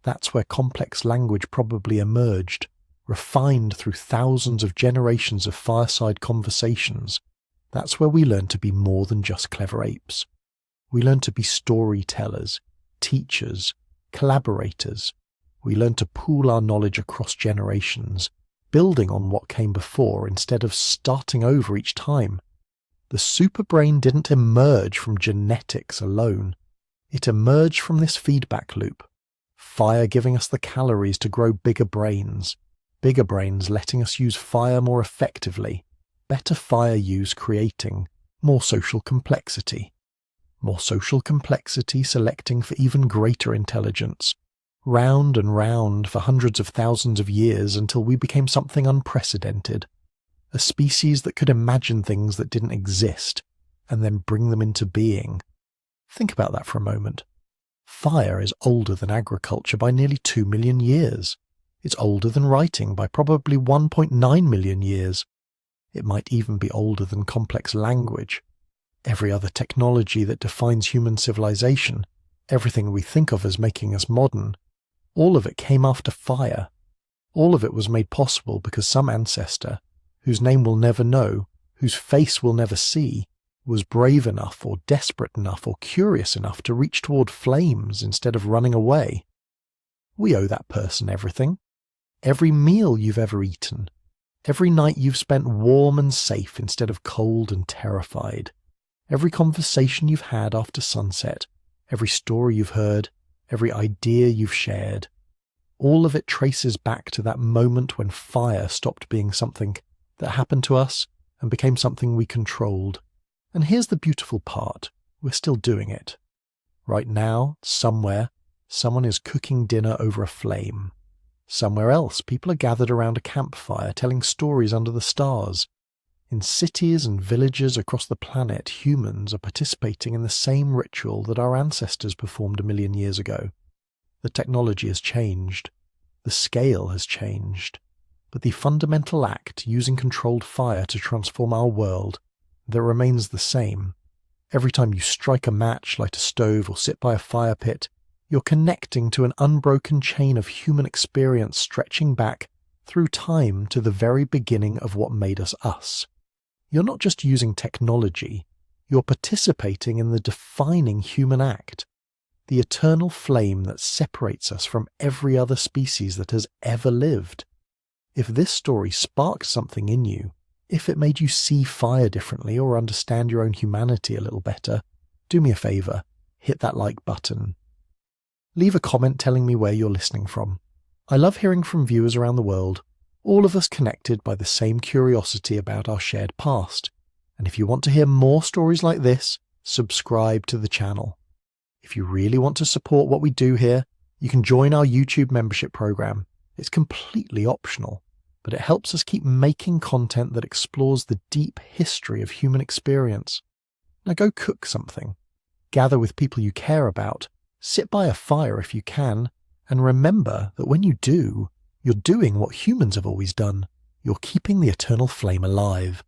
That's where complex language probably emerged, refined through thousands of generations of fireside conversations. That's where we learned to be more than just clever apes. We learned to be storytellers, teachers, collaborators. We learned to pool our knowledge across generations, building on what came before instead of starting over each time. The superbrain didn't emerge from genetics alone. It emerged from this feedback loop. Fire giving us the calories to grow bigger brains letting us use fire more effectively, better fire use creating more social complexity selecting for even greater intelligence, round and round for hundreds of thousands of years until we became something unprecedented, a species that could imagine things that didn't exist and then bring them into being. Think about that for a moment. Fire is older than agriculture by nearly 2 million years. It's older than writing by probably 1.9 million years. It might even be older than complex language. Every other technology that defines human civilization, everything we think of as making us modern, all of it came after fire. All of it was made possible because some ancestor, whose name we'll never know, whose face we'll never see, was brave enough or desperate enough or curious enough to reach toward flames instead of running away. We owe that person everything. Every meal you've ever eaten. Every night you've spent warm and safe instead of cold and terrified. Every conversation you've had after sunset. Every story you've heard. Every idea you've shared. All of it traces back to that moment when fire stopped being something that happened to us and became something we controlled. And here's the beautiful part. We're still doing it. Right now, somewhere, someone is cooking dinner over a flame. Somewhere else, people are gathered around a campfire telling stories under the stars. In cities and villages across the planet, humans are participating in the same ritual that our ancestors performed 1 million years ago. The technology has changed. The scale has changed. But the fundamental act, using controlled fire to transform our world, that remains the same. Every time you strike a match, light a stove, or sit by a fire pit, you're connecting to an unbroken chain of human experience stretching back through time to the very beginning of what made us us. You're not just using technology, you're participating in the defining human act, the eternal flame that separates us from every other species that has ever lived. If this story sparked something in you, if it made you see fire differently or understand your own humanity a little better, do me a favor, hit that like button. Leave a comment telling me where you're listening from. I love hearing from viewers around the world, all of us connected by the same curiosity about our shared past. And if you want to hear more stories like this, subscribe to the channel. If you really want to support what we do here, you can join our YouTube membership program. It's completely optional, but it helps us keep making content that explores the deep history of human experience. Now go cook something. Gather with people you care about. Sit by a fire if you can. And remember that when you do, you're doing what humans have always done. You're keeping the eternal flame alive.